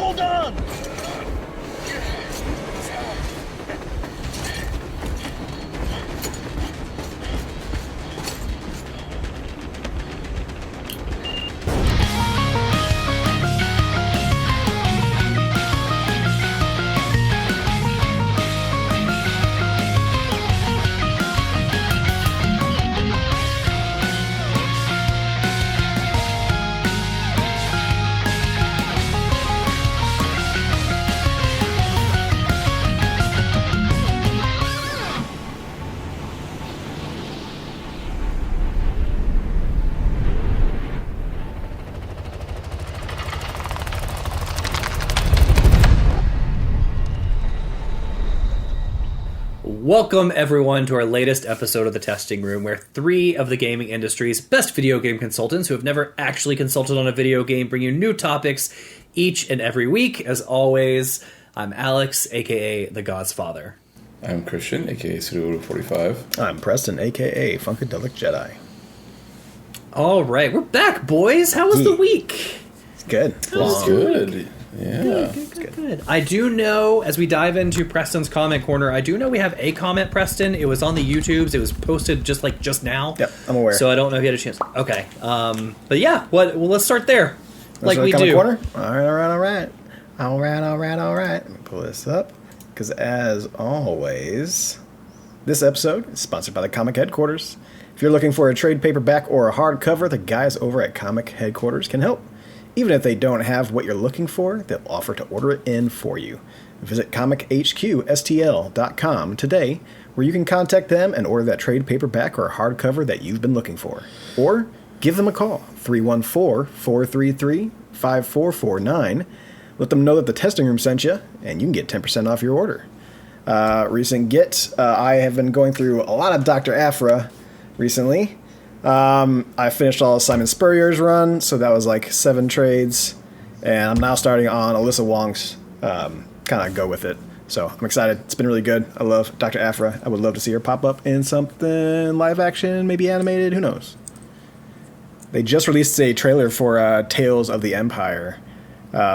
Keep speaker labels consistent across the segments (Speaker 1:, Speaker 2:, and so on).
Speaker 1: Hold on!
Speaker 2: Welcome, everyone, to our latest episode of The Testing Room, where three of the gaming industry's best video game consultants who have never actually consulted on a video game bring you new topics each and every week. As always, I'm Alex, a.k.a. The God's Father.
Speaker 3: I'm Christian, a.k.a. Sudoku45.
Speaker 4: I'm Preston, a.k.a. Funkadelic Jedi.
Speaker 2: All right, we're back, boys. How was the week?
Speaker 4: It's good.
Speaker 3: It's good. Yeah.
Speaker 2: Good. I do know, as we dive into Preston's comment corner, I do know we have a comment, Preston. It was on the YouTubes. It was posted just now.
Speaker 4: Yep, I'm aware.
Speaker 2: So I don't know if you had a chance. Okay. But yeah, well, let's start there. Like we do.
Speaker 4: Corner? All right. Let me pull this up. Because as always, this episode is sponsored by the Comic Headquarters. If you're looking for a trade paperback or a hardcover, the guys over at Comic Headquarters can help. Even if they don't have what you're looking for, they'll offer to order it in for you. Visit comichqstl.com today, where you can contact them and order that trade paperback or hardcover that you've been looking for. Or give them a call, 314-433-5449. Let them know that the Testing Room sent you, and you can get 10% off your order. Recent get, I have been going through a lot of Dr. Aphra recently. I finished all of Simon Spurrier's run, so that was like 7 trades, and I'm now starting on Alyssa Wong's kind of go with it. So I'm excited. It's been really good. I love Dr. Aphra. I would love to see her pop up in something live action, maybe animated, who knows. They just released a trailer for Tales of the Empire,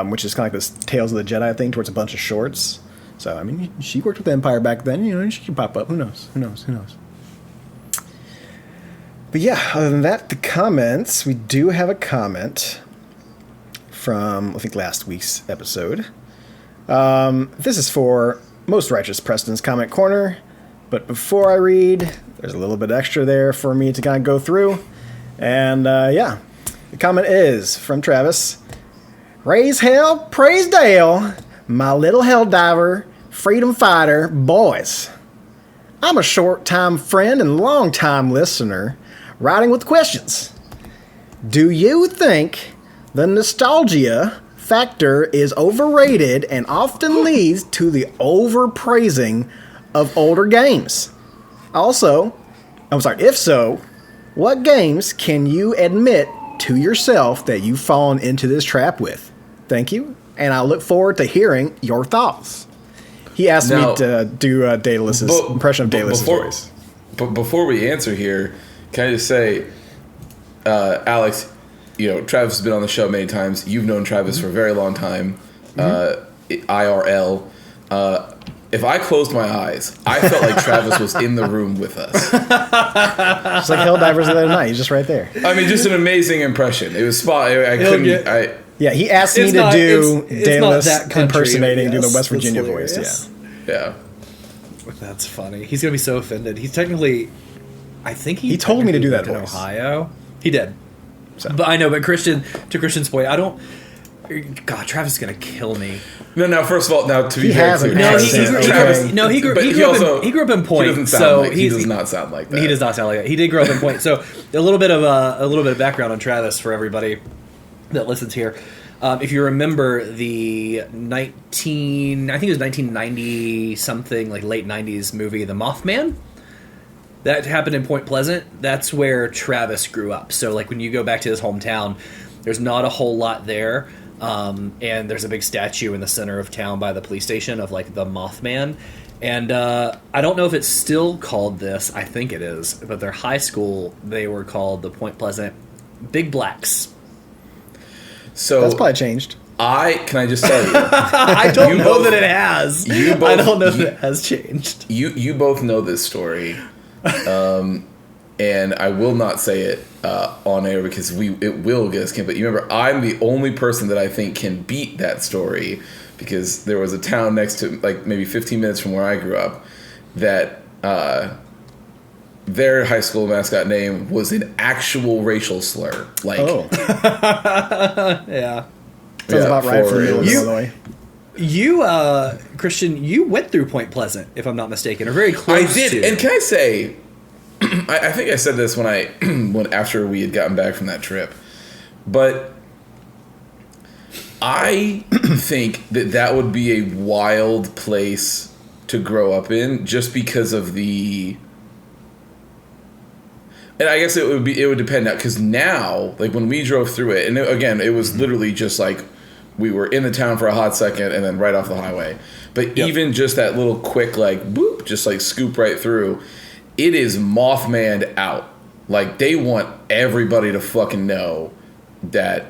Speaker 4: which is kind of like this Tales of the Jedi thing towards a bunch of shorts. So, I mean, she worked with the Empire back then, she could pop up. Who knows? But yeah, other than that, the comments, we do have a comment from, I think, last week's episode. This is for Most Righteous Preston's Comment Corner, but before I read, there's a little bit extra there for me to kind of go through. And yeah, the comment is from Travis. Raise hell, praise Dale, my little hell diver, freedom fighter, boys. I'm a short-time friend and long-time listener, writing with questions. Do you think the nostalgia factor is overrated and often leads to the overpraising of older games? Also, if so, what games can you admit to yourself that you've fallen into this trap with? Thank you, and I look forward to hearing your thoughts. He asked me to do Daedalus's impression of Daedalus's voice.
Speaker 3: But before we answer here, can I just say, Alex, Travis has been on the show many times. You've known Travis for a very long time, IRL. If I closed my eyes, I felt like Travis was in the room with us.
Speaker 4: It's like Helldivers the other night. He's just right there.
Speaker 3: I mean, just an amazing impression. It was spot.
Speaker 4: Yeah, he asked me to do Daedalus impersonating, do the West Virginia voice.
Speaker 3: Yeah.
Speaker 2: That's funny. He's gonna be so offended. He's technically, I think he
Speaker 4: told me to do that
Speaker 2: in
Speaker 4: voice.
Speaker 2: Ohio. He did.
Speaker 4: So.
Speaker 2: But I know. But to Christian's point, I don't. God, Travis is gonna kill me.
Speaker 3: No. First of all, now to be
Speaker 4: very clear,
Speaker 2: he grew up in Point.
Speaker 3: He does not sound like that.
Speaker 2: He does not sound like that. He did grow up in Point. So a little bit of background on Travis for everybody that listens here. If you remember the 1990 something, like late 90s movie, The Mothman, that happened in Point Pleasant. That's where Travis grew up. So like when you go back to his hometown, there's not a whole lot there. And there's a big statue in the center of town by the police station of like the Mothman. And I don't know if it's still called this. I think it is. But their high school, they were called the Point Pleasant Big Blacks.
Speaker 3: So
Speaker 4: that's probably changed.
Speaker 3: Can I just tell you?
Speaker 2: I don't know that it has. I don't know that it has changed.
Speaker 3: You both know this story, and I will not say it on air because it will get us canceled. But you remember, I'm the only person that I think can beat that story because there was a town next to, like maybe 15 minutes from where I grew up, that their high school mascot name was an actual racial slur. Like,
Speaker 2: Yeah.
Speaker 4: Sounds about right for the middle of Illinois.
Speaker 2: You, Christian, you went through Point Pleasant, if I'm not mistaken, or very close.
Speaker 3: I did,
Speaker 2: to.
Speaker 3: and can I say, I think I said this when after we had gotten back from that trip, but I think that would be a wild place to grow up in, just because of the. And I guess it would depend now, because now, like when we drove through it, and again, it was literally just like we were in the town for a hot second and then right off the highway. But even just that little quick like boop, just like scoop right through, it is Mothman'd out. Like they want everybody to fucking know that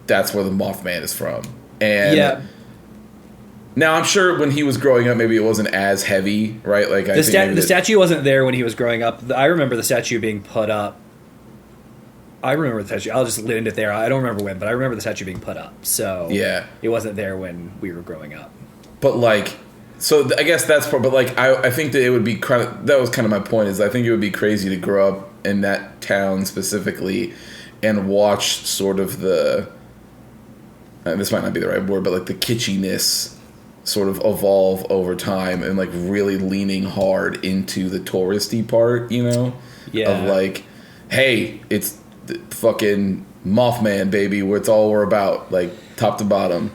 Speaker 3: that's where the Mothman is from. And now I'm sure when he was growing up, maybe it wasn't as heavy, right? Like
Speaker 2: the statue wasn't there when he was growing up. I remember the statue being put up. I remember the statue. I'll just end it there. I don't remember when, but I remember the statue being put up. So
Speaker 3: yeah,
Speaker 2: it wasn't there when we were growing up.
Speaker 3: But like, so I guess that's but like I think that it would be that was kind of my point, is I think it would be crazy to grow up in that town specifically and watch sort of the this might not be the right word, but like the kitschiness sort of evolve over time and like really leaning hard into the touristy part, you know?
Speaker 2: Yeah.
Speaker 3: Of like, hey, it's the fucking Mothman, baby, where it's all we're about, like top to bottom.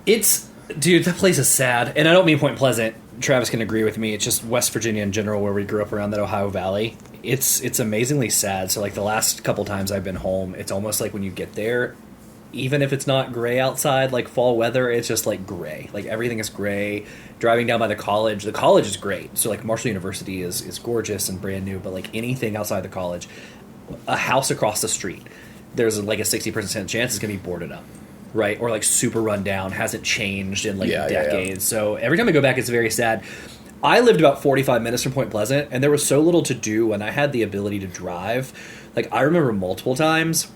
Speaker 2: Dude, that place is sad. And I don't mean Point Pleasant. Travis can agree with me. It's just West Virginia in general, where we grew up around that Ohio Valley. It's amazingly sad. So like the last couple times I've been home, it's almost like when you get there, even if it's not gray outside, like fall weather, it's just like gray. Like everything is gray. Driving down by the college is great. So like Marshall University is gorgeous and brand new, but like anything outside the college, a house across the street, there's like a 60% chance it's gonna be boarded up, right? Or like super run down, hasn't changed in like decades. So every time I go back, it's very sad. I lived about 45 minutes from Point Pleasant, and there was so little to do when I had the ability to drive. Like I remember multiple times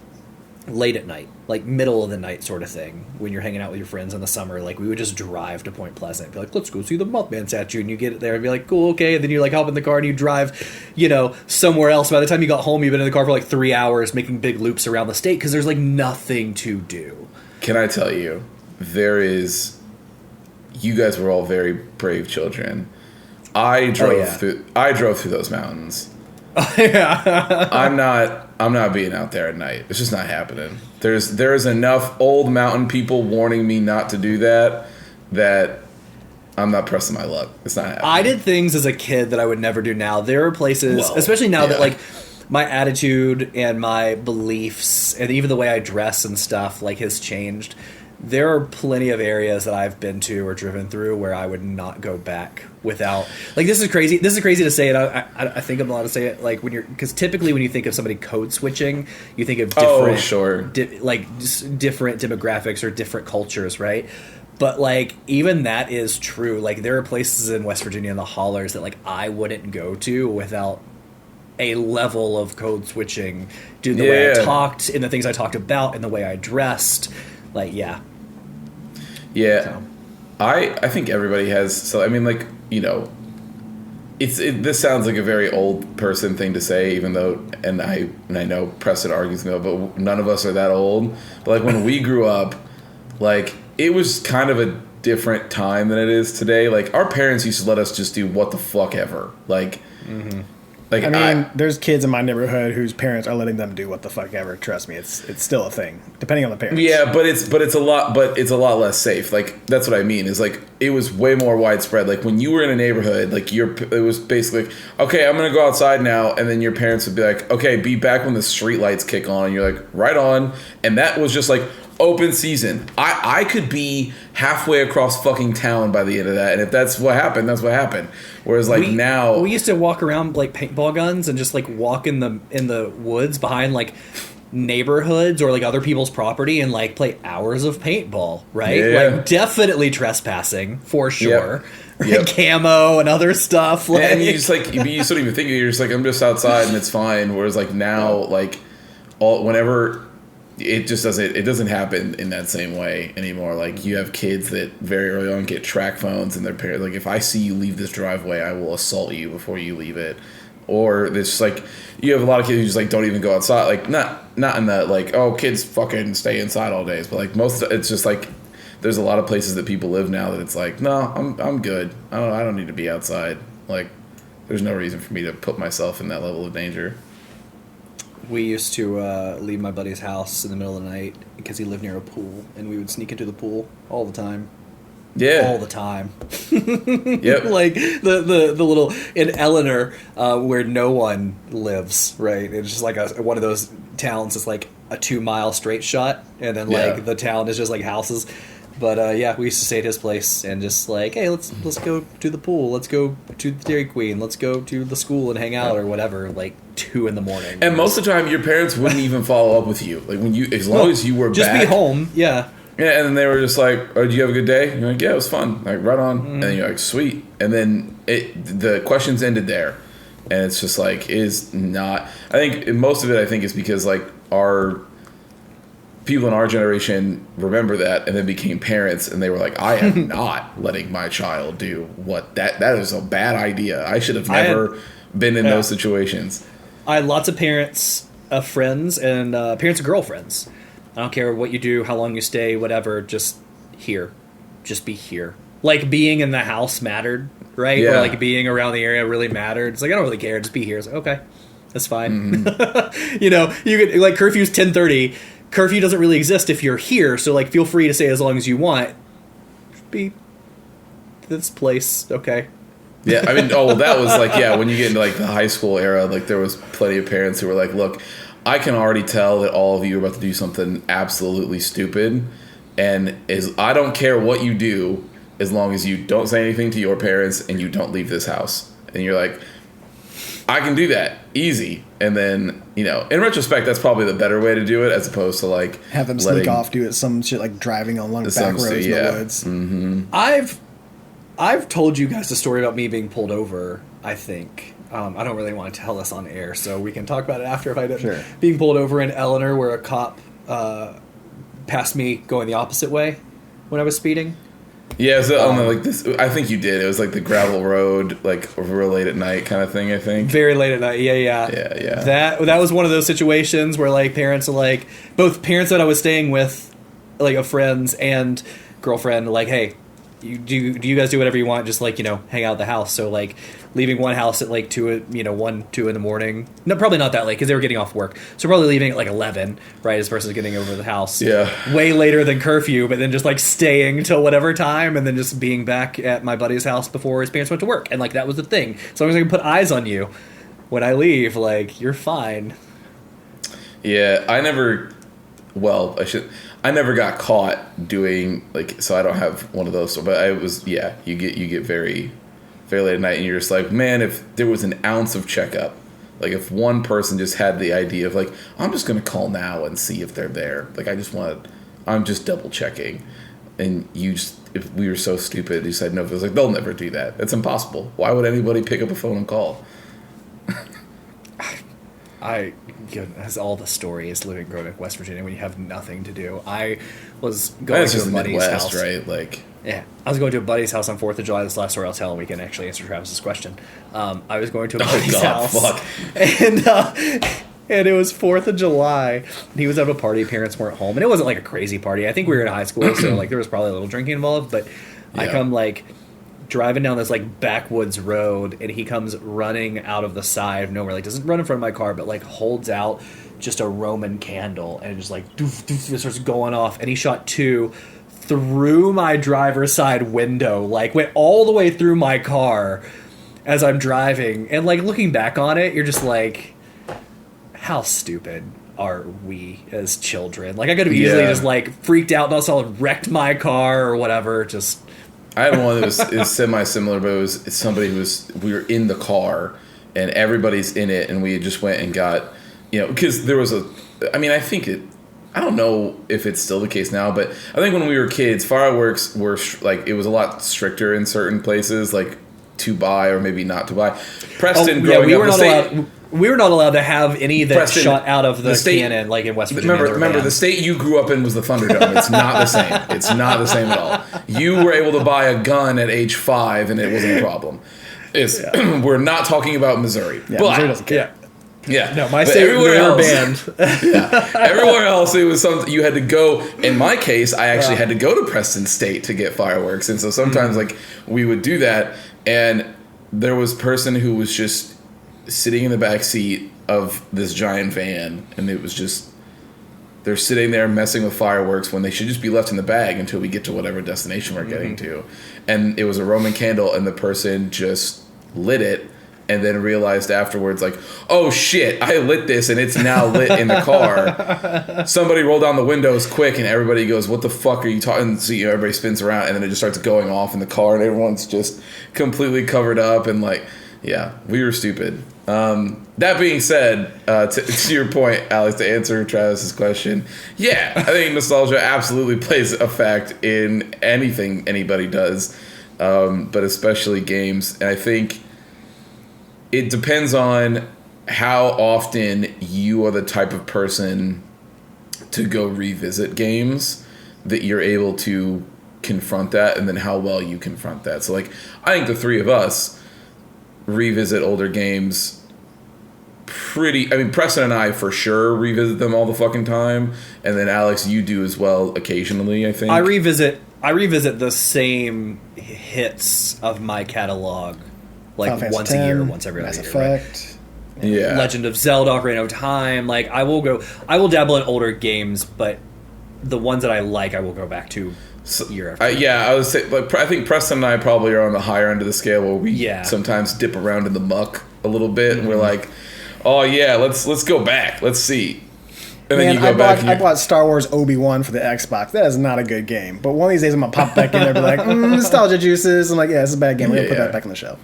Speaker 2: late at night, like middle of the night sort of thing, when you're hanging out with your friends in the summer, like we would just drive to Point Pleasant, be like, let's go see the Mothman statue, and you get there and be like, cool, okay, and then you like hop in the car and you drive, you know, somewhere else. By the time you got home, you've been in the car for like 3 hours making big loops around the state because there's like nothing to do.
Speaker 3: Can I tell you, you guys were all very brave children. I drove through those mountains. I'm not being out there at night. It's just not happening. There's enough old mountain people warning me not to do that I'm not pressing my luck. It's not happening.
Speaker 2: I did things as a kid that I would never do now. There are places, especially now that like my attitude and my beliefs and even the way I dress and stuff like has changed. There are plenty of areas that I've been to or driven through where I would not go back without. Like this is crazy. This is crazy to say it. I think I'm allowed to say it. Like because typically when you think of somebody code switching, you think of different, different demographics or different cultures, right? But like even that is true. Like there are places in West Virginia in the hollers that like I wouldn't go to without a level of code switching, due to the way I talked and the things I talked about and the way I dressed. Like
Speaker 3: so. I think everybody has. So I mean, like, you know, this sounds like a very old person thing to say, even though, and I know Preston argues me, but none of us are that old. But like when we grew up, like it was kind of a different time than it is today. Like our parents used to let us just do what the fuck ever. Like. Mm-hmm. Like,
Speaker 4: I mean, there's kids in my neighborhood whose parents are letting them do what the fuck ever. Trust me, it's still a thing, depending on the parents.
Speaker 3: Yeah, but it's a lot less safe. Like that's what I mean. Is like it was way more widespread. Like when you were in a neighborhood, like it was basically like, okay, I'm gonna go outside now, and then your parents would be like, okay, be back when the street lights kick on, and you're like, right on, and that was just like open season. I could be halfway across fucking town by the end of that, and if that's what happened, that's what happened. Whereas like we
Speaker 2: used to walk around like paintball guns and just like walk in the woods behind like neighborhoods or like other people's property and like play hours of paintball, right?
Speaker 3: Yeah.
Speaker 2: Like definitely trespassing for sure.
Speaker 3: Yep.
Speaker 2: Camo and other stuff. Like,
Speaker 3: and you just like you sort of even think you're just like, I'm just outside and it's fine. Whereas like now, like whenever it just doesn't happen in that same way anymore. Like you have kids that very early on get track phones and their parents like, if I see you leave this driveway, I will assault you before you leave it. Or this like you have a lot of kids who just like don't even go outside. Like not in that like, oh, kids fucking stay inside all days, but like most it's just like there's a lot of places that people live now that it's like, no, I'm good. I don't need to be outside. Like there's no reason for me to put myself in that level of danger.
Speaker 2: we used to leave my buddy's house in the middle of the night because he lived near a pool, and we would sneak into the pool all the time.
Speaker 3: Yeah.
Speaker 2: All the time.
Speaker 3: Yep.
Speaker 2: Like the little in Eleanor where no one lives, right? It's just like one of those towns. It's like a 2-mile straight shot, and then like
Speaker 3: Yeah.
Speaker 2: the town is just like houses. But yeah, we used to stay at his place and just like, hey, let's go to the pool. Let's go to the Dairy Queen. Let's go to the school and hang out or whatever. Like 2 a.m.
Speaker 3: And most of the time, your parents wouldn't even follow up with you. Like when you, as long as you were
Speaker 2: just
Speaker 3: back,
Speaker 2: be home. Yeah.
Speaker 3: Yeah, and then they were just like, "Oh, did you have a good day?" And you're like, "Yeah, it was fun." Like, right on.
Speaker 2: Mm-hmm.
Speaker 3: And then you're like, "Sweet." And then the questions ended there, and it's just like is not. I think most of it, I think, is because like our people in our generation remember that and then became parents, and they were like, "I am not letting my child do what that is a bad idea. I should have never been in those situations."
Speaker 2: I had lots of parents of friends and parents of girlfriends. I don't care what you do, how long you stay, whatever, just here. Just be here. Like, being in the house mattered, right?
Speaker 3: Yeah.
Speaker 2: Or, like, being around the area really mattered. It's like, I don't really care, just be here. It's like, okay, that's fine. You know, you could, like, curfew's 10:30. Curfew doesn't really exist if you're here, so, like, feel free to stay as long as you want. Be this place, okay?
Speaker 3: Yeah, I mean, that was like, yeah, when you get into like the high school era, like there was plenty of parents who were like, look, I can already tell that all of you are about to do something absolutely stupid, and I don't care what you do as long as you don't say anything to your parents and you don't leave this house. And you're like, I can do that, easy. And then, you know, in retrospect, that's probably the better way to do it as opposed to like
Speaker 4: Have them sneak off, do it some shit like driving along back roads in the woods.
Speaker 3: Mm-hmm.
Speaker 2: I've told you guys the story about me being pulled over, I think. I don't really want to tell this on air, so we can talk about it after if I didn't. Sure. Being pulled over in Eleanor where a cop passed me going the opposite way when I was speeding.
Speaker 3: Yeah, so like this, I think you did. It was like the gravel road, like real late at night kind of thing, I think.
Speaker 2: Very late at night, yeah.
Speaker 3: Yeah.
Speaker 2: That was one of those situations where like parents are like, both parents that I was staying with, like of friends and girlfriend, like, hey, do you guys do whatever you want, just like, you know, hang out at the house. So like leaving one house at like 2 in the morning. No, probably not that late because they were getting off work. So probably leaving at like 11, right, as versus getting over to the house.
Speaker 3: Yeah.
Speaker 2: Way later than curfew, but then just like staying till whatever time and then just being back at my buddy's house before his parents went to work. And like that was the thing. As long as I can put eyes on you when I leave, like you're fine.
Speaker 3: Yeah, I never got caught doing like, so I don't have one of those, but I was, yeah, you get very, very late at night and you're just like, man, if there was an ounce of checkup, like if one person just had the idea of like, I'm just going to call now and see if they're there. Like, I'm just double checking. And if we were so stupid, you said no, it was like, they'll never do that. It's impossible. Why would anybody pick up a phone and call?
Speaker 2: As all the stories living growing up in West Virginia when you have nothing to do. I was going to a buddy's
Speaker 3: Midwest,
Speaker 2: house.
Speaker 3: right? Like,
Speaker 2: yeah, I was going to a buddy's house on 4th of July. This last story I'll tell, and we can actually answer Travis's question. I was going to a buddy's house, and it was 4th of July. And he was at a party. Parents weren't home, and it wasn't like a crazy party. I think we were in high school, so like there was probably a little drinking involved. But I come like driving down this like backwoods road, and he comes running out of the side of nowhere, like doesn't run in front of my car, but like holds out just a Roman candle and just like doof, doof, it starts going off, and he shot 2 through my driver's side window, like went all the way through my car as I'm driving. And like looking back on it, you're just like, how stupid are we as children? Like I could have easily just like freaked out and also wrecked my car or whatever. Just
Speaker 3: I had one that was semi-similar, but it's somebody we were in the car and everybody's in it, and we just went and got, you know, because there was I mean, I don't know if it's still the case now, but I think when we were kids, fireworks were like, it was a lot stricter in certain places, like to buy or maybe not to buy. Preston, growing up,
Speaker 2: we were not allowed to have any that
Speaker 3: Preston,
Speaker 2: shot out of the
Speaker 3: state,
Speaker 2: cannon, like in West Virginia.
Speaker 3: Remember, the state you grew up in was the Thunderdome. It's not the same. It's not the same at all. You were able to buy a gun at age 5, and it wasn't a problem. We're not talking about Missouri.
Speaker 4: Yeah,
Speaker 3: but,
Speaker 4: Missouri doesn't care.
Speaker 3: Yeah.
Speaker 2: No, my state, we were banned.
Speaker 3: Everywhere else, it was something you had to go. In my case, I actually had to go to Preston State to get fireworks. And so sometimes, like, we would do that, and there was a person who was just sitting in the back seat of this giant van, and it was just, they're sitting there messing with fireworks when they should just be left in the bag until we get to whatever destination we're getting to. And it was a Roman candle, and the person just lit it and then realized afterwards, like, oh shit, I lit this and it's now lit in the car. Somebody rolled down the windows quick, and everybody goes, what the fuck are you talking? So everybody spins around, and then it just starts going off in the car, and everyone's just completely covered up, and like, yeah, we were stupid. That being said, to your point, Alex, to answer Travis's question, yeah, I think nostalgia absolutely plays a fact in anything anybody does, but especially games. And I think it depends on how often you are the type of person to go revisit games that you're able to confront that, and then how well you confront that. So, like, I think the three of us revisit older games Preston and I for sure revisit them all the fucking time, and then Alex, you do as well occasionally, I think.
Speaker 2: I revisit the same hits of my catalog like once a year, once every other year.
Speaker 4: Effect.
Speaker 2: Right? Yeah. Legend of Zelda, Ocarina of Time, like I will dabble in older games, but the ones that I like I will go back to year after year.
Speaker 3: I would say, like, I think Preston and I probably are on the higher end of the scale, where we sometimes dip around in the muck a little bit, and we're like, oh yeah, let's go back, let's see. And then you go back.
Speaker 4: I bought Star Wars Obi-Wan for the Xbox. That is not a good game. But one of these days I'm gonna pop back in there and be like, nostalgia juices. I'm like, yeah, this is a bad game. We're gonna put that back on the shelf.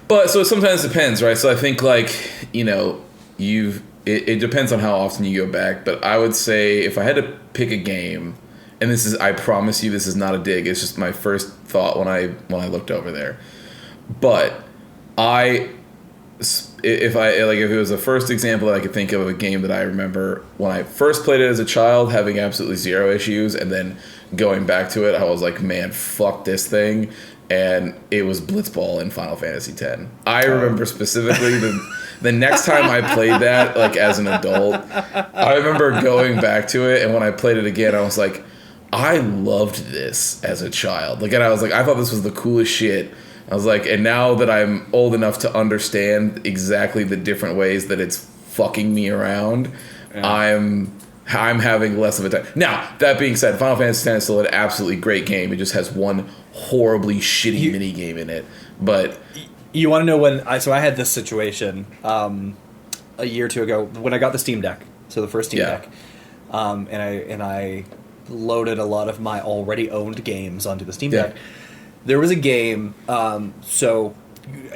Speaker 3: But so it sometimes depends, right? So I think, like, you know, it depends on how often you go back. But I would say if I had to pick a game, and I promise you, this is not a dig. It's just my first thought when I looked over there. But if it was the first example that I could think of a game that I remember when I first played it as a child, having absolutely zero issues, and then going back to it, I was like, man, fuck this thing. And it was Blitzball in Final Fantasy X. I remember specifically the next time I played that, like, as an adult, I remember going back to it, and when I played it again, I was like, I loved this as a child. Like, and I was like, I thought this was the coolest shit. I was like, and now that I'm old enough to understand exactly the different ways that it's fucking me around, I'm having less of a time. Now, that being said, Final Fantasy X is still an absolutely great game. It just has one horribly shitty mini game in it. But
Speaker 2: you want to know when I had this situation a year or two ago when I got the Steam Deck. So the first Steam Deck, and I loaded a lot of my already owned games onto the Steam Deck. There was a game. So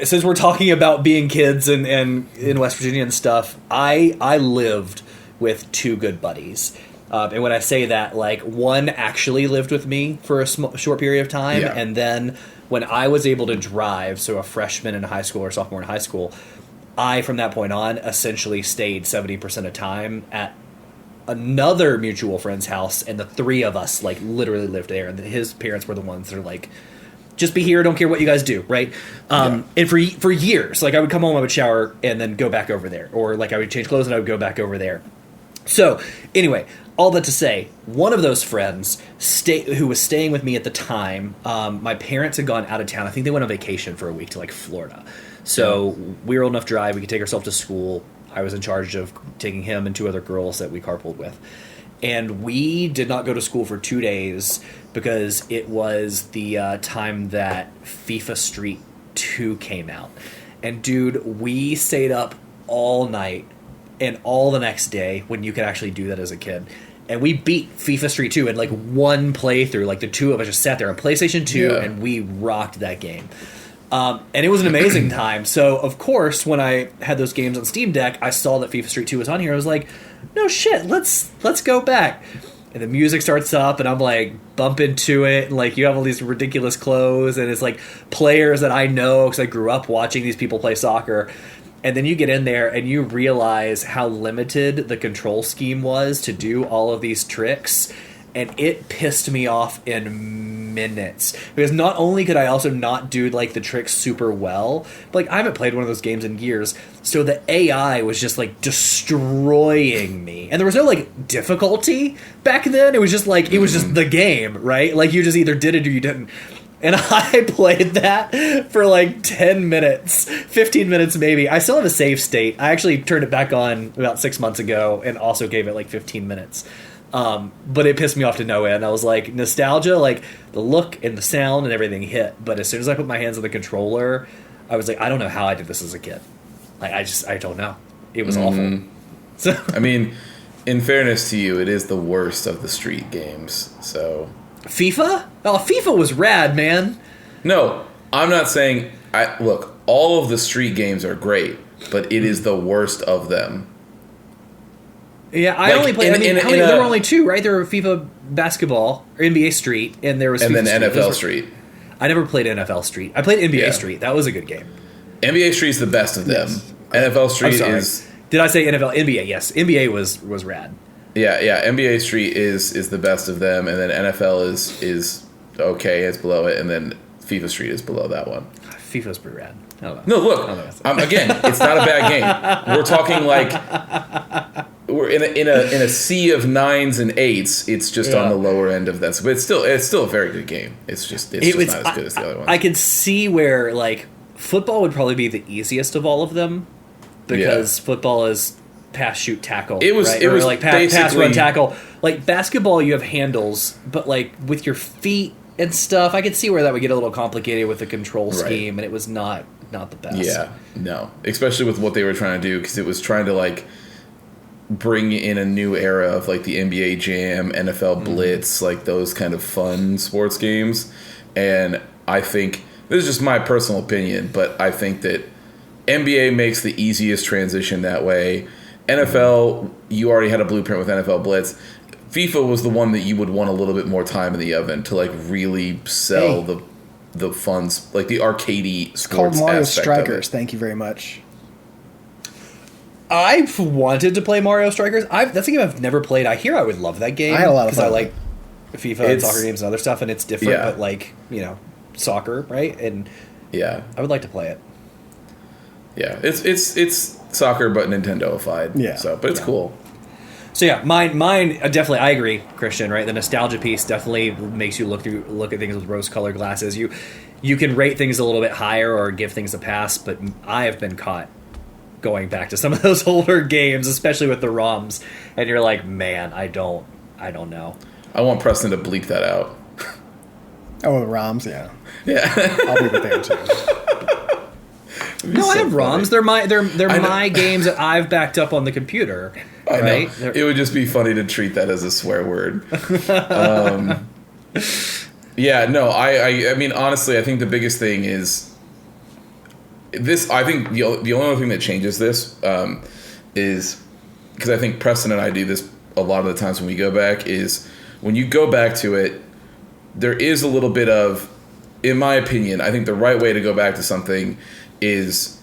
Speaker 2: since we're talking about being kids and in West Virginia and stuff, I lived with two good buddies. And when I say that, like, one actually lived with me for a short period of time, and then when I was able to drive, so a freshman in high school or sophomore in high school, I, from that point on, essentially stayed 70% of time at another mutual friend's house, and the three of us, like, literally lived there, and his parents were the ones that are like, just be here, don't care what you guys do, right? And for years, like, I would come home, I would shower, and then go back over there, or like I would change clothes and I would go back over there. So, anyway, all that to say, one of those friends who was staying with me at the time, my parents had gone out of town. I think they went on vacation for a week to, like, Florida. So we were old enough to drive. We could take ourselves to school. I was in charge of taking him and two other girls that we carpooled with. And we did not go to school for 2 days because it was the time that FIFA Street 2 came out. And, dude, we stayed up all night and all the next day, when you could actually do that as a kid. And we beat FIFA Street 2 in, like, one playthrough. Like, the two of us just sat there on PlayStation 2, and we rocked that game. And it was an amazing time. So, of course, when I had those games on Steam Deck, I saw that FIFA Street 2 was on here. I was like, no shit, let's go back. And the music starts up, and I'm like bumping to it, and like you have all these ridiculous clothes, and it's like players that I know because I grew up watching these people play soccer. And then you get in there and you realize how limited the control scheme was to do all of these tricks. And it pissed me off in minutes. Because not only could I also not do like the tricks super well, but like I haven't played one of those games in years. So the AI was just like destroying me. And there was no like difficulty back then. It was just like, it was just the game, right? Like you just either did it or you didn't. And I played that for like 10 minutes, 15 minutes maybe. I still have a save state. I actually turned it back on about 6 months ago and also gave it like 15 minutes. But it pissed me off to no end. I was like, nostalgia, like the look and the sound and everything hit. But as soon as I put my hands on the controller, I was like, I don't know how I did this as a kid. Like, I don't know. It was awful. So
Speaker 3: I mean, in fairness to you, it is the worst of the street games. So
Speaker 2: FIFA? Oh, FIFA was rad, man.
Speaker 3: no, I'm not saying. Look, all of the street games are great, but it is the worst of them.
Speaker 2: Yeah, I
Speaker 3: Like,
Speaker 2: only played.
Speaker 3: in
Speaker 2: there were only two, right? There were FIFA basketball or NBA Street, and there was
Speaker 3: And
Speaker 2: FIFA
Speaker 3: then
Speaker 2: Street.
Speaker 3: NFL Street.
Speaker 2: I never played NFL Street. I played NBA
Speaker 3: Yeah.
Speaker 2: Street. That was a good game.
Speaker 3: NBA Street's the best of them.
Speaker 4: Yes.
Speaker 3: NFL
Speaker 2: I'm
Speaker 3: Street
Speaker 2: sorry.
Speaker 3: is
Speaker 2: Did I say NFL? NBA, yes. NBA was rad.
Speaker 3: yeah. NBA Street is the best of them, and then NFL is okay. It's below it, and then FIFA Street is below that one.
Speaker 2: FIFA's pretty rad. I don't know.
Speaker 3: No, look. Again, it's not a bad game. We're talking like we're in a sea of 9s and 8s. It's just on the lower end of that. But it's still a very good game. It's just not as good as the other ones.
Speaker 2: I could see where like football would probably be the easiest of all of them because football is pass, shoot, tackle.
Speaker 3: It was
Speaker 2: like pass, run,
Speaker 3: basically-
Speaker 2: tackle. Like basketball, you have handles, but like with your feet and stuff, I could see where that would get a little complicated with the control scheme, and it was not the best.
Speaker 3: Yeah, no, especially with what they were trying to do, because it was trying to like bring in a new era of like the NBA Jam, NFL Blitz, like those kind of fun sports games. And I think this is just my personal opinion, but I think that NBA makes the easiest transition that way. NFL, you already had a blueprint with NFL Blitz. FIFA was the one that you would want a little bit more time in the oven to like really sell the funds, like the arcadey sports
Speaker 4: Called Mario
Speaker 3: aspect of it.
Speaker 4: Strikers. Thank you very much.
Speaker 2: I've wanted to play Mario Strikers. That's a game I've never played. I hear I would love that game.
Speaker 4: I had a lot of
Speaker 2: because I
Speaker 4: fun.
Speaker 2: like FIFA and soccer games and other stuff, and it's different,
Speaker 3: Yeah.
Speaker 2: but like soccer, right? And
Speaker 3: Yeah,
Speaker 2: I would like to play it.
Speaker 3: yeah. It's soccer, but Nintendo-ified.
Speaker 4: Yeah.
Speaker 3: So, but it's cool.
Speaker 2: So yeah, mine definitely. I agree, Christian. Right, the nostalgia piece definitely makes you look at things with rose-colored glasses. You can rate things a little bit higher or give things a pass, but I have been caught going back to some of those older games, especially with the ROMs, and you're like, man, I don't know.
Speaker 3: I want Preston to bleep that out.
Speaker 4: Oh, the ROMs, yeah.
Speaker 3: Yeah.
Speaker 4: I'll be there too.
Speaker 2: No, I have ROMs. They're my
Speaker 3: I know.
Speaker 2: my games that I've backed up on the computer.
Speaker 3: I
Speaker 2: Right?
Speaker 3: know. It would just be funny to treat that as a swear word. Yeah, no, I mean, honestly, I think the biggest thing is this. I think the only other thing that changes this is because I think Preston and I do this a lot of the times when we go back is when you go back to it, there is a little bit of, in my opinion, I think the right way to go back to something is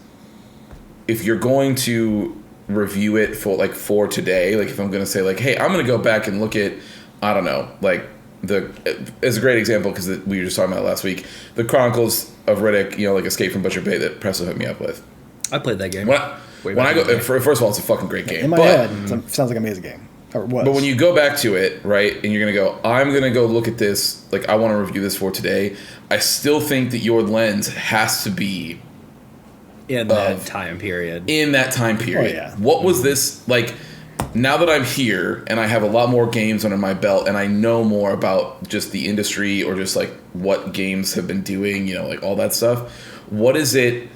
Speaker 3: if you're going to review it for today, like if I'm going to say like, hey, I'm going to go back and look at, I don't know, like as a great example, because we were just talking about it last week, the Chronicles of Riddick, like Escape from Butcher Bay that Presto hooked me up with.
Speaker 2: I played that game.
Speaker 3: When I
Speaker 2: back in the
Speaker 3: go,
Speaker 2: day.
Speaker 3: first of all, it's a fucking great game.
Speaker 4: In my head, sounds like an amazing game. Or it was.
Speaker 3: But when you go back to it, right, and you're going to go, I'm going to go look at this, like I want to review this for today, I still think that your lens has to be
Speaker 2: in that time period.
Speaker 3: in that time period.
Speaker 4: Oh, yeah.
Speaker 3: What was this, like, now that I'm here and I have a lot more games under my belt and I know more about just the industry or just like what games have been doing, like all that stuff, what is it,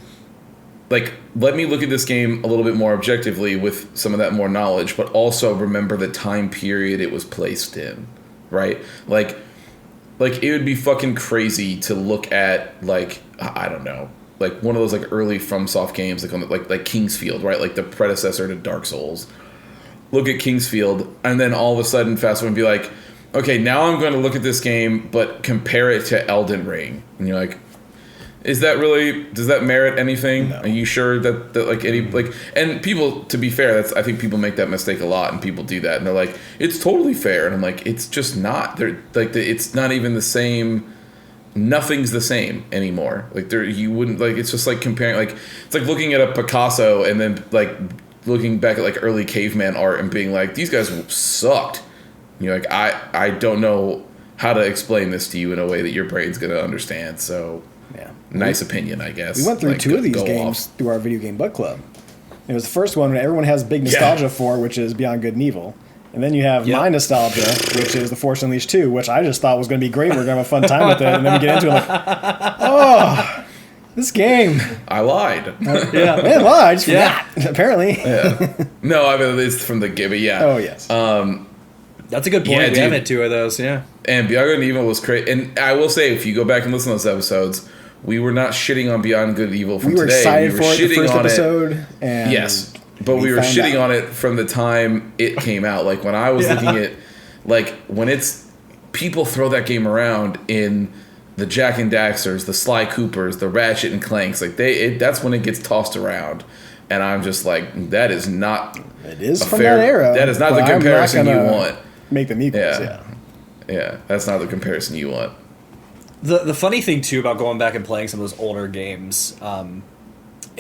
Speaker 3: like, let me look at this game a little bit more objectively with some of that more knowledge, but also remember the time period it was placed in, right? Like it would be fucking crazy to look at, like, I don't know, like one of those like early FromSoft games, like on like Kingsfield, right? Like the predecessor to Dark Souls. Look at Kingsfield, and then all of a sudden, fast forward and be like, okay, now I'm going to look at this game, but compare it to Elden Ring, and you're like, does that merit anything?
Speaker 4: No.
Speaker 3: Are you sure that like any like? And people, to be fair, I think people make that mistake a lot, and people do that, and they're like, it's totally fair, and I'm like, it's just not. They're like, it's not even the same. Nothing's the same anymore. Like you wouldn't like. It's just like comparing. Like it's like looking at a Picasso and then like looking back at like early caveman art and being like, these guys sucked. And you're like, I don't know how to explain this to you in a way that your brain's gonna understand. So
Speaker 4: Yeah.
Speaker 3: nice opinion, I guess.
Speaker 4: We went through
Speaker 3: Like,
Speaker 4: two of these
Speaker 3: go
Speaker 4: games
Speaker 3: off.
Speaker 4: through our Video Game Book Club. It was the first one that everyone has big nostalgia for, which is Beyond Good and Evil. And then you have my nostalgia, which is The Force Unleashed 2, which I just thought was going to be great. We're going to have a fun time with it. And then we get into it like, oh, this game.
Speaker 3: I lied.
Speaker 4: Yeah. Man, well, I just forgot, apparently.
Speaker 3: Yeah. No, I mean it's from the game, but yeah.
Speaker 4: Oh, yes.
Speaker 2: That's a good point.
Speaker 3: Yeah,
Speaker 2: we
Speaker 3: dude.
Speaker 2: have had two of those. Yeah.
Speaker 3: And Beyond Good and Evil was crazy. And I will say, if you go back and listen to those episodes, we were not shitting on Beyond Good and Evil from
Speaker 4: we were
Speaker 3: today.
Speaker 4: excited
Speaker 3: We were
Speaker 4: for it the
Speaker 3: shitting
Speaker 4: first
Speaker 3: on
Speaker 4: episode. And
Speaker 3: Yes, but we were
Speaker 4: found
Speaker 3: shitting
Speaker 4: out.
Speaker 3: on it from the time it came out. Like when I was looking at, like when it's people throw that game around in the Jack and Daxters, the Sly Coopers, the Ratchet and Clanks. Like that's when it gets tossed around, and I'm just like, that is not.
Speaker 4: It is
Speaker 3: a
Speaker 4: from
Speaker 3: fair,
Speaker 4: that era.
Speaker 3: That is not the
Speaker 4: but I'm
Speaker 3: comparison you
Speaker 4: gonna
Speaker 3: want.
Speaker 4: Make them equals,
Speaker 3: Yeah. Yeah, that's not the comparison you want.
Speaker 2: The funny thing too about going back and playing some of those older games, and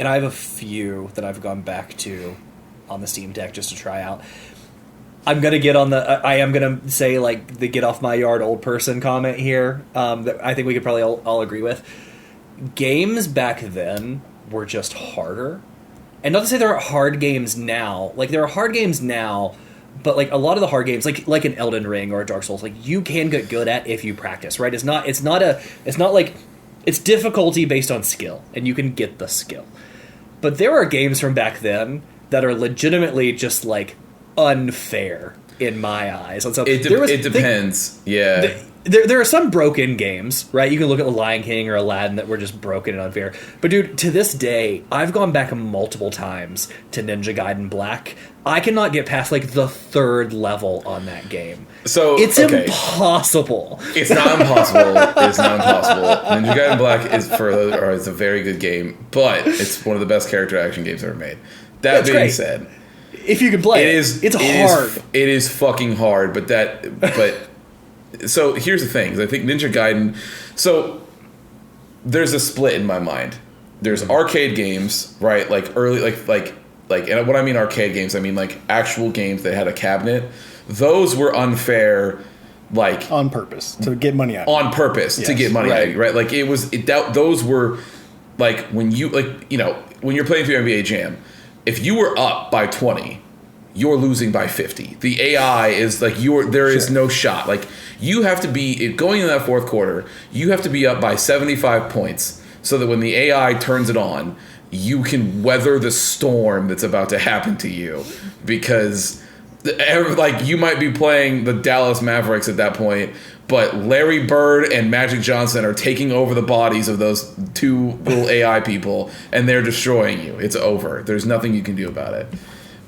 Speaker 2: I have a few that I've gone back to on the Steam Deck just to try out. I'm gonna get on the. I am gonna say like the get off my yard old person comment here. That I think we could probably all agree with. Games back then were just harder, and not to say there are hard games now. Like there are hard games now. But like a lot of the hard games, like an Elden Ring or a Dark Souls, like you can get good at if you practice, right? It's not like it's difficulty based on skill, and you can get the skill. But there are games from back then that are legitimately just like unfair in my eyes. And so
Speaker 3: It depends.
Speaker 2: There are some broken games, right? You can look at The Lion King or Aladdin that were just broken and unfair. But dude, to this day, I've gone back multiple times to Ninja Gaiden Black. I cannot get past like the third level on that game.
Speaker 3: So
Speaker 2: It's
Speaker 3: okay.
Speaker 2: impossible.
Speaker 3: It's not impossible. It's not impossible. Ninja Gaiden Black is a very good game, but it's one of the best character action games ever made. That
Speaker 2: That's
Speaker 3: being
Speaker 2: great.
Speaker 3: said,
Speaker 2: If you can play it's hard.
Speaker 3: It is fucking hard, but so here's the thing: is I think Ninja Gaiden. So there's a split in my mind. There's arcade games, right? Like early, like, and when I mean arcade games, I mean like actual games that had a cabinet. Those were unfair, like
Speaker 4: on purpose to get money out.
Speaker 3: on purpose to
Speaker 4: Yes,
Speaker 3: get money out
Speaker 2: right.
Speaker 3: of you, right? Like those were like when you when you're playing through NBA Jam, if you were up by 20, you're losing by 50. The AI is like there is no shot. Like you have to be going in that fourth quarter, you have to be up by 75 points so that when the AI turns it on, you can weather the storm that's about to happen to you because like you might be playing the Dallas Mavericks at that point, but Larry Bird and Magic Johnson are taking over the bodies of those two little AI people, and they're destroying you. It's over. There's nothing you can do about it.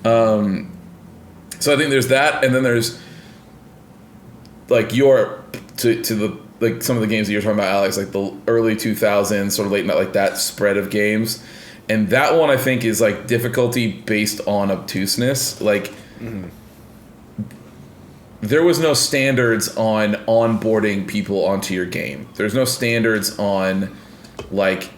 Speaker 3: So I think there's that, and then there's like to the like some of the games that you're talking about, Alex, like the early 2000s, sort of late night, like that spread of games, and that one I think is like difficulty based on obtuseness, like. There was no standards on onboarding people onto your game. There's no standards on, like,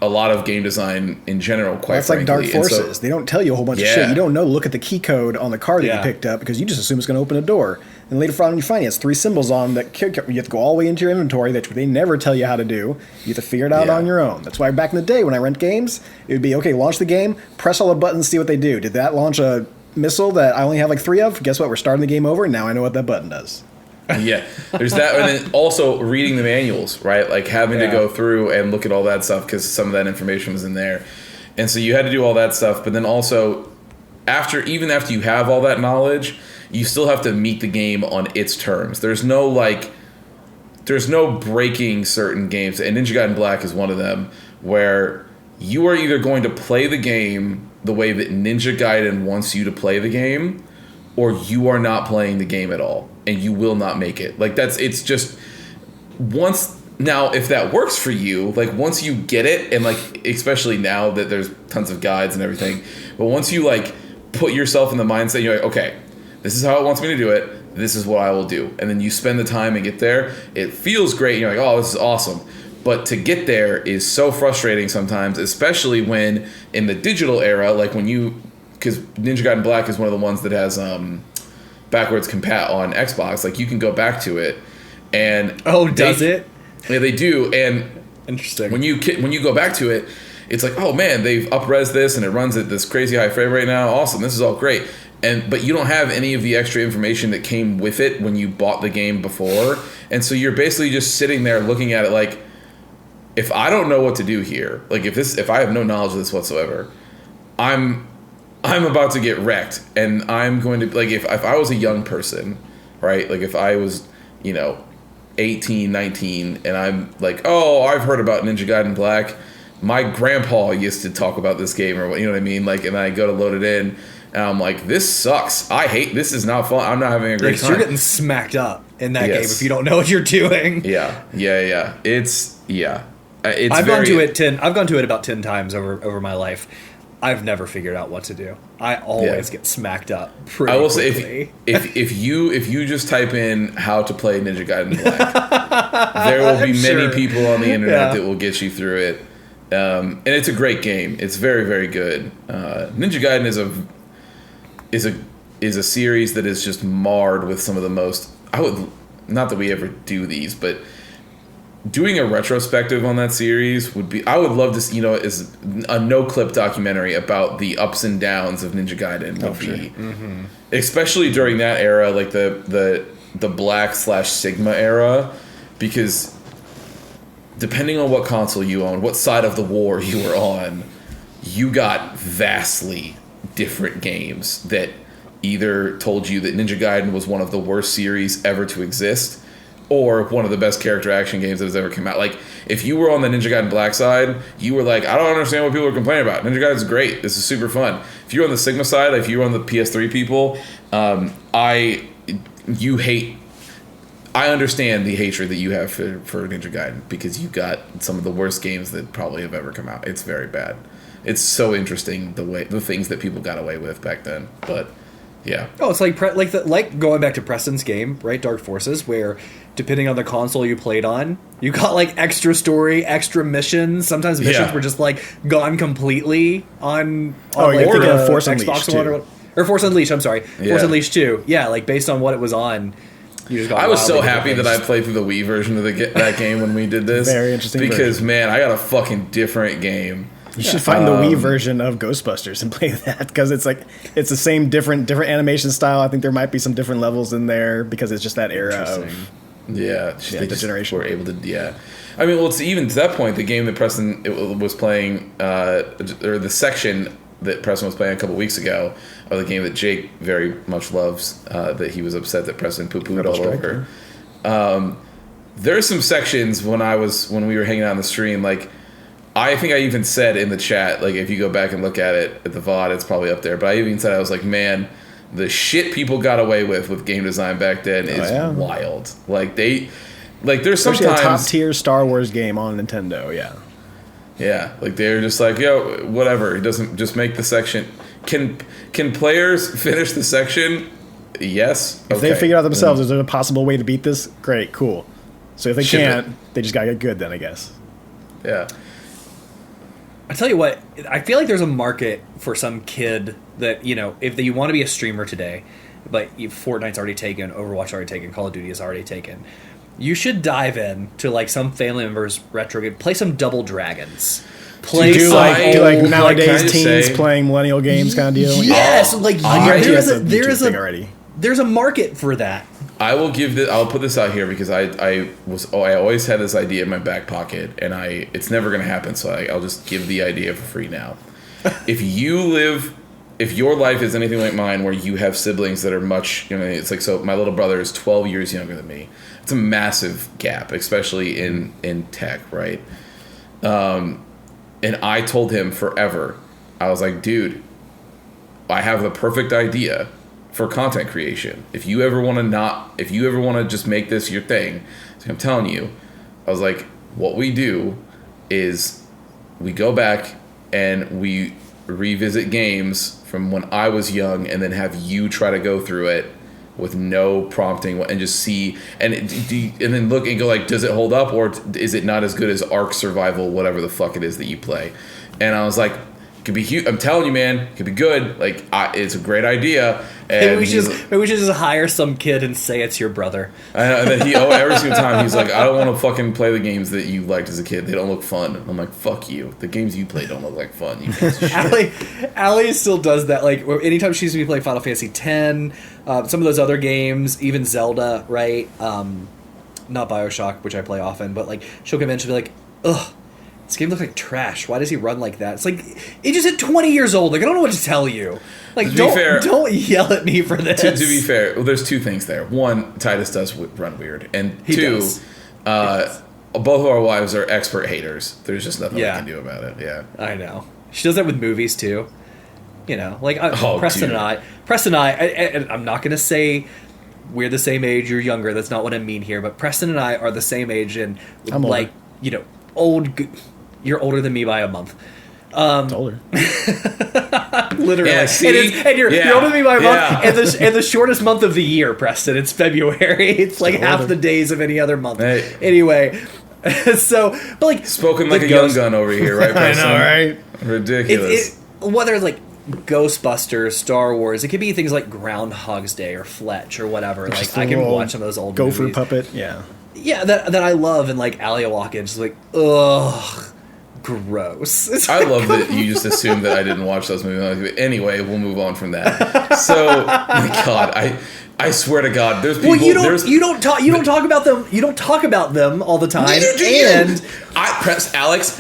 Speaker 3: a lot of game design in general, quite
Speaker 4: That's like Dark
Speaker 3: frankly. And
Speaker 4: Forces. They don't tell you a whole bunch of
Speaker 3: Yeah.
Speaker 4: shit. You don't know. Look at the key code on the card that
Speaker 2: Yeah.
Speaker 4: you picked up because you just assume it's going to open a door. And later on, you find it has 3 symbols on that you have to go all the way into your inventory that they never tell you how to do. You have to figure it out
Speaker 3: Yeah.
Speaker 4: on your own. That's why back in the day when I rent games, it would be okay. Launch the game, press all the buttons, see what they do. Did that launch a missile that I only have like 3 of? Guess what? We're starting the game over. And now I know what that button does.
Speaker 3: Yeah, there's that, and then also reading the manuals, right? Like having to
Speaker 2: Yeah.
Speaker 3: go through and look at all that stuff because some of that information was in there, and so you had to do all that stuff. But then also, even after you have all that knowledge, you still have to meet the game on its terms. There's no like there's no breaking certain games, and Ninja Gaiden Black is one of them, where you are either going to play the game the way that Ninja Gaiden wants you to play the game, or you are not playing the game at all, and you will not make it. Like, it's just, now, if that works for you, like, once you get it, and, like, especially now that there's tons of guides and everything, but once you, like, put yourself in the mindset, you're like, okay, this is how it wants me to do it, this is what I will do. And then you spend the time and get there, it feels great, and you're like, oh, this is awesome. But to get there is so frustrating sometimes, especially when in the digital era, like because Ninja Gaiden Black is one of the ones that has backwards compat on Xbox, like, you can go back to it, and
Speaker 2: does it?
Speaker 3: Yeah, they do. And
Speaker 2: interesting.
Speaker 3: When you go back to it, it's like, oh man, they've up-res this and it runs at this crazy high frame rate now. Awesome, this is all great. But you don't have any of the extra information that came with it when you bought the game before, and so you're basically just sitting there looking at it like, if I don't know what to do here, like if I have no knowledge of this whatsoever, I'm about to get wrecked, and I'm going to, like, if I was a young person, right, like if I was 18, 19, and I'm like, oh, I've heard about Ninja Gaiden Black. My grandpa used to talk about this game, or you know what I mean? Like, and I go to load it in, and I'm like, this sucks. I hate this. Is not fun. I'm not having a great time.
Speaker 2: You're getting smacked up in that game if you don't know what you're doing.
Speaker 3: Yeah.
Speaker 2: I've gone to it about 10 times over my life. I've never figured out what to do. I always get smacked up pretty quickly.
Speaker 3: Say if you just type in how to play Ninja Gaiden Black, there will be many people on the internet that will get you through it. And it's a great game. It's very, very good. Ninja Gaiden is a series that is just marred with some of the most, not that we ever do these, but doing a retrospective on that series would be, I would love to, is a no-clip documentary about the ups and downs of Ninja Gaiden. Especially during that era, like the Black/Sigma era, because depending on what console you own, what side of the war you were on, you got vastly different games that either told you that Ninja Gaiden was one of the worst series ever to exist, or one of the best character action games that has ever come out. Like, if you were on the Ninja Gaiden Black side, you were like, I don't understand what people are complaining about. Ninja Gaiden's great. This is super fun. If you're on the Sigma side, if you're on the PS3 people, I understand the hatred that you have for Ninja Gaiden, because you got some of the worst games that probably have ever come out. It's very bad. It's so interesting the things that people got away with back then. But yeah.
Speaker 2: Oh, it's like going back to Preston's game, right? Dark Forces, where depending on the console you played on, you got like extra story, extra missions. Sometimes missions were just like gone completely on
Speaker 4: you're thinking of Force
Speaker 2: Xbox
Speaker 4: Unleashed
Speaker 2: One or Force Unleashed. I'm sorry, Force Unleashed 2. Yeah, like based on what it was on. You just got
Speaker 3: I was so happy that I played through the Wii version of that game when we did this.
Speaker 4: Very interesting.
Speaker 3: Because man, I got a fucking different game.
Speaker 4: You should find the Wii version of Ghostbusters and play that, because it's the same different animation style. I think there might be some different levels in there because it's just that era of
Speaker 3: the
Speaker 4: generation.
Speaker 3: Were able to I mean, well, it's even to that point, the game that Preston was playing, or the section that Preston was playing a couple weeks ago, or the game that Jake very much loves, that he was upset that Preston poo-pooed all over. There's some sections when we were hanging out on the stream, like, I think I even said in the chat, like, if you go back and look at it at the VOD, it's probably up there. But I even said, I was like, man, the shit people got away with game design back then is wild. Like, there's
Speaker 4: especially
Speaker 3: sometimes
Speaker 4: a top tier Star Wars game on Nintendo.
Speaker 3: Yeah, like they're just like, yo, whatever. It doesn't just make the section. Can players finish the section? Yes.
Speaker 4: If they figure out themselves, is there a possible way to beat this? Great, cool. So if they can't, they just gotta get good then, I guess.
Speaker 3: Yeah.
Speaker 2: I tell you what, I feel like there's a market for some kid that, if you want to be a streamer today, but Fortnite's already taken, Overwatch already taken, Call of Duty is already taken. You should dive in to like some family members retro game, play some Double Dragons.
Speaker 4: Play do like nowadays teens playing millennial games kind of deal.
Speaker 2: Yes,
Speaker 4: there's
Speaker 2: a market for that.
Speaker 3: I'll put this out here because I always had this idea in my back pocket, and it's never going to happen. So I'll just give the idea for free now. If your life is anything like mine, where you have siblings that are much, it's like, so my little brother is 12 years younger than me. it's a massive gap, especially in tech, right? And I told him forever, I was like, dude, I have the perfect idea for content creation. If you ever want to just make this your thing, so I'm telling you, I was like, what we do is we go back and we revisit games from when I was young, and then have you try to go through it with no prompting and just see, and then look and go like, does it hold up, or is it not as good as Ark Survival, whatever the fuck it is that you play? And I was like, it could be huge. I'm telling you, man, it could be good. Like, it's a great idea. And
Speaker 2: maybe we should just hire some kid and say it's your brother.
Speaker 3: And then every single time he's like, I don't want to fucking play the games that you liked as a kid. They don't look fun. I'm like, fuck you. The games you play don't look like fun. You piece of shit.
Speaker 2: Allie still does that. Like, anytime she sees me play Final Fantasy X, some of those other games, even Zelda, right? Not BioShock, which I play often, but like, she'll come in, she'll be like, ugh, this game looks like trash. Why does he run like that? It's like, it just hit 20 years old. Like, I don't know what to tell you. Like, don't yell at me for this.
Speaker 3: To be fair, well, there's two things there. One, Titus does run weird, and
Speaker 2: He
Speaker 3: two,
Speaker 2: does.
Speaker 3: Both of our wives are expert haters. There's just nothing we can do about it. Yeah,
Speaker 2: I know. She does that with movies too. You know, like Preston
Speaker 3: dude.
Speaker 2: and I, and I'm not gonna say we're the same age, you're younger. That's not what I mean here. But Preston and I are the same age, and
Speaker 4: I'm
Speaker 2: like
Speaker 4: older.
Speaker 2: you know, old. You're older than me by a month.
Speaker 4: It's older.
Speaker 2: Literally,
Speaker 3: Yeah, see?
Speaker 2: and you're older than me by a month,
Speaker 3: Yeah.
Speaker 2: and the shortest month of the year, Preston. It's February. It's like half the days of any other month.
Speaker 3: Hey.
Speaker 2: Anyway, so but like
Speaker 3: spoken like
Speaker 2: the
Speaker 3: a young
Speaker 2: Ghost-
Speaker 3: gun over here, right?
Speaker 4: I
Speaker 3: Preston?
Speaker 4: know, right?
Speaker 3: Ridiculous.
Speaker 2: Whether it's like Ghostbusters, Star Wars, it could be things like Groundhog's Day or Fletch or whatever. Like,
Speaker 4: Just
Speaker 2: I
Speaker 4: a
Speaker 2: can
Speaker 4: little
Speaker 2: watch some of those old
Speaker 4: Gopher
Speaker 2: movies.
Speaker 4: puppet, yeah.
Speaker 2: Yeah, that I love, and like Alia Watkins, like, ugh, gross. It's
Speaker 3: I
Speaker 2: like,
Speaker 3: love that you just assumed that I didn't watch those movies. Anyway, we'll move on from that. So, my God, I swear to God, there's people.
Speaker 2: well, you don't talk about them. You don't talk about them all the time.
Speaker 3: Neither do you.
Speaker 2: And
Speaker 3: I press Alex.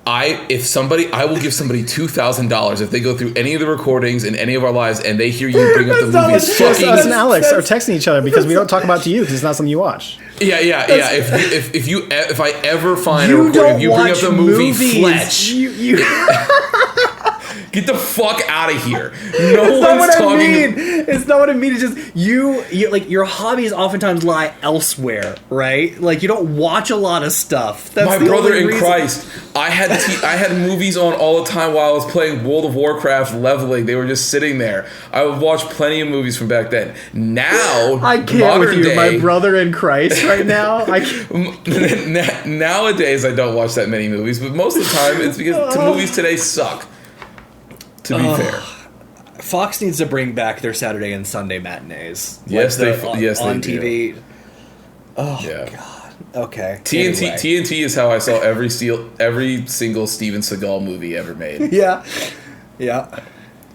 Speaker 3: I will give somebody $2,000 if they go through any of the recordings in any of our lives and they hear you bring up the
Speaker 2: That's not
Speaker 3: movie.
Speaker 2: what
Speaker 3: It's
Speaker 2: it
Speaker 4: Just
Speaker 3: fucking
Speaker 4: us and Alex are
Speaker 2: that's-
Speaker 4: texting each other because we don't talk about it to you because it's not something you watch.
Speaker 3: yeah. If I ever find a
Speaker 2: you
Speaker 3: recording,
Speaker 2: don't
Speaker 3: if you bring up
Speaker 2: watch
Speaker 3: the movie
Speaker 2: movies.
Speaker 3: Fletch,
Speaker 2: You
Speaker 3: get the fuck out of here. No
Speaker 2: It's not
Speaker 3: one's
Speaker 2: what I
Speaker 3: talking.
Speaker 2: mean. It's not what I mean. It's just you like your hobbies oftentimes lie elsewhere, right? Like you don't watch a lot of stuff. That's
Speaker 3: My
Speaker 2: the
Speaker 3: brother
Speaker 2: only
Speaker 3: in
Speaker 2: reason.
Speaker 3: Christ, I had movies on all the time while I was playing World of Warcraft leveling. They were just sitting there. I would watch plenty of movies from back then. Now,
Speaker 4: I can't
Speaker 3: modern
Speaker 4: with you,
Speaker 3: day,
Speaker 4: my brother in Christ right now. I can't.
Speaker 3: Nowadays, I don't watch that many movies, but most of the time it's because the movies today suck. To be fair,
Speaker 2: Fox needs to bring back their Saturday and Sunday matinees.
Speaker 3: Yes, they do.
Speaker 2: on TV.
Speaker 3: yeah.
Speaker 2: God. Okay.
Speaker 3: TNT
Speaker 2: Anyway.
Speaker 3: TNT is how I saw every single Steven Seagal movie ever made.
Speaker 2: Yeah. Yeah.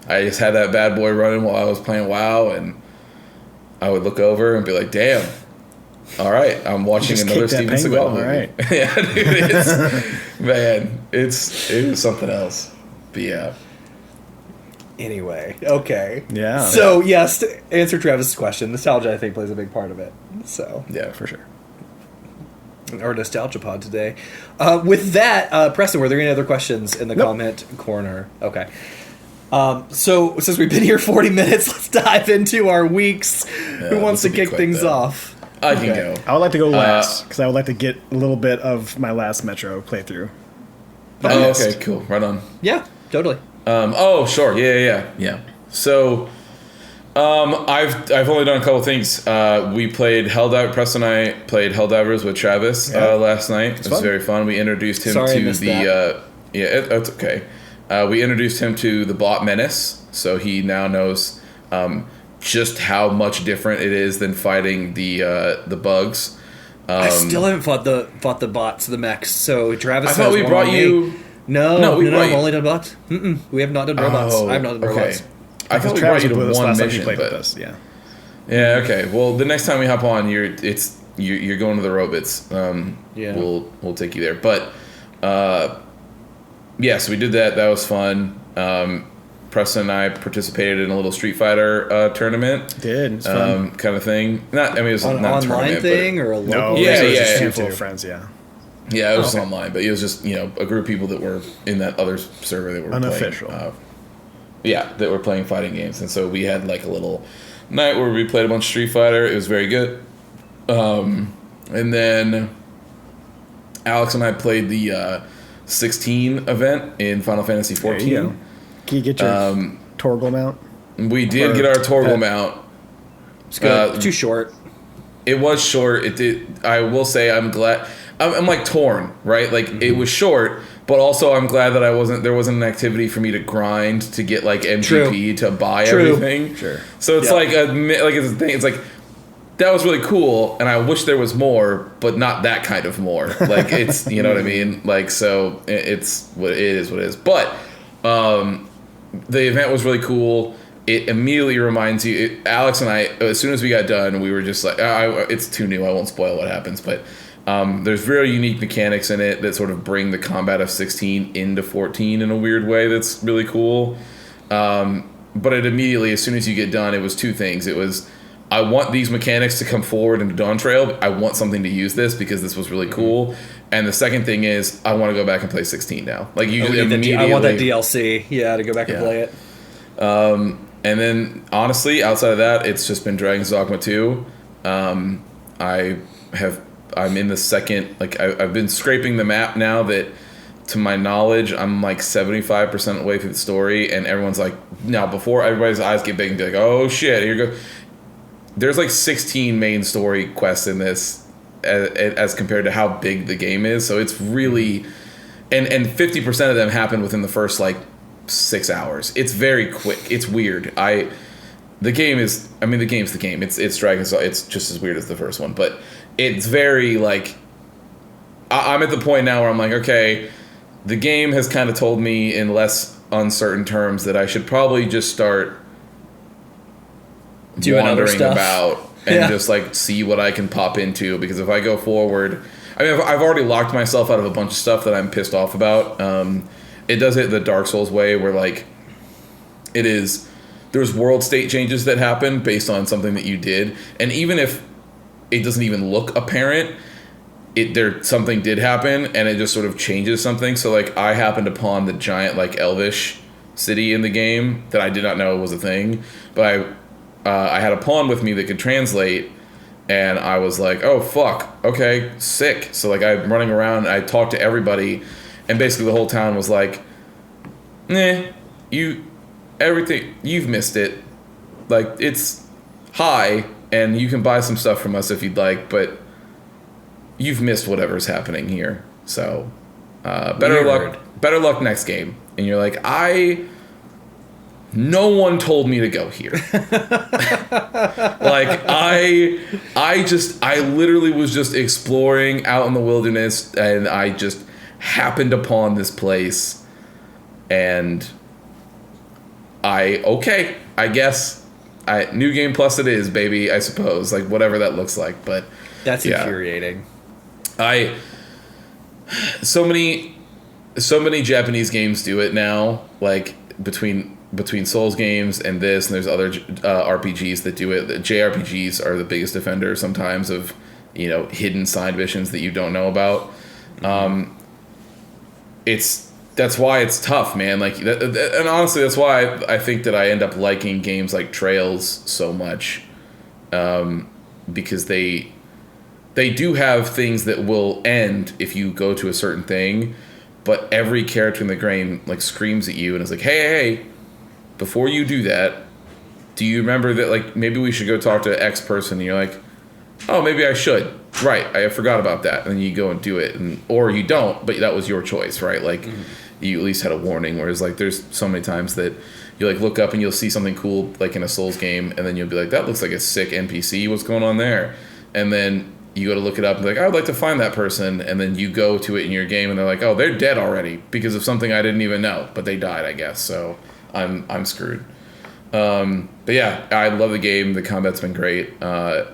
Speaker 3: I just had that bad boy running while I was playing WoW, and I would look over and be like, "Damn, all right, I'm watching
Speaker 4: just
Speaker 3: another
Speaker 4: kicked that
Speaker 3: Steven
Speaker 4: penguin,
Speaker 3: Seagal movie."
Speaker 4: all right.
Speaker 3: Yeah, dude, it was something else. But yeah,
Speaker 2: Anyway. Okay.
Speaker 4: Yeah.
Speaker 2: So yes, to answer Travis's question, nostalgia I think plays a big part of it. So
Speaker 3: yeah, for sure.
Speaker 2: our nostalgia pod today. With that, Preston, were there any other questions in the
Speaker 4: Nope.
Speaker 2: comment corner? Okay. So since we've been here 40 minutes, let's dive into our weeks. Who wants to
Speaker 3: this will be
Speaker 2: kick
Speaker 3: quick,
Speaker 2: things
Speaker 3: though.
Speaker 2: off?
Speaker 3: I can
Speaker 2: Okay.
Speaker 3: go.
Speaker 4: I would like to go last because I would like to get a little bit of my last Metro playthrough.
Speaker 3: Oh, okay, cool. Right on.
Speaker 2: Yeah, totally.
Speaker 3: Oh, sure. Yeah. So, I've only done a couple things. We played Preston and I played Helldivers with Travis last night. It was
Speaker 4: fun.
Speaker 3: very fun. We introduced him
Speaker 2: Sorry I
Speaker 3: to
Speaker 2: missed
Speaker 3: the
Speaker 2: that.
Speaker 3: it's okay. We introduced him to the bot menace, so he now knows just how much different it is than fighting the bugs.
Speaker 2: I still haven't fought the bots, the mechs. So Travis,
Speaker 3: I thought
Speaker 2: has
Speaker 3: we
Speaker 2: one
Speaker 3: brought
Speaker 2: on me.
Speaker 3: you.
Speaker 2: No,
Speaker 3: we brought
Speaker 2: I've
Speaker 3: you-
Speaker 2: only done bots. We have not done robots.
Speaker 3: Oh,
Speaker 2: I have not done
Speaker 3: okay.
Speaker 2: robots.
Speaker 3: I thought we
Speaker 4: Travis
Speaker 3: brought you
Speaker 4: was
Speaker 3: to
Speaker 4: with us
Speaker 3: one
Speaker 4: last time he
Speaker 3: mission,
Speaker 4: played with
Speaker 3: but
Speaker 4: us. Yeah.
Speaker 3: yeah, okay. Well, the next time we hop on, you're going to the robots.
Speaker 2: Yeah.
Speaker 3: We'll take you there. But yeah, so we did that. That was fun. Preston and I participated in a little Street Fighter tournament.
Speaker 4: Did it's fun.
Speaker 3: Kind of thing. Not, I mean, it was
Speaker 2: An
Speaker 3: not a
Speaker 2: online
Speaker 3: tournament,
Speaker 2: thing
Speaker 3: but,
Speaker 2: or a local?
Speaker 4: No,
Speaker 3: Yeah,
Speaker 4: it was
Speaker 3: yeah,
Speaker 4: just a
Speaker 3: yeah.
Speaker 4: handful of friends. Yeah,
Speaker 3: yeah, it was online, but it was just a group of people that were in that other server that were
Speaker 4: Unofficial.
Speaker 3: Playing, that were playing fighting games, and so we had like a little night where we played a bunch of Street Fighter. It was very good. And then Alex and I played the 16 event in Final Fantasy 14.
Speaker 4: There you go. Can you get your Torgal mount?
Speaker 3: We did get our Torgal mount.
Speaker 2: It's good. Too short.
Speaker 3: It was short. It did. I will say I'm glad. I'm like torn, right? Like it was short, but also I'm glad that there wasn't an activity for me to grind to get like MGP to buy everything.
Speaker 4: Sure.
Speaker 3: So it's like it's a thing. It's like that was really cool, and I wish there was more, but not that kind of more. Like it's you know what I mean. Like so it's what it is. What it is. But the event was really cool. It immediately reminds you. Alex and I, as soon as we got done, we were just like, it's too new. I won't spoil what happens, but. There's very unique mechanics in it that sort of bring the combat of 16 into 14 in a weird way that's really cool. But it immediately, as soon as you get done, it was two things. It was, I want these mechanics to come forward into Dawn Trail. I want something to use this because this was really cool. And the second thing is, I want to go back and play 16 now. Like you immediately.
Speaker 2: I want that DLC, to go back and play it.
Speaker 3: And then, honestly, outside of that, it's just been Dragon's Dogma 2. I'm in the second, I've been scraping the map now that, to my knowledge, I'm like 75% of the way through the story, and everyone's like, now before everybody's eyes get big and be like, oh shit, here you go. There's like 16 main story quests in this as compared to how big the game is, so it's really, and 50% of them happen within the first like 6 hours. It's very quick. It's weird. The game's the game. It's Dragon's. It's just as weird as the first one, but it's very like. I'm at the point now where I'm like, okay, the game has kind of told me in less uncertain terms that I should probably just start
Speaker 2: doing
Speaker 3: wandering
Speaker 2: stuff
Speaker 3: about and just like see what I can pop into, because if I go forward, I mean, I've already locked myself out of a bunch of stuff that I'm pissed off about. It does it the Dark Souls way, where like it is. There's world state changes that happen based on something that you did, and even if it doesn't even look apparent, something did happen, and it just sort of changes something. So like I happened upon the giant like Elvish city in the game that I did not know was a thing, but I had a pawn with me that could translate, and I was like, oh fuck, okay, sick. So like I'm running around, I talked to everybody, and basically the whole town was like, everything, you've missed it. Like, it's high, and you can buy some stuff from us if you'd like, but you've missed whatever's happening here. So, better luck next game. And you're like, no one told me to go here. Like, I literally was just exploring out in the wilderness, and I just happened upon this place, and I guess New Game Plus it is, baby, I suppose, like whatever that looks like, but
Speaker 2: that's infuriating.
Speaker 3: So many Japanese games do it now, like between Souls games and this, and there's other RPGs that do it. The JRPGs are the biggest offender sometimes of, hidden side missions that you don't know about. That's why it's tough, man. Like, and honestly, that's why I think that I end up liking games like Trails so much, because they do have things that will end if you go to a certain thing, but every character in the game like screams at you and is like, hey, before you do that, do you remember that like maybe we should go talk to X person? And you're like, oh, maybe I should. Right, I forgot about that. And then you go and do it, or you don't, but that was your choice, right? Like, you at least had a warning. Whereas, like, there's so many times that you like look up and you'll see something cool, like in a Souls game, and then you'll be like, that looks like a sick NPC. What's going on there? And then you go to look it up and be like, I would like to find that person. And then you go to it in your game, and they're like, oh, they're dead already because of something I didn't even know, but they died, I guess. So I'm screwed. But yeah, I love the game. The combat's been great. I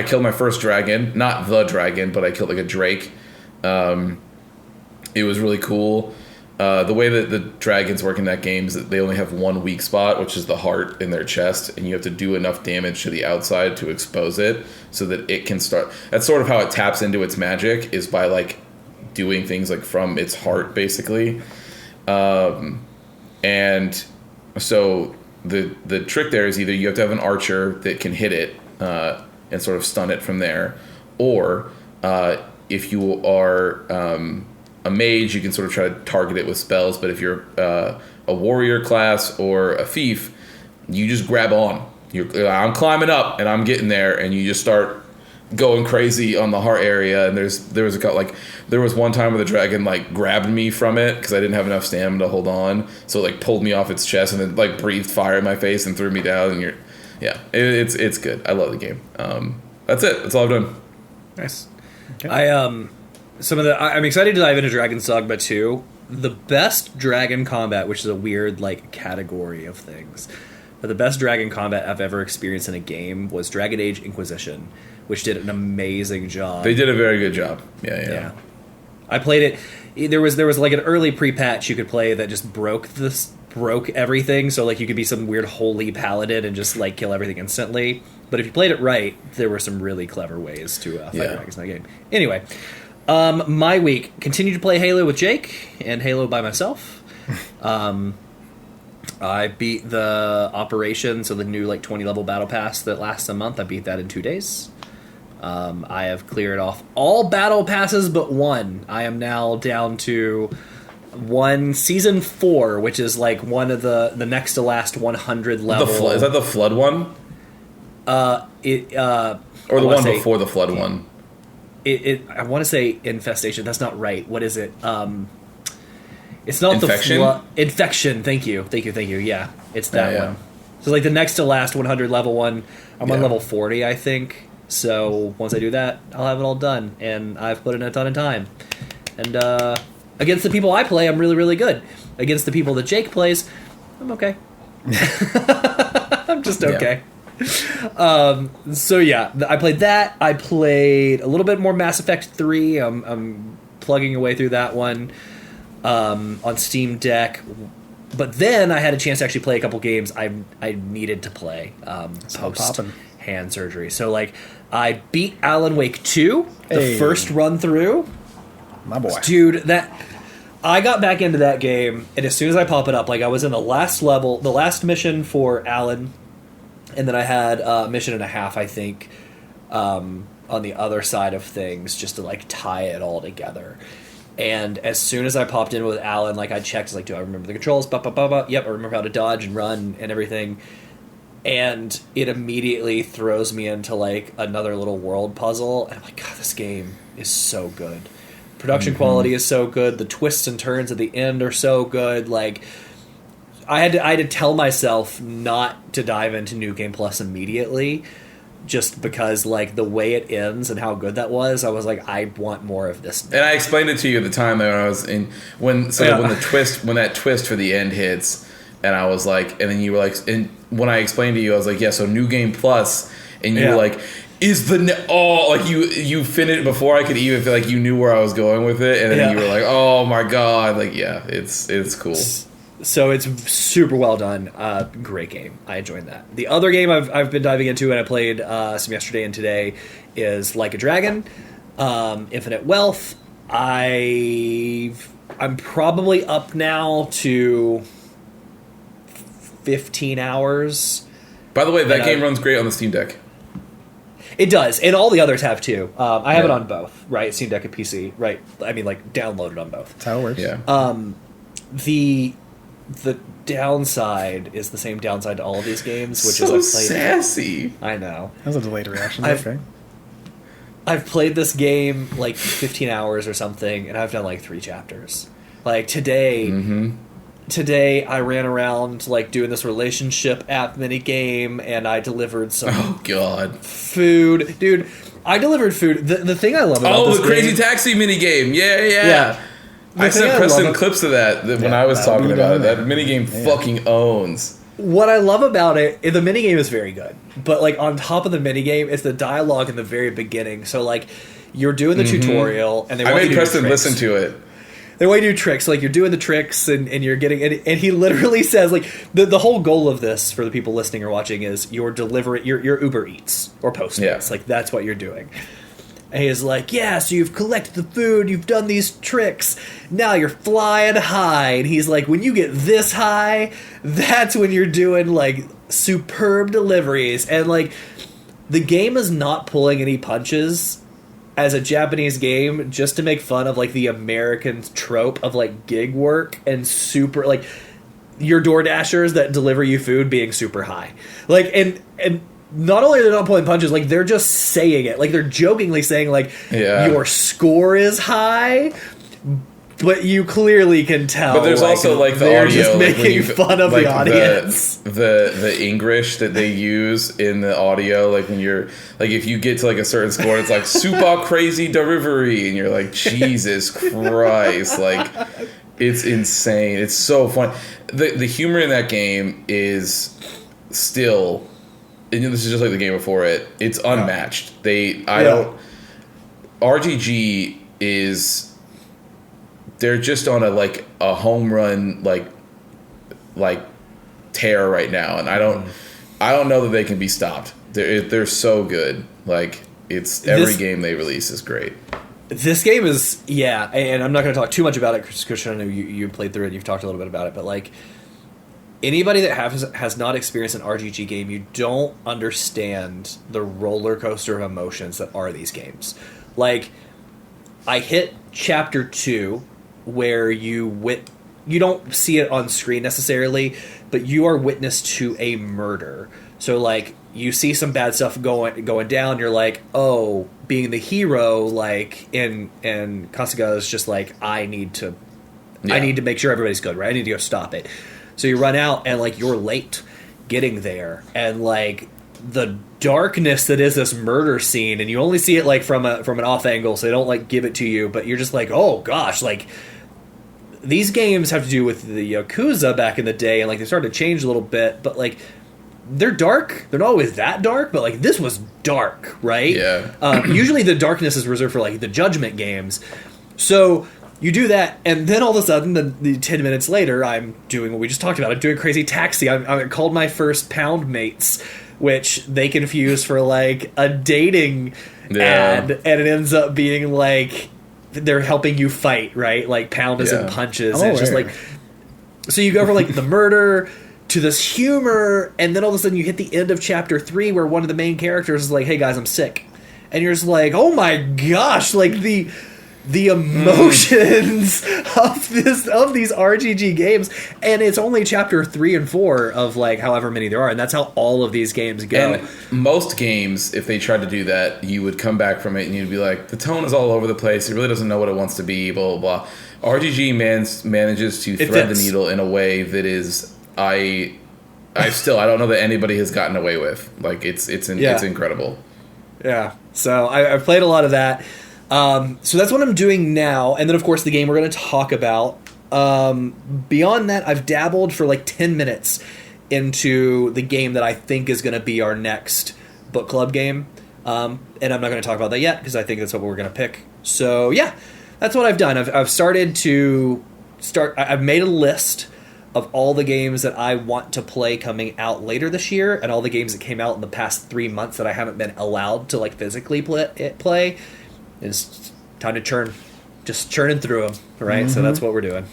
Speaker 3: killed my first dragon, not the dragon, but I killed like a drake. It was really cool. The way that the dragons work in that game is that they only have one weak spot, which is the heart in their chest, and you have to do enough damage to the outside to expose it so that it can start. That's sort of how it taps into its magic, is by like doing things like from its heart, basically. And so the trick there is either you have to have an archer that can hit it and sort of stun it from there, or if you are a mage, you can sort of try to target it with spells. But if you're a warrior class or a thief, you just grab on. I'm climbing up and I'm getting there, and you just start going crazy on the heart area. And there was one time where the dragon like grabbed me from it because I didn't have enough stamina to hold on, so it like pulled me off its chest and then like breathed fire in my face and threw me down. And it's good. I love the game. That's it. That's all I've done.
Speaker 2: Nice. Okay. I'm excited to dive into Dragon's Dogma 2. The best dragon combat, which is a weird like category of things, but the best dragon combat I've ever experienced in a game was Dragon Age Inquisition, which did an amazing job.
Speaker 3: They did a very good job. Yeah.
Speaker 2: I played it. There was like an early pre-patch you could play that just broke everything. So like you could be some weird holy paladin and just like kill everything instantly. But if you played it right, there were some really clever ways to fight dragons in that game. Anyway, my week, continued to play Halo with Jake and Halo by myself. I beat the Operation, so the new like 20 level battle pass that lasts a month. I beat that in 2 days. I have cleared off all battle passes but one. I am now down to season 4, which is like one of the next to last 100 level.
Speaker 3: Is that the flood one?
Speaker 2: Or
Speaker 3: the one before the flood one?
Speaker 2: I want to say infestation. That's not right. What is it? It's not
Speaker 3: Infection?
Speaker 2: Infection. Thank you. Yeah, it's that one. So like the next to last 100 level one. I'm on level 40, I think. So once I do that, I'll have it all done, and I've put in a ton of time. And against the people I play, I'm really, really good. Against the people that Jake plays, I'm okay. I'm just okay. So yeah, I played that. I played a little bit more Mass Effect 3. I'm plugging away through that one on Steam Deck. But then I had a chance to actually play a couple games I needed to play post hand surgery. So like I beat Alan Wake 2, the first run through.
Speaker 4: My boy.
Speaker 2: Dude, I got back into that game, and as soon as I pop it up, like I was in the last level, the last mission for Alan, and then I had a mission and a half, I think, on the other side of things, just to like tie it all together. And as soon as I popped in with Alan, like I checked, like, do I remember the controls? Yep, I remember how to dodge and run and everything. And it immediately throws me into like another little world puzzle, and I'm like, God, this game is so good. Production quality is so good. The twists and turns at the end are so good. Like, I had to tell myself not to dive into New Game Plus immediately, just because like the way it ends and how good that was. I was like, I want more of this now.
Speaker 3: And I explained it to you at the time when I was in when that twist for the end hits, and I was like, and then you were like, and when I explained to you, I was like, yeah, so New Game Plus, and you were like, is the like you finished before I could even feel like you knew where I was going with it, and then you were like, oh my god, like it's cool.
Speaker 2: So it's super well done. Great game. I enjoyed that. The other game I've been diving into, and I played some yesterday and today, is Like a Dragon, Infinite Wealth. I'm probably up now to 15 hours.
Speaker 3: By the way, that game runs great on the Steam Deck.
Speaker 2: It does, and all the others have too. I have it on both, right? Steam Deck and PC, right? I mean, like downloaded on both.
Speaker 4: That's how it works.
Speaker 3: Yeah.
Speaker 2: The downside is the same downside to all of these games, which
Speaker 3: so
Speaker 2: is I've played.
Speaker 3: Sassy.
Speaker 2: I know.
Speaker 4: That was a delayed reaction.
Speaker 2: I've played this game like 15 hours or something, and I've done like 3 chapters. Like today. Today I ran around like doing this relationship app mini game, and I delivered some food. Dude, I delivered food. The thing I love about this
Speaker 3: the Crazy Taxi mini game. Yeah. I sent Preston clips of that when I was talking about it. That mini game fucking owns.
Speaker 2: What I love about it, the mini game is very good. But like on top of the mini game, it's the dialogue in the very beginning. So like you're doing the tutorial, and I made Preston
Speaker 3: listen to it.
Speaker 2: the way you do tricks, like you're doing the tricks and you're getting, and he literally says like the whole goal of this for the people listening or watching is you're delivering your Uber Eats or Postmates, like that's what you're doing. And he's like, yeah, so you've collected the food, you've done these tricks, now you're flying high. And he's like, when you get this high, that's when you're doing, like, superb deliveries. And, like, the game is not pulling any punches as a Japanese game just to make fun of, like, the American trope of, like, gig work and super, like, your DoorDashers that deliver you food being super high. Like, and not only are they not pulling punches, like they're just saying it, like they're jokingly saying like your score is high, but you clearly can tell.
Speaker 3: But there's also like the
Speaker 2: they're
Speaker 3: audio,
Speaker 2: just
Speaker 3: like,
Speaker 2: making fun of
Speaker 3: like
Speaker 2: the audience.
Speaker 3: The English that they use in the audio, like when you're like if you get to like a certain score, it's like super crazy delivery, and you're like Jesus Christ, like it's insane. It's so fun. The humor in that game is still. And this is just like the game before it. It's unmatched. RGG is. They're just on a home run like tear right now, and I don't know that they can be stopped. They're so good. Like it's every game they release is great.
Speaker 2: This game is and I'm not going to talk too much about it because I know you played through it. You've talked a little bit about it, but like. Anybody that has not experienced an RGG game, you don't understand the roller coaster of emotions that are these games. Like, I hit chapter 2, where you don't see it on screen necessarily, but you are witness to a murder. So, like, you see some bad stuff going down. You're like, oh, being the hero, like, and Kasuga is just like, I need to make sure everybody's good, right? I need to go stop it. So you run out and, like, you're late getting there. And, like, the darkness that is this murder scene, and you only see it, like, from an off angle, so they don't, like, give it to you. But you're just like, oh, gosh, like, these games have to do with the Yakuza back in the day, and, like, they started to change a little bit. But, like, they're dark. They're not always that dark, but, like, this was dark, right?
Speaker 3: Yeah.
Speaker 2: Usually the darkness is reserved for, like, the Judgment games. So... You do that, and then all of a sudden, the 10 minutes later, I'm doing what we just talked about. I'm doing Crazy Taxi. I called my first Pound Mates, which they confuse for, like, a dating ad, and it ends up being, like, they're helping you fight, right? Like, pound is in punches. And it's just, like... So you go from, like, the murder to this humor, and then all of a sudden you hit the end of Chapter 3, where one of the main characters is like, hey, guys, I'm sick. And you're just like, oh my gosh, like, the emotions of these RGG games, and it's only chapter 3 and 4 of like however many there are, and that's how all of these games go.
Speaker 3: And most games, if they tried to do that, you would come back from it and you'd be like, the tone is all over the place. It really doesn't know what it wants to be. Blah blah blah. RGG manages to thread the needle in a way that is I don't know that anybody has gotten away with. Like it's incredible.
Speaker 2: Yeah. So I've played a lot of that. So that's what I'm doing now, and then of course the game we're going to talk about. Beyond that, I've dabbled for like 10 minutes into the game that I think is going to be our next book club game, and I'm not going to talk about that yet because I think that's what we're going to pick. So yeah, that's what I've done. I've I've made a list of all the games that I want to play coming out later this year, and all the games that came out in the past 3 months that I haven't been allowed to like physically play. It's time to churning through them, right? Mm-hmm. So that's what we're doing.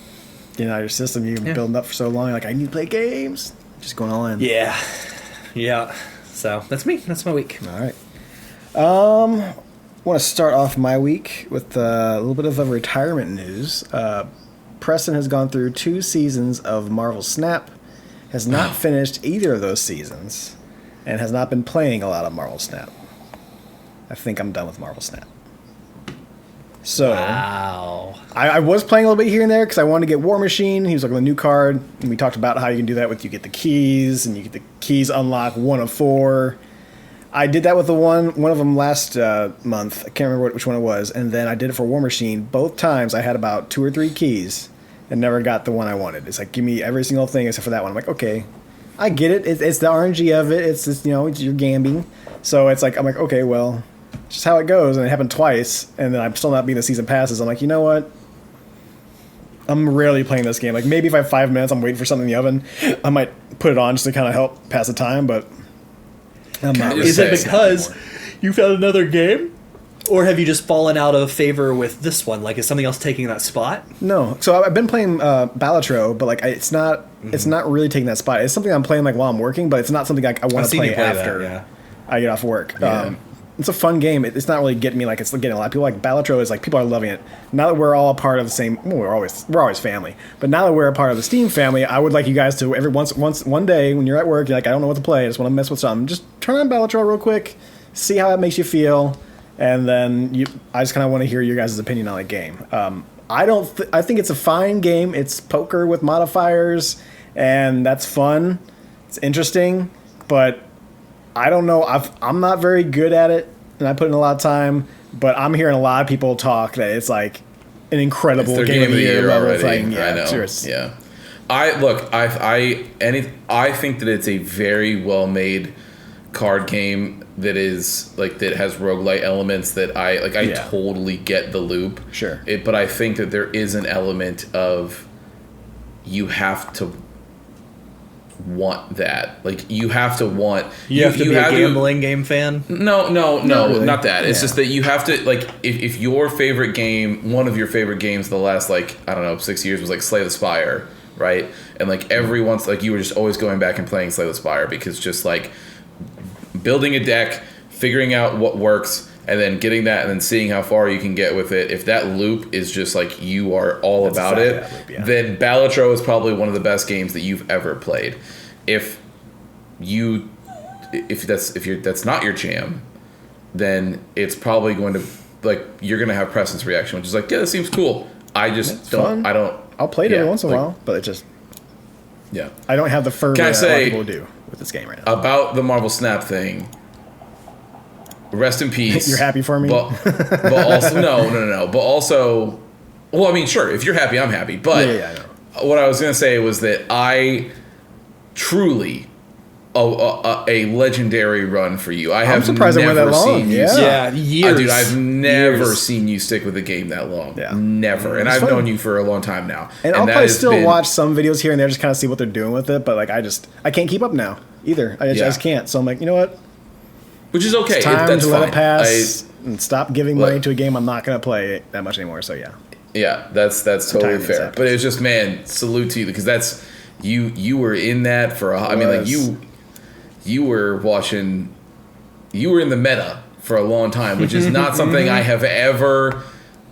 Speaker 4: You know, your system you've been building up for so long, like, I need to play games. Just going all in.
Speaker 2: Yeah. So that's me. That's my week.
Speaker 4: All right. I want to start off my week with a little bit of a retirement news. Preston has gone through 2 seasons of Marvel Snap, has not finished either of those seasons, and has not been playing a lot of Marvel Snap. I think I'm done with Marvel Snap. So,
Speaker 2: wow.
Speaker 4: I was playing a little bit here and there because I wanted to get War Machine. He was like a new card, and we talked about how you can do that with you get the keys, and you get the keys unlock 1 of 4. I did that with one of them last month. I can't remember which one it was, and then I did it for War Machine. Both times I had about 2 or 3 keys and never got the one I wanted. It's like, give me every single thing except for that one. I'm like, okay, I get it. It's the RNG of it. It's just, it's your gambling. So it's like, I'm like, okay, well, it's just how it goes. And it happened twice, and then I'm still not being the season passes. I'm like, you know what? I'm rarely playing this game. Like maybe if I have 5 minutes, I'm waiting for something in the oven, I might put it on just to kind of help pass the time. But I'm not.
Speaker 3: Is
Speaker 2: Is
Speaker 3: it
Speaker 2: it because you found another game? Or have you just fallen out of favor with this one? Like, is something else taking that spot?
Speaker 4: No. So I've been playing Balatro, but like it's not really taking that spot. It's something I'm playing like while I'm working, but it's not something like I want to play after I get off work.
Speaker 3: Yeah.
Speaker 4: It's a fun game. It's not really getting me like it's getting a lot of people. Like Balatro is like people are loving it. Now that we're all a part of the same, well, we're always family. But now that we're a part of the Steam family, I would like you guys to one day when you're at work, you're like I don't know what to play, I just want to mess with something. Just turn on Balatro real quick, see how that makes you feel, and then I just kind of want to hear your guys' opinion on the game. I think it's a fine game. It's poker with modifiers, and that's fun. It's interesting, but I don't know. I'm not very good at it, and I put in a lot of time. But I'm hearing a lot of people talk that it's like an incredible game of the year level
Speaker 3: already.
Speaker 4: thing. Yeah,
Speaker 3: I know.
Speaker 4: Serious.
Speaker 3: Yeah, I think that it's a very well made card game that is like that has roguelite elements that I totally get the loop.
Speaker 4: Sure.
Speaker 3: But I think that there is an element of you have to want that. Like you have to want
Speaker 2: You have to be a gambling game fan?
Speaker 3: No,
Speaker 4: really.
Speaker 3: not that. It's
Speaker 4: Yeah.
Speaker 3: just that you have to like if your favorite game, one of your favorite games the last like I don't know 6 years was like Slay the Spire, right? And like every once like you were just always going back and playing Slay the Spire because just like building a deck, figuring out what works, and then getting that and then seeing how far you can get with it. If that loop is just like you are all about it,
Speaker 4: that loop, yeah.
Speaker 3: then Balatro is probably one of the best games that you've ever played. If that's not your jam, then it's probably going to like you're going to have Preston's reaction, which is like, yeah, that seems cool. I just
Speaker 4: It's
Speaker 3: don't.
Speaker 4: fun.
Speaker 3: I don't.
Speaker 4: I'll play it
Speaker 3: yeah,
Speaker 4: every once in a
Speaker 3: like-
Speaker 4: while, but it just
Speaker 3: Yeah.
Speaker 4: I don't have the fervor
Speaker 3: Can I
Speaker 4: that a lot
Speaker 3: say-
Speaker 4: of people do with this game right now.
Speaker 3: About the Marvel Snap thing. Rest in peace.
Speaker 4: You're happy for me?
Speaker 3: But also no. But also, well, I mean, sure. If you're happy, I'm happy. But
Speaker 4: Yeah, I know.
Speaker 3: what I was gonna say was that I truly a legendary run for you. I have
Speaker 4: surprised it went
Speaker 3: never
Speaker 4: that long.
Speaker 3: seen you.
Speaker 4: Yeah.
Speaker 2: Yeah, years.
Speaker 3: Dude, I've never
Speaker 2: Years.
Speaker 3: seen you stick with a game that long.
Speaker 4: Yeah.
Speaker 3: Never. And
Speaker 4: It's
Speaker 3: I've
Speaker 4: fun.
Speaker 3: known you for a long time now.
Speaker 4: And I'll
Speaker 3: that
Speaker 4: probably
Speaker 3: has
Speaker 4: still
Speaker 3: been-
Speaker 4: watch some videos here and there, just kind of see what they're doing with it. But like, I can't keep up now either. I just can't. So I'm like, you know what?
Speaker 3: which is okay.
Speaker 4: It's time
Speaker 3: That's
Speaker 4: to
Speaker 3: fine.
Speaker 4: let it pass and stop giving
Speaker 3: Look.
Speaker 4: money to a game I'm not going to play that much anymore. So yeah,
Speaker 3: Yeah, that's totally
Speaker 4: timing's
Speaker 3: fair.
Speaker 4: happens.
Speaker 3: But it was just, man, salute to you because that's you were in that for I mean, like
Speaker 4: Was.
Speaker 3: you were watching, you were in the meta for a long time, which is not something I have ever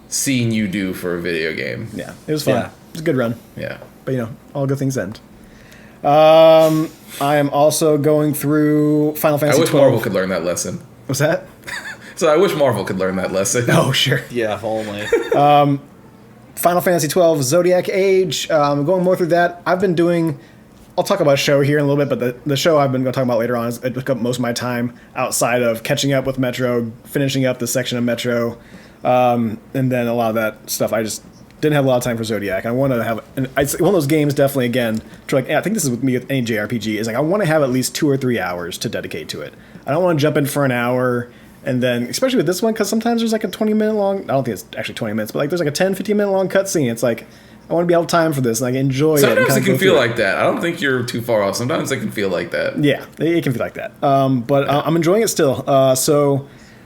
Speaker 3: seen you do for a video game.
Speaker 4: yeah, it was fun.
Speaker 2: Yeah.
Speaker 4: It was a good run.
Speaker 3: Yeah.
Speaker 4: But you know, all good things end. I am also going through Final
Speaker 3: I
Speaker 4: Fantasy
Speaker 3: wish
Speaker 4: 12.
Speaker 3: Marvel could learn that lesson.
Speaker 4: What's that?
Speaker 3: So I wish Marvel could learn that lesson.
Speaker 4: Oh, sure.
Speaker 2: Yeah, if only.
Speaker 4: Final Fantasy 12 Zodiac Age. Going more through that. I've been doing. I'll talk about a show here in a little bit, but the show I've been going to talk about later on is it took up most of my time outside of catching up with Metro, finishing up the section of Metro, and then a lot of that stuff. I just didn't have a lot of time for Zodiac. I want to have, and it's one of those games definitely again. To like, I think this is with me with any JRPG is like I want to have at least 2 or 3 hours to dedicate to it. I don't want to jump in for an hour. And then, especially with this one, because sometimes there's like a 20-minute long, I don't think it's actually 20 minutes, but like there's like a 10, 15-minute long cutscene. It's like, I want to be able to time for this and like enjoy it. and
Speaker 3: Sometimes
Speaker 4: kinda
Speaker 3: it can
Speaker 4: go
Speaker 3: feel
Speaker 4: through it.
Speaker 3: like that. I don't think you're too far off. Sometimes it can feel like that.
Speaker 4: Yeah, it can feel like that. But I'm enjoying it still.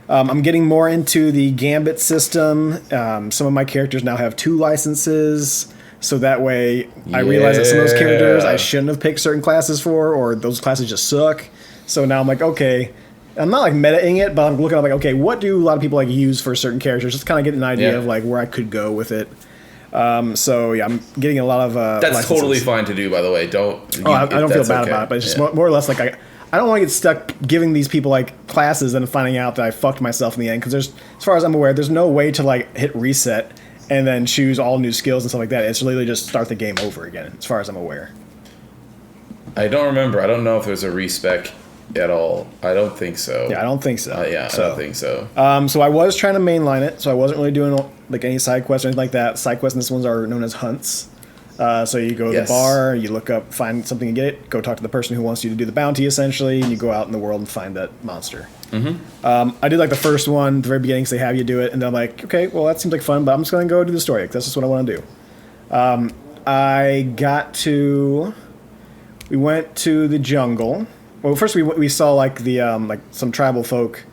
Speaker 4: I'm getting more into the Gambit system. Some of my characters now have 2 licenses. So that way I realize that some of those characters I shouldn't have picked certain classes for, or those classes just suck. So now I'm like, okay. I'm not like metaing it, but I'm looking at like, okay, what do a lot of people like use for certain characters? Just kind of get an idea
Speaker 3: Yeah.
Speaker 4: of like where I could go with it. So yeah, I'm getting a lot of
Speaker 3: That's
Speaker 4: licenses.
Speaker 3: totally fine to do, by the way. Don't.
Speaker 4: Oh, I don't feel bad about it, but it's just more or less like I don't want to get stuck giving these people like classes and finding out that I fucked myself in the end. Because as far as I'm aware, there's no way to like hit reset and then choose all new skills and stuff like that. It's literally just start the game over again, as far as I'm aware.
Speaker 3: I don't remember. I don't know if there's a respec at all. I don't think so.
Speaker 4: Yeah, I don't think so.
Speaker 3: I don't think so.
Speaker 4: So I was trying to mainline it, so I wasn't really doing like any side quests or anything like that. Side quests in this ones are known as hunts. So you go to
Speaker 3: Yes.
Speaker 4: the bar, you look up, find something and get it, go talk to the person who wants you to do the bounty essentially, and you go out in the world and find that monster. Mm-hmm. I did like the first one, the very beginning, because they have you do it, and then I'm like, okay, well that seems like fun, but I'm just going to go do the story, because that's just what I want to do. We went to the jungle. Well, first we saw like the like some tribal folk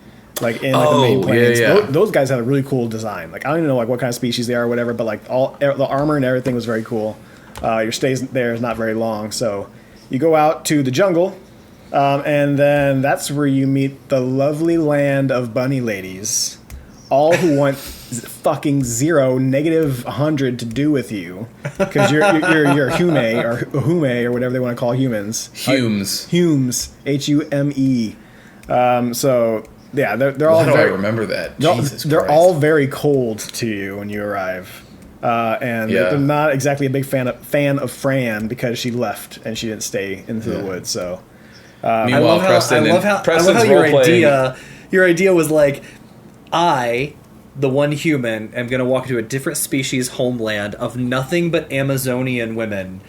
Speaker 4: like in like the main plains.
Speaker 3: Yeah.
Speaker 4: Those guys had a really cool design. Like I don't even know like what kind of species they are or whatever, but like all the armor and everything was very cool. Your stay there is not very long, so you go out to the jungle, and then that's where you meet the lovely land of bunny ladies, all who want fucking zero, -100 to do with you, because you're Hume or whatever they want to call humans.
Speaker 3: Humes.
Speaker 4: Humes, Hume. So yeah, they're all
Speaker 3: Why do I
Speaker 4: very,
Speaker 3: remember that?
Speaker 4: they're
Speaker 3: Christ.
Speaker 4: all very cold to you when you arrive. And they're not exactly a big fan of Fran because she left and she didn't stay into the woods. So
Speaker 3: Meanwhile, Preston
Speaker 2: I love how
Speaker 3: Preston's
Speaker 2: your idea was like, I, the one human, am going to walk into a different species homeland of nothing but Amazonian women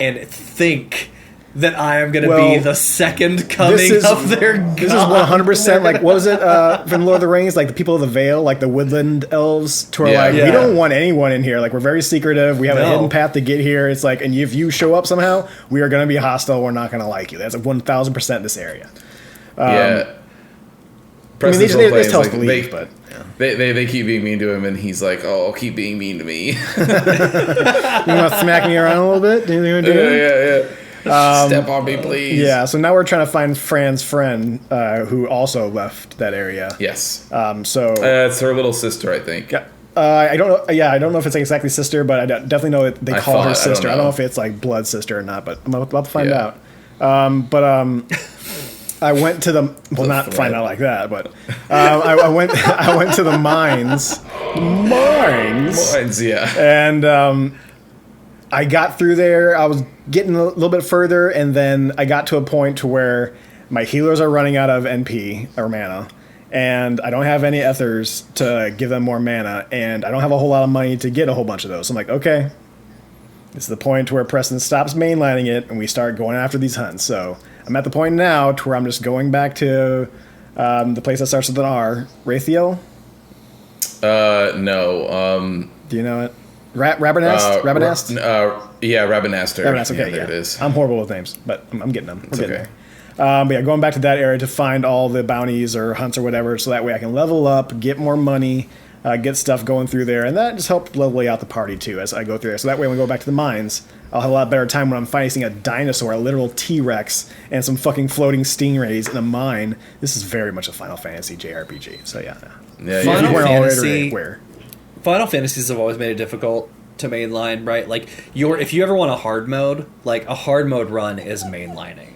Speaker 2: and think that I am going to be the second coming of their god.
Speaker 4: This is 100% like, what was it from Lord of the Rings? Like the people of the Vale, like the woodland elves, who are like, we don't want anyone in here. Like we're very secretive. We have a hidden path to get here. It's like, and if you show up somehow, we are going to be hostile. We're not going to like you. That's like 1,000% this area.
Speaker 3: Preston's
Speaker 4: they
Speaker 3: role-playing
Speaker 4: tell
Speaker 3: is
Speaker 4: us to leave, but
Speaker 3: they keep being mean to him, and he's like, "Oh, I'll keep being mean to me."
Speaker 4: You want to smack me around a little bit? Do you want to do it?
Speaker 3: Yeah. Step on me, please.
Speaker 4: Yeah, so now we're trying to find Fran's friend, who also left that area.
Speaker 3: Yes.
Speaker 4: So
Speaker 3: it's her little sister, I think.
Speaker 4: I don't know. Yeah, I don't know if it's exactly sister, but I definitely know that they call her sister. I don't know if it's like blood sister or not, but I'm about to find out. I went to the not find out like that, but I went to the mines,
Speaker 3: yeah.
Speaker 4: and I got through there. I was getting a little bit further, and then I got to a point to where my healers are running out of NP or mana, and I don't have any ethers to give them more mana, and I don't have a whole lot of money to get a whole bunch of those. So I'm like, okay, this is the point where Preston stops mainlining it, and we start going after these hunts. So I'm at the point now to where I'm just going back to the place that starts with an R. Rathiel?
Speaker 3: No.
Speaker 4: Do you know it? Rabanast? Rabanast?
Speaker 3: Yeah, Rabanaster.
Speaker 4: Rabanast, okay,
Speaker 3: there it is.
Speaker 4: I'm horrible with names, but I'm getting them.
Speaker 3: It's
Speaker 4: We're getting
Speaker 3: okay.
Speaker 4: there. But yeah, going back to that area to find all the bounties or hunts or whatever, so that way I can level up, get more money, get stuff going through there, and that just helped level out the party too as I go through there. So that way when we go back to the mines, I'll have a lot better time when I'm fighting a dinosaur, a literal T-Rex, and some fucking floating stingrays in a mine. This is very much a Final Fantasy JRPG. So yeah.
Speaker 2: Final Fantasies have always made it difficult to mainline, right? Like if you ever want a hard mode, like a hard mode run is mainlining.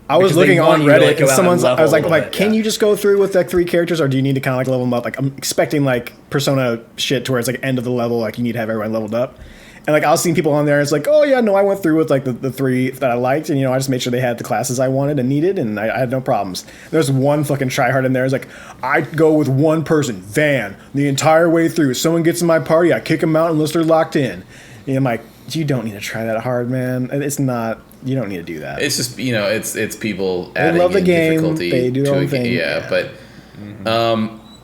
Speaker 4: I was looking on Reddit, and
Speaker 2: someone's.
Speaker 4: I was like, can you just go through with like 3 characters, or do you need to kind of like level them up? Like I'm expecting like Persona shit to where it's like end of the level, like you need to have everyone leveled up. And like I was seeing people on there, it's like, oh yeah, no, I went through with like the 3 that I liked, and I just made sure they had the classes I wanted and needed, and I had no problems. There's one fucking tryhard in there. It's like, I go with one person, Van, the entire way through. Someone gets in my party, I kick them out unless they're locked in. And I'm like, you don't need to try that hard, man. It's not. You don't need to do that.
Speaker 3: It's just it's people adding
Speaker 4: they love the
Speaker 3: in
Speaker 4: game.
Speaker 3: difficulty.
Speaker 4: They do their own thing.
Speaker 3: Yeah, but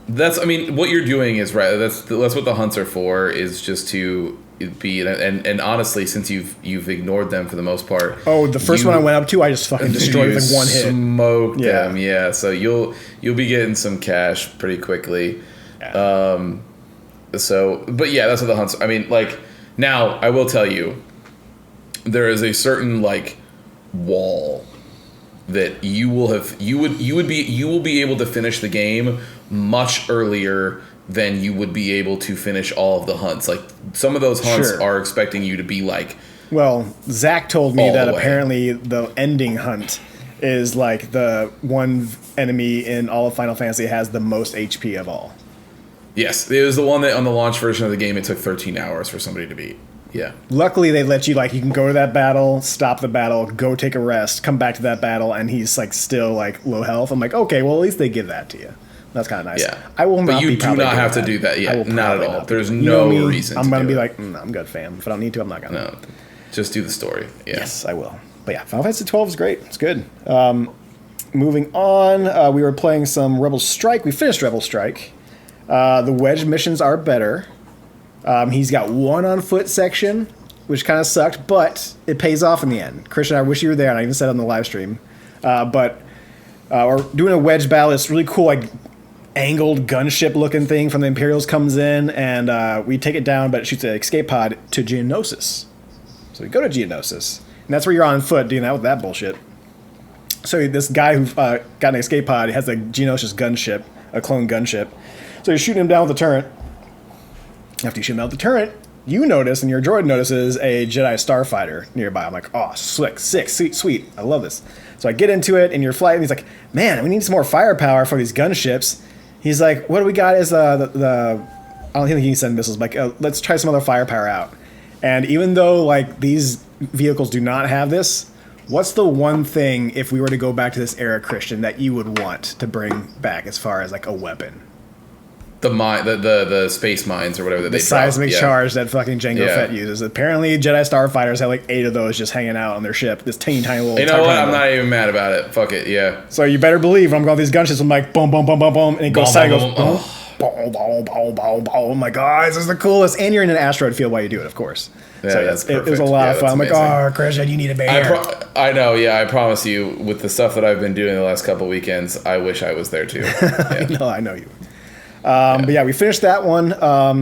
Speaker 3: that's what you're doing is right. That's what the hunts are for. Is just to be and honestly, since you've ignored them for the most part.
Speaker 4: Oh, the first one I went up to, I just fucking destroyed with like one hit.
Speaker 3: Smoked them, yeah. So you'll be getting some cash pretty quickly.
Speaker 4: Yeah.
Speaker 3: But yeah, that's what the hunts. I mean, like now I will tell you, there is a certain like wall that you will be able to finish the game much earlier than you would be able to finish all of the hunts. Like some of those hunts are expecting you to be like.
Speaker 4: Well, Zach told me that apparently the ending hunt is like the one enemy in all of Final Fantasy has the most HP of all.
Speaker 3: Yes, it was the one that on the launch version of the game it took 13 hours for somebody to beat. Yeah.
Speaker 4: Luckily, they let you, like, you can go to that battle, stop the battle, go take a rest, come back to that battle, and he's, like, still, like, low health. I'm like, okay, well, at least they give that to you. That's kind of nice.
Speaker 3: Yeah.
Speaker 4: I will not
Speaker 3: But you
Speaker 4: be
Speaker 3: do not have to do that. Yeah, not at all. There's no reason to
Speaker 4: I'm going to
Speaker 3: do
Speaker 4: be
Speaker 3: it.
Speaker 4: like, I'm good, fam. If I don't need to, I'm not going to.
Speaker 3: No, just do the story. Yeah.
Speaker 4: Yes, I will. But yeah, Final Fantasy 12 is great. It's good. Moving on, we were playing some Rebel Strike. We finished Rebel Strike. The Wedge missions are better. He's got one on foot section, which kind of sucked, but it pays off in the end. Christian, I wish you were there, and I even said it on the live stream. But we're doing a wedge battle. It's really cool, like angled gunship looking thing from the Imperials comes in, and we take it down, but it shoots an escape pod to Geonosis. So we go to Geonosis, and that's where you're on foot doing that with that bullshit. So this guy who got an escape pod has a Geonosis gunship, a clone gunship. So you're shooting him down with the turret. After you shoot him out the turret, you notice, and your droid notices, a Jedi Starfighter nearby. I'm like, oh, slick, sick, sweet. I love this. So I get into it, and you're flying, and he's like, man, we need some more firepower for these gunships. He's like, what do we got as the I don't think he can send missiles, but like, let's try some other firepower out. And even though, like, these vehicles do not have this, what's the one thing, if we were to go back to this era, Christian, that you would want to bring back as far as, like, a weapon?
Speaker 3: The space mines or whatever that they
Speaker 4: The seismic charge that fucking Jango Fett uses. Apparently, Jedi Starfighters have like 8 of those just hanging out on their ship. This teeny tiny little.
Speaker 3: You know what? I'm not even mad about it. Fuck it. Yeah.
Speaker 4: So you better believe when I'm going with these gunships, I'm like boom, boom, boom, boom, boom, and it goes silent. Boom, boom, boom, boom, boom, boom. I'm like, oh, this is the coolest. And you're in an asteroid field while you do it, of course.
Speaker 3: Yeah,
Speaker 4: so
Speaker 3: that's perfect.
Speaker 4: It was a lot of fun. I'm like,
Speaker 3: amazing.
Speaker 4: oh, Christian, you need a bear.
Speaker 3: I know. Yeah, I promise you, with the stuff that I've been doing the last couple weekends, I wish I was there too. Yeah.
Speaker 4: I know you. But yeah, we finished that one.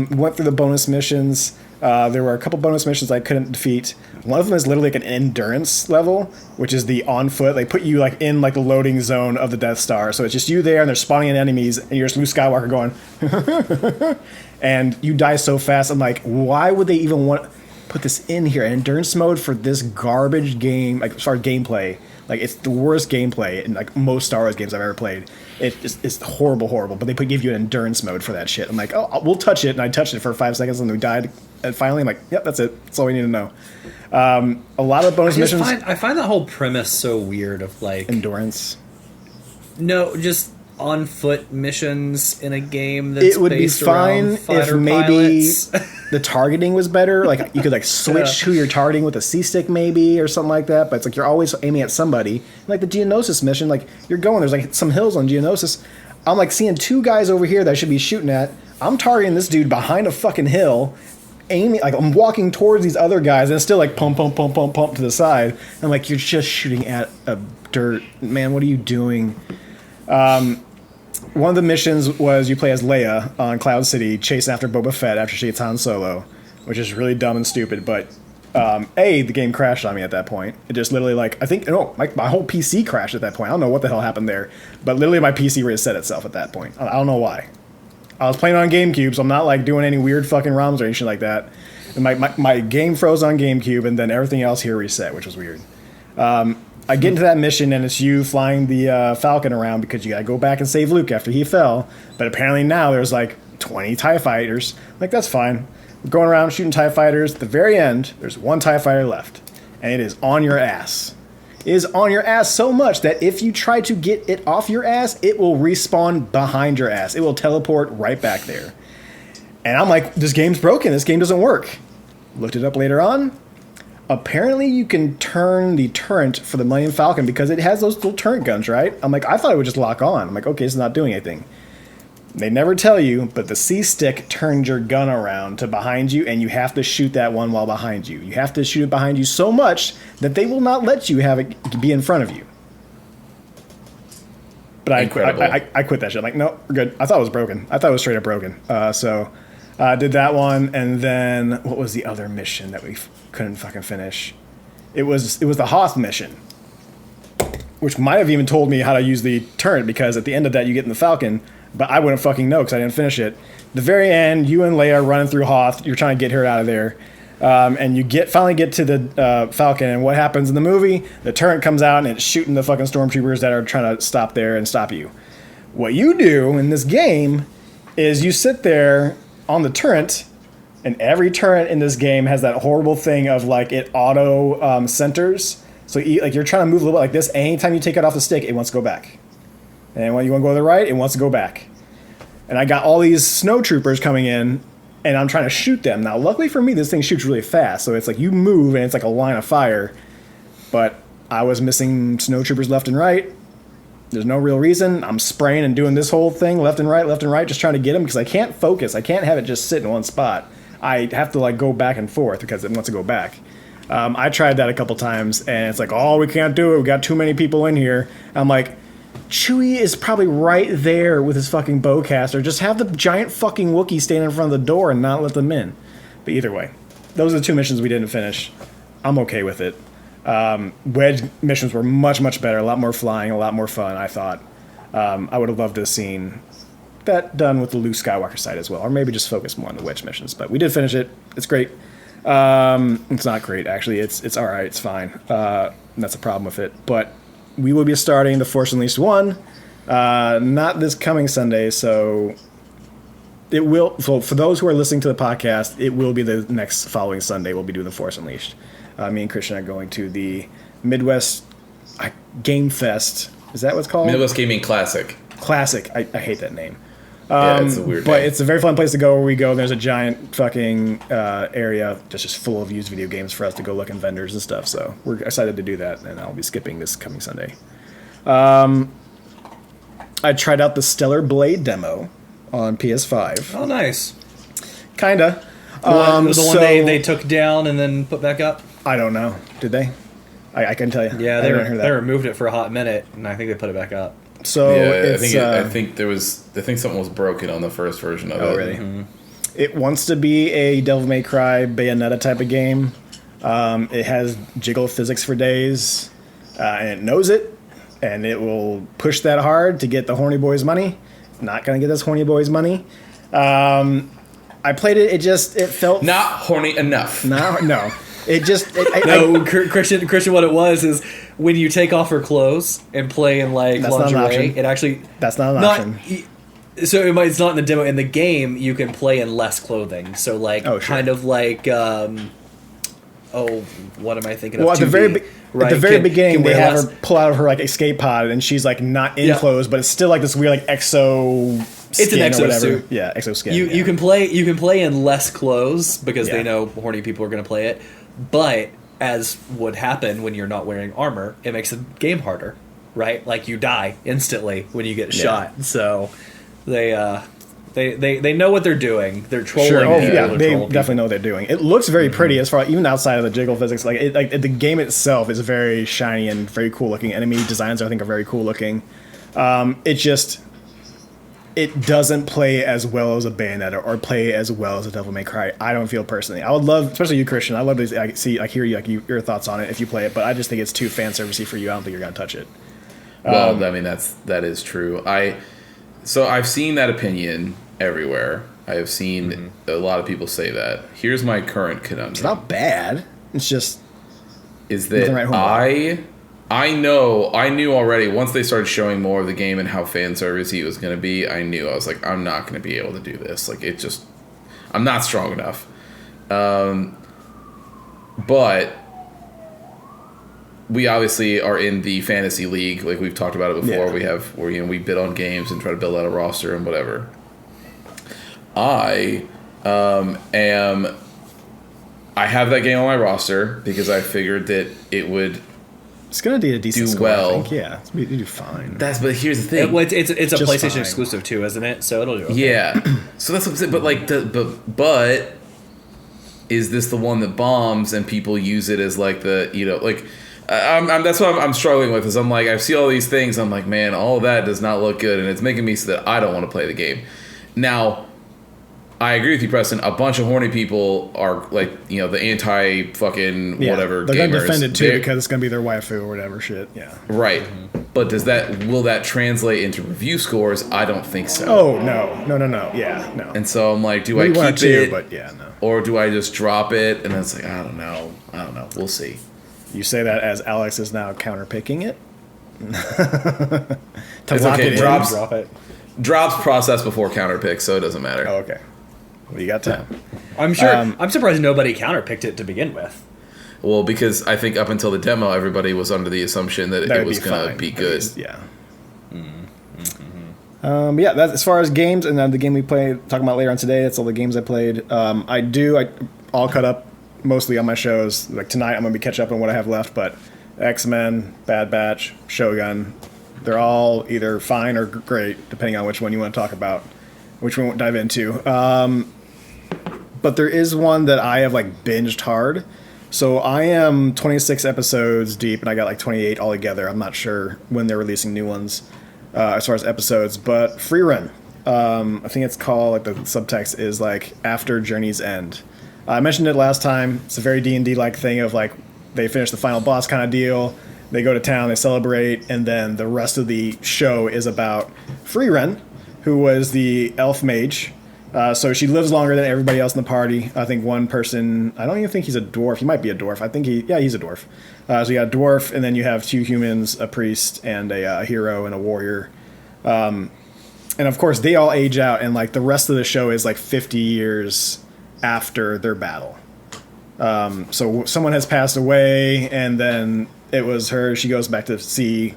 Speaker 4: Went through the bonus missions. There were a couple bonus missions I couldn't defeat. One of them is literally like an endurance level, which is the on foot. They put you like in like the loading zone of the Death Star, so it's just you there, and they're spawning in enemies, and you're just Luke Skywalker going, and you die so fast. I'm like, why would they even want to put this in here? An endurance mode for this garbage game, like as far as gameplay. Like, it's the worst gameplay in, like, most Star Wars games I've ever played. It's horrible, but they give you an endurance mode for that shit. I'm like, oh, we'll touch it, and I touched it for 5 seconds, and we died. And finally, I'm like, yep, that's it. That's all we need to know. A lot of bonus missions.
Speaker 2: I find that whole premise so weird of, like...
Speaker 4: Endurance?
Speaker 2: No, just on-foot missions in a game that's
Speaker 4: it would be fine if maybe
Speaker 2: pilots.
Speaker 4: The targeting was better. Like, you could, like, switch who you're targeting with a C-stick maybe or something like that. But it's like you're always aiming at somebody. Like the Geonosis mission, like, you're going, there's, like, some hills on Geonosis. I'm, like, seeing 2 guys over here that I should be shooting at. I'm targeting this dude behind a fucking hill. Aiming, like, I'm walking towards these other guys, and it's still, like, pump to the side. And I'm like, you're just shooting at a dirt. Man, what are you doing? One of the missions was you play as Leia on Cloud City, chasing after Boba Fett after she gets Han Solo, which is really dumb and stupid. But the game crashed on me at that point. It just literally, like, I think, no, my whole PC crashed at that point. I don't know what the hell happened there, but literally my PC reset itself at that point. I don't know why. I was playing on GameCube, so I'm not, like, doing any weird fucking ROMs or anything like that. And my game froze on GameCube, and then everything else here reset, which was weird. I get into that mission, and it's you flying the Falcon around because you gotta go back and save Luke after he fell. But apparently now there's like 20 TIE fighters. I'm like, that's fine. We're going around shooting TIE fighters. At the very end, there's 1 TIE fighter left, and it is on your ass. It is on your ass so much that if you try to get it off your ass, it will respawn behind your ass. It will teleport right back there. And I'm like, this game's broken. This game doesn't work. Looked it up later on. Apparently, you can turn the turret for the Millennium Falcon because it has those little turret guns, right? I'm like, I thought it would just lock on. I'm like, okay, it's not doing anything. They never tell you, but the C-stick turns your gun around to behind you, and you have to shoot that one while behind you. You have to shoot it behind you so much that they will not let you have it be in front of you. But I quit that shit. I'm like, no, we're good. I thought it was broken. I thought it was straight up broken. So I did that one, and then what was the other mission that we couldn't fucking finish? It was the Hoth mission, which might have even told me how to use the turret, because at the end of that you get in the Falcon, but I wouldn't fucking know because I didn't finish it. The very end, you and Leia are running through Hoth. You're trying to get her out of there. And you finally get to the Falcon, and what happens in the movie? The turret comes out, and it's shooting the fucking stormtroopers that are trying to stop there and stop you. What you do in this game is you sit there on the turret, and every turret in this game has that horrible thing of, like, it auto centers. So you're trying to move a little bit like this, and anytime you take it off the stick, it wants to go back. And when you want to go to the right, it wants to go back. And I got all these snowtroopers coming in, and I'm trying to shoot them. Now, luckily for me, this thing shoots really fast, so it's like you move, and it's like a line of fire. But I was missing snowtroopers left and right. There's no real reason. I'm spraying and doing this whole thing left and right, just trying to get them, because I can't focus. I can't have it just sit in one spot. I have to like go back and forth because it wants to go back. I tried that a couple times, and it's like, oh, we can't do it. We got too many people in here. I'm like, Chewie is probably right there with his fucking bowcaster. Just have the giant fucking Wookiee stand in front of the door and not let them in. But either way, those are the 2 missions we didn't finish. I'm okay with it. Wedge missions were much, much better. A lot more flying, a lot more fun, I thought. I would have loved to have seen that done with the Luke Skywalker side as well. Or maybe just focus more on the Wedge missions. But we did finish it. It's great. It's not great, actually. It's all right. It's fine. That's a problem with it. But we will be starting The Force Unleashed 1, not this coming Sunday, so it will. So for those who are listening to the podcast, it will be the next following Sunday. We'll be doing The Force Unleashed. Me and Christian are going to the Midwest Game Fest. Is that what it's called?
Speaker 3: Midwest Gaming Classic.
Speaker 4: Classic. I hate that name.
Speaker 3: Yeah, it's a weird
Speaker 4: but
Speaker 3: name.
Speaker 4: it's a very fun place to go where we go. There's a giant fucking area that's just full of used video games for us to go look in vendors and stuff. So we're excited to do that, and I'll be skipping this coming Sunday. I tried out the Stellar Blade demo on PS5.
Speaker 2: Oh, nice.
Speaker 4: Kinda.
Speaker 2: The one
Speaker 4: so-
Speaker 2: they took down and then put back up.
Speaker 4: I don't know. Did they? I couldn't tell you.
Speaker 2: Yeah,
Speaker 4: I haven't heard
Speaker 2: they removed it for a hot minute, and I think they put it back up.
Speaker 4: So
Speaker 3: Yeah,
Speaker 4: it's,
Speaker 3: I think something was broken on the first version of it.
Speaker 4: Oh, really? It wants to be a Devil May Cry Bayonetta type of game. It has jiggle physics for days, and it knows it, and it will push that hard to get the horny boys' money. Not gonna get this horny boys' money. I played it. It felt
Speaker 3: Not horny enough.
Speaker 4: no. It just
Speaker 2: Christian, what it was is when you take off her clothes and play in like
Speaker 4: That's not an
Speaker 2: lingerie,
Speaker 4: option.
Speaker 2: it actually
Speaker 4: that's not an option.
Speaker 2: So it's not in the demo. In the game, you can play in less clothing. So like kind of like what am I thinking of?
Speaker 4: Well, at the
Speaker 2: 2B,
Speaker 4: very
Speaker 2: right?
Speaker 4: at the very
Speaker 2: Can
Speaker 4: beginning, they
Speaker 2: wear
Speaker 4: have
Speaker 2: less-
Speaker 4: her pull out of her like escape pod, and she's like not in clothes, but it's still like this weird like exo.
Speaker 2: It's an
Speaker 4: skin or whatever.
Speaker 2: exosuit.
Speaker 4: Yeah, exo skin.
Speaker 2: You
Speaker 4: yeah.
Speaker 2: can play in less clothes because
Speaker 4: Yeah.
Speaker 2: they know horny people are going to play it, but as would happen when you're not wearing armor, it makes the game harder, right? Like you die instantly when you get shot. So they know what they're doing. They're trolling.
Speaker 4: Sure. Oh,
Speaker 2: people,
Speaker 4: yeah,
Speaker 2: they're
Speaker 4: they
Speaker 2: trolling
Speaker 4: definitely know what they're doing. It looks very pretty as far even outside of the jiggle physics. Like the game itself is very shiny and very cool looking. Enemy designs I think are very cool looking. It doesn't play as well as a Bayonetta or play as well as a Devil May Cry. I don't feel personally. I would love, especially you, Christian. I love to hear your thoughts on it if you play it. But I just think it's too fan servicey for you. I don't think you're gonna touch it.
Speaker 3: Well, I mean that is true. So I've seen that opinion everywhere. I have seen a lot of people say that. Here's my current conundrum.
Speaker 4: It's not bad. It's just
Speaker 3: is that
Speaker 4: nothing right home
Speaker 3: I knew already once they started showing more of the game and how fan servicey it was going to be. I was like, I'm not going to be able to do this. Like I'm not strong enough. But we obviously are in the fantasy league, like we've talked about it before.
Speaker 4: Yeah.
Speaker 3: We bid on games and try to build out a roster and whatever. I have that game on my roster because I figured that it would.
Speaker 4: It's gonna be a decent
Speaker 3: do
Speaker 4: score.
Speaker 3: well.
Speaker 4: I think. Yeah, you do fine.
Speaker 3: But here's the thing.
Speaker 2: It's a
Speaker 4: Just
Speaker 2: PlayStation
Speaker 4: fine.
Speaker 2: exclusive too, isn't it? So it'll do. Okay.
Speaker 3: Yeah. So that's what I'm saying. But like but is this the one that bombs and people use it as like the that's what I'm struggling with. Is I'm like I see all these things. I'm like, man, all of that does not look good, and it's making me so that I don't want to play the game. Now, I agree with you, Preston. A bunch of horny people are like the anti fucking whatever.
Speaker 4: They're
Speaker 3: gamers.
Speaker 4: gonna defend it too
Speaker 3: They're-
Speaker 4: because it's gonna be their waifu or whatever shit. Yeah.
Speaker 3: right. But will that translate into review scores? I don't think so.
Speaker 4: Oh no. Yeah, no.
Speaker 3: And so I'm like, do
Speaker 4: Maybe
Speaker 3: I
Speaker 4: one or
Speaker 3: keep
Speaker 4: two,
Speaker 3: it?
Speaker 4: but yeah, no.
Speaker 3: Or do I just drop it? And then it's like, I don't know. We'll see.
Speaker 4: You say that as Alex is now counterpicking it. to
Speaker 3: It's
Speaker 4: lock
Speaker 3: okay,
Speaker 4: it in.
Speaker 3: drops.
Speaker 2: Drop it.
Speaker 3: Drops process before counterpick, so it doesn't matter.
Speaker 4: Oh, okay. Well, you got time.
Speaker 2: I'm sure. I'm surprised nobody counterpicked it to begin with.
Speaker 3: Well, because I think up until the demo, everybody was under the assumption that
Speaker 4: That
Speaker 3: it
Speaker 4: would
Speaker 3: was going to
Speaker 4: fine,
Speaker 3: be
Speaker 4: at
Speaker 3: good.
Speaker 4: least, yeah. Yeah, that's as far as games, and then the game we play talking about later on today. That's all the games I played. I all cut up mostly on my shows. Like tonight, I'm gonna be catch up on what I have left. But X-Men, Bad Batch, Shogun, they're all either fine or great, depending on which one you want to talk about, which one we'll dive into. but there is one that I have like binged hard. So I am 26 episodes deep, and I got like 28 altogether. I'm not sure when they're releasing new ones as far as episodes, but Free Run. I think it's called, like the subtext is like After Journey's End. I mentioned it last time. It's a very D&D like thing of like they finish the final boss kind of deal. They go to town, they celebrate, and then the rest of the show is about Free Run, who was the elf mage. So she lives longer than everybody else in the party. I think one person, I don't even think he's a dwarf. He might be a dwarf. I think he's a dwarf. So you got a dwarf, and then you have 2 humans, a priest, and a hero and a warrior. And of course, they all age out, and like the rest of the show is like 50 years after their battle. So someone has passed away, and then it was her. She goes back to see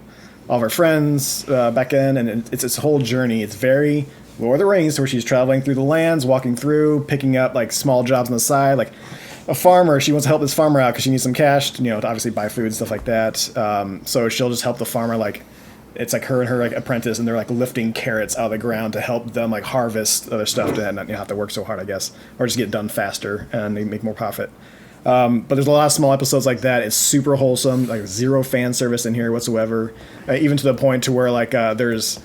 Speaker 4: all of her friends back in, and it's this whole journey. It's very Lord of the Rings, where she's traveling through the lands, walking through, picking up like small jobs on the side, like a farmer. She wants to help this farmer out because she needs some cash, to obviously buy food and stuff like that. So she'll just help the farmer. Like it's like her and her like apprentice, and they're like lifting carrots out of the ground to help them like harvest other stuff to not have to work so hard, I guess, or just get it done faster and they make more profit. But there's a lot of small episodes like that. It's super wholesome, like zero fan service in here whatsoever. Even to the point to where like there's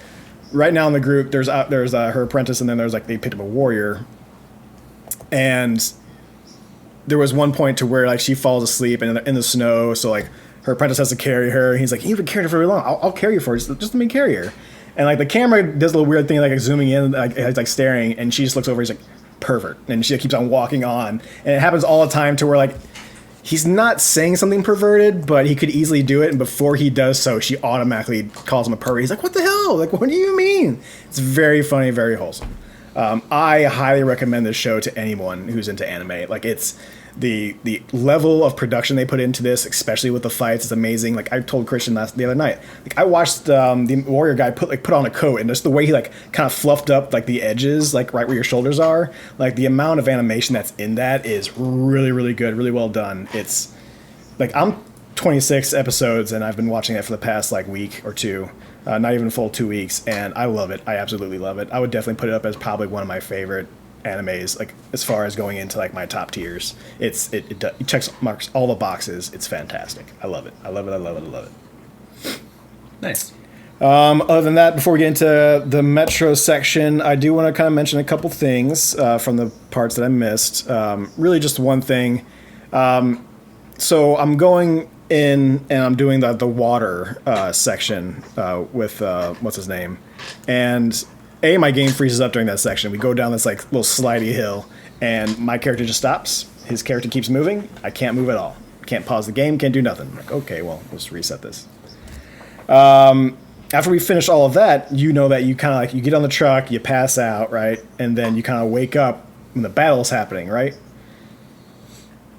Speaker 4: right now in the group there's her apprentice, and then there's like they picked up a warrior, and there was one point to where like she falls asleep in the snow, so like her apprentice has to carry her. He's like, you've been carrying her for very long. I'll carry you for it. Just let me carry her. And like the camera does a little weird thing, like zooming in, like it's like staring, and she just looks over. He's like, pervert, and she keeps on walking on, and it happens all the time to where like he's not saying something perverted, but he could easily do it, and before he does so, she automatically calls him a pervert. He's like, what the hell? Like, what do you mean? It's very funny, very wholesome. I highly recommend this show to anyone who's into anime. Like, it's the level of production they put into this, especially with the fights, is amazing. Like I told Christian the other night, like I watched the warrior guy put on a coat, and just the way he like kind of fluffed up like the edges, like right where your shoulders are, like the amount of animation that's in that is really, really good, really well done. It's like I'm 26 episodes, and I've been watching it for the past like week or two, not even a full 2 weeks, and I love it. I absolutely love it. I would definitely put it up as probably one of my favorite animes, like as far as going into like my top tiers. It marks all the boxes. It's fantastic. I love it. I love it. I love it. I love it.
Speaker 2: Nice.
Speaker 4: Other than that, before we get into the Metro section, I do want to kind of mention a couple things from the parts that I missed. Really just one thing. So I'm going in and I'm doing the water section with what's his name, and my game freezes up during that section. We go down this like little slidey hill, and my character just stops. His character keeps moving. I can't move at all. Can't pause the game. Can't do nothing. I'm like, okay, well, let's reset this. After we finish all of that, you know that you kind of like you get on the truck, you pass out, right, and then you kind of wake up when the battle's happening, right?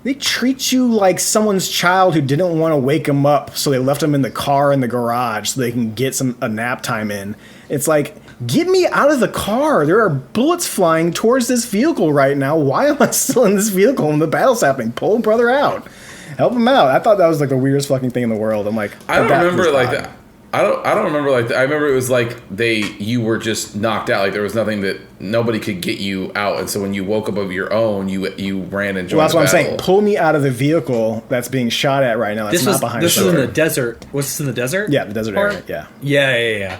Speaker 4: They treat you like someone's child who didn't want to wake them up, so they left them in the car in the garage so they can get a nap time in. It's like, get me out of the car. There are bullets flying towards this vehicle right now. Why am I still in this vehicle when the battle's happening? Pull brother out. Help him out. I thought that was like the weirdest fucking thing in the world. I'm like,
Speaker 3: I don't remember it like that. I don't remember like that. I remember it was like you were just knocked out. Like there was nothing that nobody could get you out. And so when you woke up of your own, you ran and joined.
Speaker 4: Well, that's what I'm
Speaker 3: battle.
Speaker 4: saying. Pull me out of the vehicle that's being shot at right now. That's not behind.
Speaker 2: This was in the desert. Was this in the desert?
Speaker 4: Yeah, the desert area. Yeah.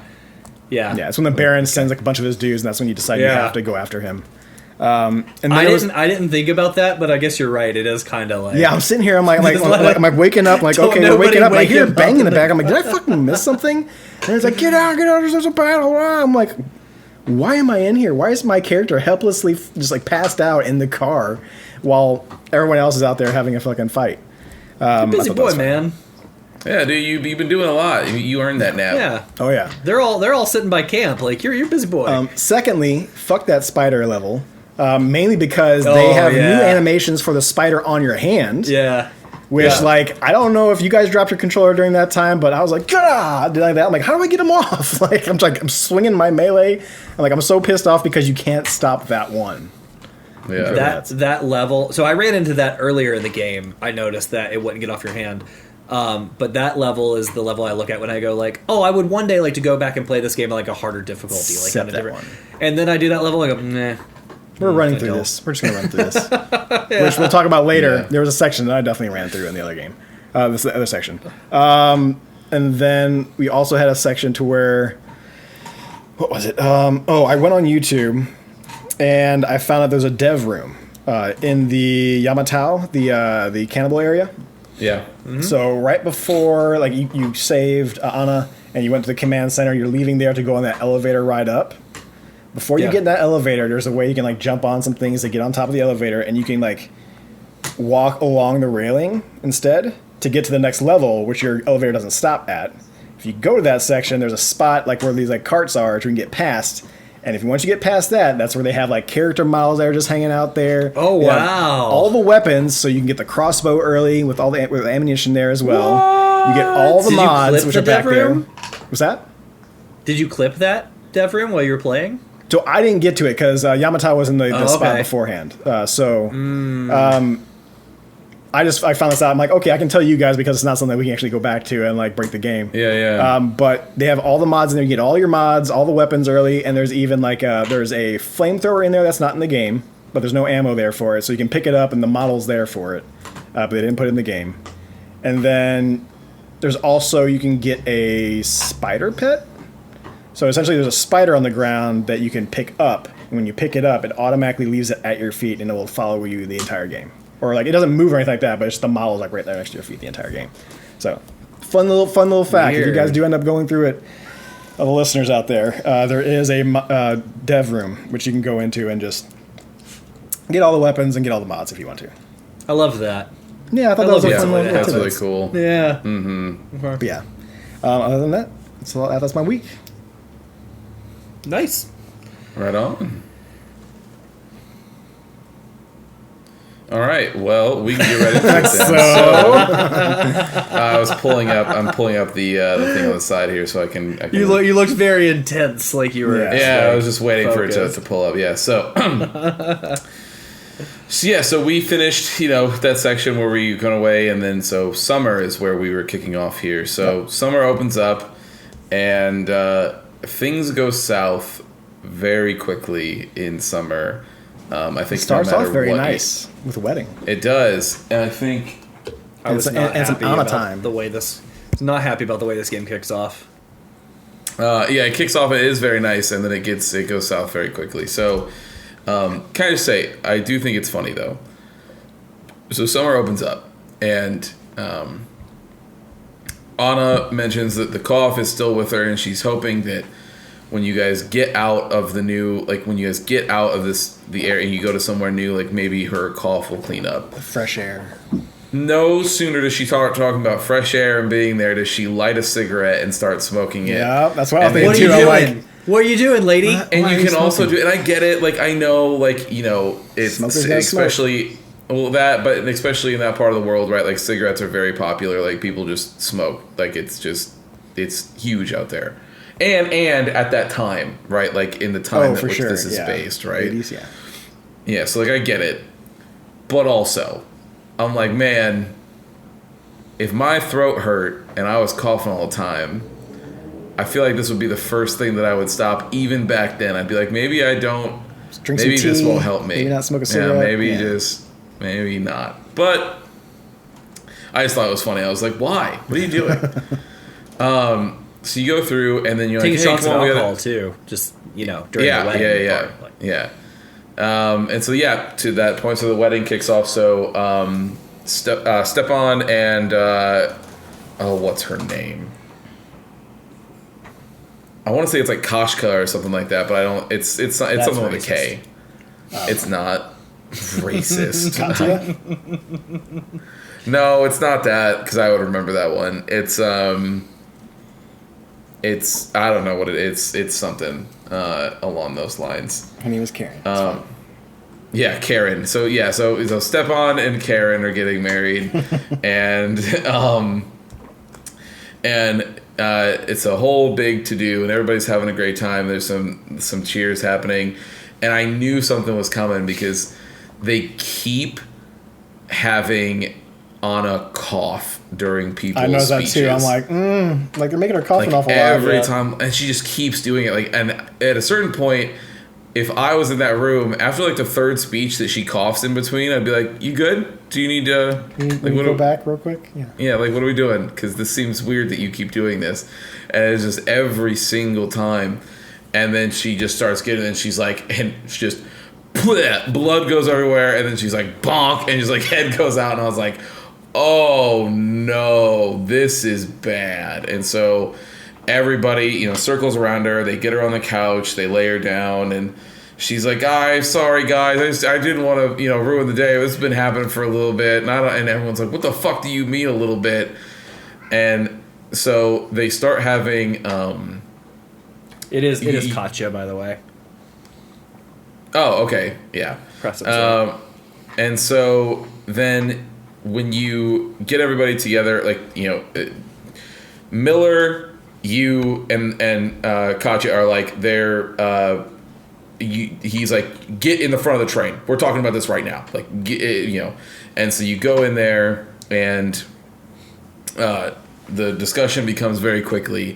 Speaker 2: Yeah.
Speaker 4: It's when the Baron sends like a bunch of his dudes, and that's when you decide you have to go after him. And then
Speaker 2: I didn't think about that, but I guess you're right. It is kind of like
Speaker 4: I'm sitting here. I'm like I'm waking up. I'm like, okay, we're waking up. I hear a bang in the back. I'm like, did I fucking miss something? And it's like, get out! There's a battle. I'm like, why am I in here? Why is my character helplessly just like passed out in the car while everyone else is out there having a fucking fight?
Speaker 2: You're a busy boy, man.
Speaker 3: Yeah, dude, you've been doing a lot. You earned that nap.
Speaker 2: Yeah.
Speaker 4: Oh yeah.
Speaker 2: They're all sitting by camp. Like you're a busy boy.
Speaker 4: Secondly, fuck that spider level. Mainly because they have new animations for the spider on your hand.
Speaker 2: Yeah.
Speaker 4: Which, like, I don't know if you guys dropped your controller during that time, but I was like, God! Like that. I'm like, how do I get him off? I'm swinging my melee. I'm so pissed off because you can't stop that one.
Speaker 3: Yeah.
Speaker 2: That level. So I ran into that earlier in the game. I noticed that it wouldn't get off your hand. But that level is the level I look at when I go like, oh, I would one day like to go back and play this game at like a harder difficulty, like
Speaker 4: Except that one.
Speaker 2: And then I do that level, I go, nah.
Speaker 4: We're running through
Speaker 2: Until-
Speaker 4: this. We're just gonna run through this, which we'll talk about later.
Speaker 3: Yeah.
Speaker 4: There was a section that I definitely ran through in the other game. This is the other section, and then we also had a section to where, what was it? I went on YouTube, and I found out there's a dev room in the Yamatao, the cannibal area.
Speaker 3: Yeah.
Speaker 4: So right before, like, you saved Anna and you went to the command center, you're leaving there to go on that elevator ride up. Before you
Speaker 2: Yeah.
Speaker 4: get in that elevator, there's a way you can, like, jump on some things to get on top of the elevator, and you can, like, walk along the railing instead to get to the next level, which your elevator doesn't stop at. If you go to that section, there's a spot, like, where these, like, carts are, which you can get past. And if once you get past that, that's where they have, like, character models that are just hanging out there.
Speaker 2: Oh,
Speaker 4: They have
Speaker 2: wow.
Speaker 4: all the weapons, so you can get the crossbow early with all with ammunition there as well. You get all the
Speaker 2: Did you
Speaker 4: mods,
Speaker 2: clip
Speaker 4: which
Speaker 2: the
Speaker 4: are back
Speaker 2: dev
Speaker 4: there.
Speaker 2: room?
Speaker 4: What's that?
Speaker 2: Did you clip that dev room while you were playing?
Speaker 4: So I didn't get to it because Yamato was in the
Speaker 2: Oh,
Speaker 4: spot
Speaker 2: okay.
Speaker 4: beforehand. I found this out. I'm like, okay, I can tell you guys because it's not something that we can actually go back to and, like, break the game.
Speaker 3: Yeah.
Speaker 4: But they have all the mods in there. You get all your mods, all the weapons early, and there's even like there's a flamethrower in there that's not in the game, but there's no ammo there for it, so you can pick it up and the model's there for it, but they didn't put it in the game. And then there's also, you can get a spider pit. So essentially, there's a spider on the ground that you can pick up. And when you pick it up, it automatically leaves it at your feet, and it will follow you the entire game. Or, like, it doesn't move or anything like that, but it's just the model's, like, right there next to your feet the entire game. So, fun little fact. If you guys
Speaker 2: Weird.
Speaker 4: do end up going through it, all the listeners out there, there is a dev room which you can go into and just get all the weapons and get all the mods if you want to.
Speaker 2: I love that.
Speaker 4: Yeah, I thought
Speaker 2: I
Speaker 4: that was
Speaker 2: love
Speaker 4: a
Speaker 2: it.
Speaker 4: fun
Speaker 2: Yeah,
Speaker 4: little
Speaker 3: That's really
Speaker 4: tidbits.
Speaker 3: cool.
Speaker 2: Yeah.
Speaker 4: But yeah. Other than that, that's my week.
Speaker 2: Nice.
Speaker 3: Right on. All right. Well, we can get ready for this. then. I'm pulling up the thing on the side here so I can.
Speaker 2: You looked very intense, like you were.
Speaker 4: Yeah.
Speaker 3: Yeah, I was just waiting for it
Speaker 2: focused.
Speaker 3: to pull up. Yeah, so. So we finished, that section where we went away, and then so summer is where we were kicking off here. So summer opens up, and things go south very quickly in summer. I think
Speaker 4: It starts
Speaker 3: no matter
Speaker 4: off very
Speaker 3: what
Speaker 4: nice with a wedding.
Speaker 3: It does, and I think
Speaker 2: I was
Speaker 4: And
Speaker 2: not
Speaker 4: some
Speaker 2: happy
Speaker 4: Anna
Speaker 2: about
Speaker 4: time.
Speaker 2: the way this. Not happy about the way this game kicks off.
Speaker 3: it kicks off. It is very nice, and then it goes south very quickly. So, can I just say, I do think it's funny though. So summer opens up, and Anna mentions that the cough is still with her, and she's hoping that when you guys get out of the area and you go to somewhere new, like maybe her cough will clean up.
Speaker 4: Fresh air.
Speaker 3: No sooner does she start talking about fresh air and being there, does she light a cigarette and start smoking it.
Speaker 4: Yeah, that's what I was
Speaker 3: And
Speaker 4: thinking
Speaker 3: then-
Speaker 2: What are you
Speaker 4: too. I'm
Speaker 2: doing?
Speaker 4: like,
Speaker 2: What are you doing, lady?
Speaker 4: What?
Speaker 3: And
Speaker 4: Why
Speaker 3: you
Speaker 4: are you
Speaker 3: can also
Speaker 4: smoking?
Speaker 3: do, and I get it, like I know, it's
Speaker 4: Smokers gotta smoke.
Speaker 3: especially but especially in that part of the world, right? Like cigarettes are very popular. Like people just smoke. Like it's huge out there. And at that time, right? Like in the time at which this is based, right?
Speaker 4: 80s, yeah.
Speaker 3: Yeah, so like I get it. But also, I'm like, man, if my throat hurt and I was coughing all the time, I feel like this would be the first thing that I would stop. Even back then, I'd be like, maybe I don't.
Speaker 4: Drink
Speaker 3: Maybe
Speaker 4: some
Speaker 3: this
Speaker 4: tea,
Speaker 3: won't help me.
Speaker 4: maybe not smoke a cigarette.
Speaker 3: Yeah, maybe not. But I just thought it was funny. I was like, why? What are you doing? So you go through, and then you're
Speaker 2: Taking
Speaker 3: like, hey,
Speaker 2: shots of
Speaker 3: come on, we gotta-
Speaker 2: alcohol too, just during
Speaker 3: yeah,
Speaker 2: the wedding.
Speaker 3: yeah.
Speaker 2: part, like-
Speaker 3: Yeah. And so to that point, so the wedding kicks off. So Stepan and what's her name? I want to say it's like Kashka or something like that, but I don't. It's not. It's
Speaker 4: That's
Speaker 3: something with a K. It's not racist.
Speaker 4: Katya?
Speaker 3: No, it's not that, because I would remember that one. It's I don't know what it is. It's something along those lines.
Speaker 4: Her name was Karen.
Speaker 3: Yeah, Karen. So Stepan and Karen are getting married, and it's a whole big to do, and everybody's having a great time. There's some cheers happening, and I knew something was coming because they keep having Anna cough during people's
Speaker 4: I know that
Speaker 3: speeches.
Speaker 4: too. I'm like, like they're making her cough an awful lot.
Speaker 3: every
Speaker 4: yeah.
Speaker 3: time, and she just keeps doing it. Like, and at a certain point, if I was in that room after like the third speech that she coughs in between, I'd be like, "You good? Do you need to
Speaker 4: Go back real quick?" Yeah.
Speaker 3: Yeah, like what are we doing? Because this seems weird that you keep doing this, and it's just every single time. And then she just starts getting, and she's like, and it's just bleh, blood goes everywhere, and then she's like bonk, and she's like head goes out, and I was like, oh no, this is bad. And so everybody, circles around her. They get her on the couch. They lay her down, and she's like, sorry guys, I didn't want to, ruin the day. It's been happening for a little bit, and everyone's like, what the fuck do you mean a little bit? And so they start having.
Speaker 2: It is Katya, by the way.
Speaker 3: Oh, okay, yeah. And so then when you get everybody together, like Miller, you and Katya are like he's like, get in the front of the train. We're talking about this right now. Like, and so you go in there, and the discussion becomes very quickly.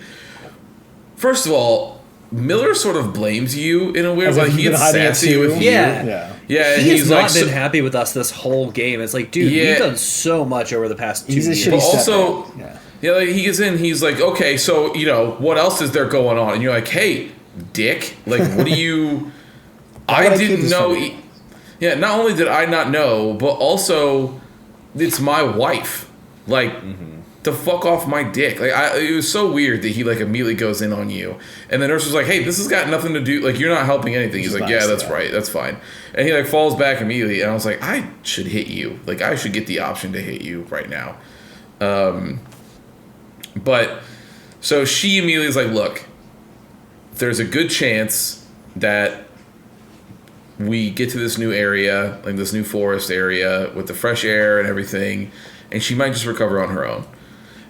Speaker 3: First of all, Miller sort of blames you in a weird way. He gets sassy with you.
Speaker 2: Yeah. He's not been happy with us this whole game. It's like, dude, we've done so much over the past 2 years.
Speaker 3: But also, like he gets in, he's like, okay, so, what else is there going on? And you're like, hey, dick, like, what do you... I didn't know... not only did I not know, but also, it's my wife. Like... to fuck off my dick. Like, it was so weird that he like immediately goes in on you, and the nurse was like, hey, this has got nothing to do, like, you're not helping anything. He's like, yeah, that's right, that's fine. And he like falls back immediately, and I was like, I should hit you. Like, I should get the option to hit you right now. But so she immediately is like, look, there's a good chance that we get to this new area, like this new forest area with the fresh air and everything, and she might just recover on her own.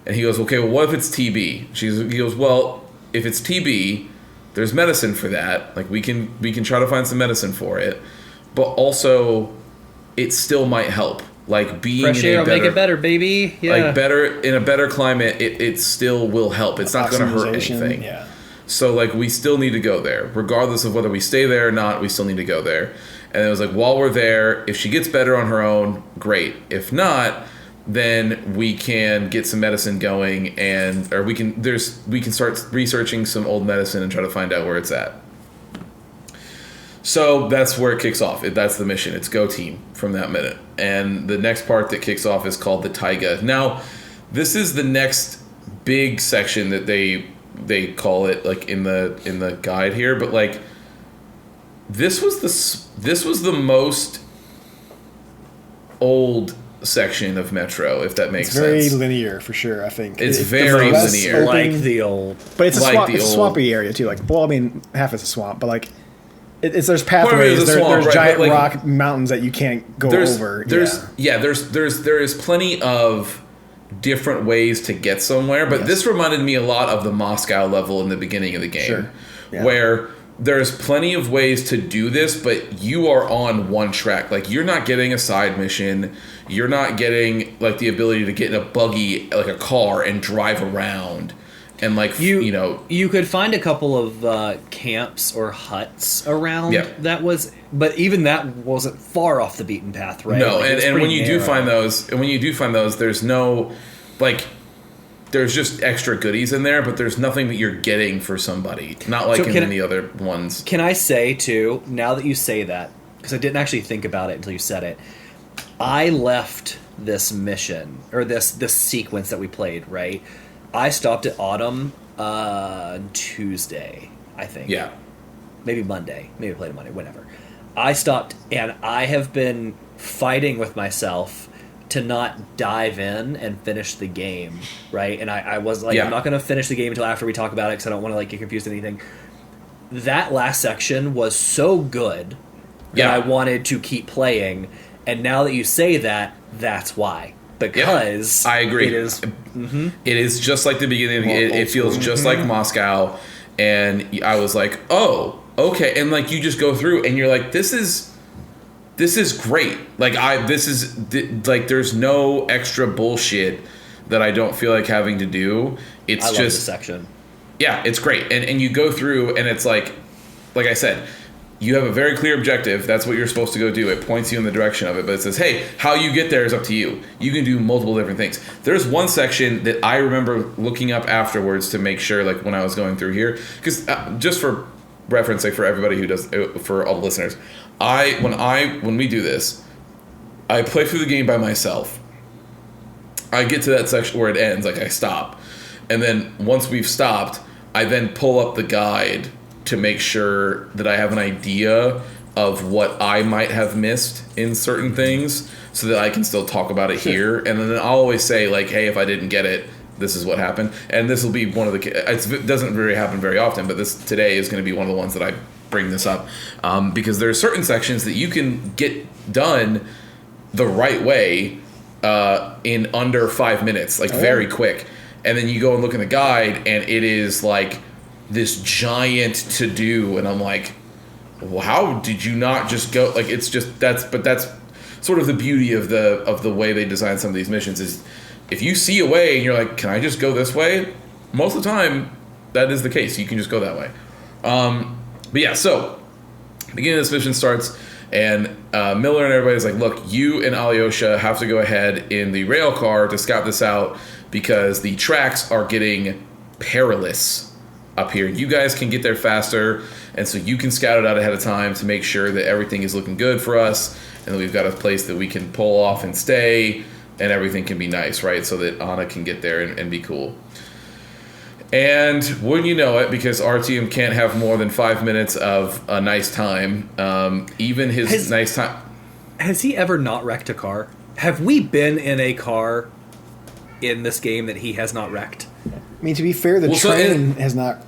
Speaker 3: And he goes, okay, well, what if it's TB? He goes, well, if it's TB, there's medicine for that. Like, we can try to find some medicine for it. But also, it still might help. Like, being
Speaker 2: fresh air will make it better, baby. Yeah.
Speaker 3: Like, in a better climate, it still will help. It's not going to hurt anything.
Speaker 4: Yeah.
Speaker 3: So, like, we still need to go there. Regardless of whether we stay there or not, we still need to go there. And it was like, while we're there, if she gets better on her own, great. If not, then we can get some medicine going, or we can start researching some old medicine and try to find out where it's at. So that's where it kicks off. That's the mission. It's go team from that minute. And the next part that kicks off is called the Taiga. Now, this is the next big section that they call it, like, in the guide here, but like this was the most old section of Metro, if that makes sense.
Speaker 4: It's very linear, for sure, I think.
Speaker 3: It's very linear.
Speaker 4: Open,
Speaker 2: like the old...
Speaker 4: But it's a swampy area, too. Like, well, I mean, half is a swamp, but, like, there's pathways, there's giant rock mountains that you can't go over.
Speaker 3: There is plenty of different ways to get somewhere, but this reminded me a lot of the Moscow level in the beginning of the game, where there's plenty of ways to do this, but you are on one track. Like, you're not getting a side mission. You're not getting, like, the ability to get in a buggy, like a car, and drive around. And, like,
Speaker 2: you could find a couple of camps or huts around. That was, but even that wasn't far off the beaten path, right?
Speaker 3: No, like, and when you do find those, there's no, like, there's just extra goodies in there, but there's nothing that you're getting for somebody. Not like in the other ones.
Speaker 2: Can I say, too, now that you say that, because I didn't actually think about it until you said it, I left this mission, or this sequence that we played, right? I stopped at Autumn Tuesday, I think.
Speaker 3: Yeah.
Speaker 2: Maybe Monday. Maybe I played it Monday, whatever. I stopped, and I have been fighting with myself to not dive in and finish the game, right? And I was like, I'm not going to finish the game until after we talk about it because I don't want to, like, get confused with anything. That last section was so good that I wanted to keep playing, and now that you say that, that's why. Because
Speaker 3: I agree.
Speaker 2: It is,
Speaker 3: it is just like the beginning. It feels just like Moscow, and I was like, oh, okay. And, like, you just go through, and you're like, this is great. Like, there's no extra bullshit that I don't feel like having to do. It's just
Speaker 2: this section.
Speaker 3: Yeah, it's great. And you go through, and it's like I said, you have a very clear objective. That's what you're supposed to go do. It points you in the direction of it, but it says, hey, how you get there is up to you. You can do multiple different things. There's one section that I remember looking up afterwards to make sure, like when I was going through here, because just for reference, like for everybody who does, for all the listeners, when we do this, I play through the game by myself. I get to that section where it ends, like I stop. And then once we've stopped, I then pull up the guide to make sure that I have an idea of what I might have missed in certain things so that I can still talk about it here. And then I'll always say, like, hey, if I didn't get it, this is what happened. And this will be one of the... It doesn't really happen very often, but this today is going to be one of the ones that I bring this up. Because there are certain sections that you can get done the right way in under 5 minutes, like very quick. And then you go and look in the guide, and it is like this giant to do, and I'm like, well, how did you not just go? Like, it's just that's sort of the beauty of the way they design some of these missions is if you see a way and you're like, can I just go this way? Most of the time, that is the case. You can just go that way. But yeah, so the beginning of this mission starts, and Miller and everybody's like, look, you and Alyosha have to go ahead in the rail car to scout this out because the tracks are getting perilous up here. You guys can get there faster, and so you can scout it out ahead of time to make sure that everything is looking good for us, and that we've got a place that we can pull off and stay, and everything can be nice, right? So that Anna can get there and be cool. And wouldn't you know it, because Artyom can't have more than 5 minutes of a nice time, even his nice time...
Speaker 2: Has he ever not wrecked a car? Have we been in a car in this game that he has not wrecked?
Speaker 4: I mean, to be fair, the train has not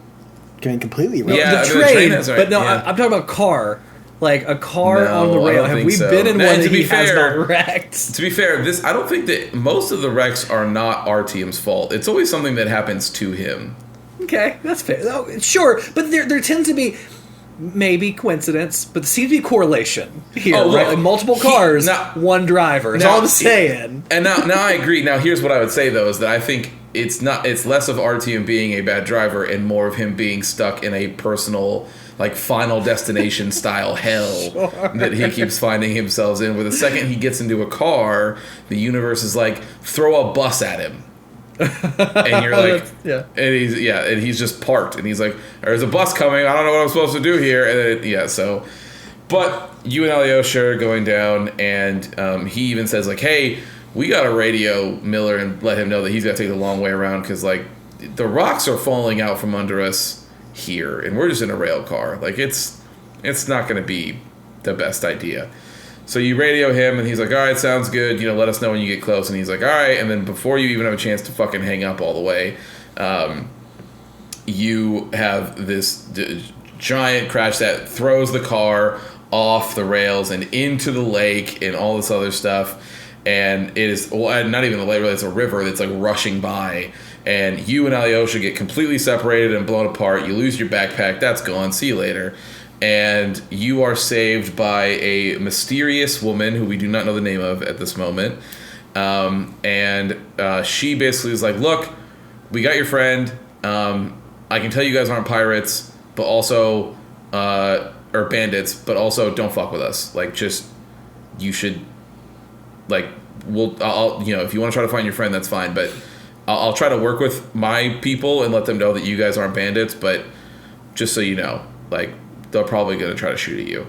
Speaker 4: gone completely wrecked.
Speaker 2: Yeah, the train has, but no, yeah. I'm talking about car. Like a car on the rail. Have we been in one that he has not wrecked?
Speaker 3: To be fair, I don't think that most of the wrecks are not Artyom's fault. It's always something that happens to him.
Speaker 2: Okay, that's fair. Oh, sure, but there tends to be maybe coincidence, but there seems to be correlation here, right? Like multiple cars, one driver. That's all I'm saying.
Speaker 3: And now I agree. Now here's what I would say though, is that I think it's less of Artyom being a bad driver and more of him being stuck in a personal, like, Final Destination style hell that he keeps finding himself in. Where the second he gets into a car, the universe is like, throw a bus at him. And you're like, and he's just parked, and he's like, there's a bus coming, I don't know what I'm supposed to do here. And then, but you and Alyosha are going down, and he even says, like, hey, we gotta radio Miller and let him know that he's gotta take the long way around, because, like, the rocks are falling out from under us here, and we're just in a rail car. Like, it's not gonna be the best idea. So you radio him, and he's like, all right, sounds good. Let us know when you get close. And he's like, all right. And then before you even have a chance to fucking hang up all the way, you have this giant crash that throws the car off the rails and into the lake and all this other stuff. And it is not even the lake, really, it's a river that's like rushing by. And you and Alyosha get completely separated and blown apart. You lose your backpack. That's gone. See you later. And you are saved by a mysterious woman who we do not know the name of at this moment. And she basically is like, look, we got your friend. I can tell you guys aren't pirates, but also, or bandits, but also don't fuck with us. Like, just, you should, like, I'll if you want to try to find your friend, that's fine. But I'll try to work with my people and let them know that you guys aren't bandits. But just so you know, like, they're probably going to try to shoot at you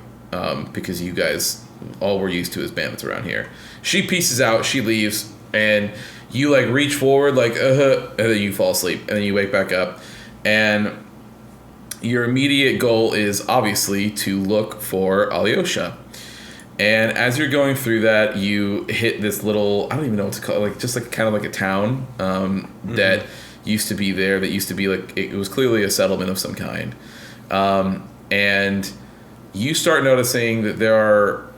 Speaker 3: because you guys, all we're used to is bandits around here. She pieces out, she leaves, and you, like, reach forward, like, and then you fall asleep, and then you wake back up, and your immediate goal is obviously to look for Alyosha. And as you're going through that, you hit this little, I don't even know what to call it, like, just like kind of like a town that used to be there, that used to be like, it was clearly a settlement of some kind. And you start noticing that there are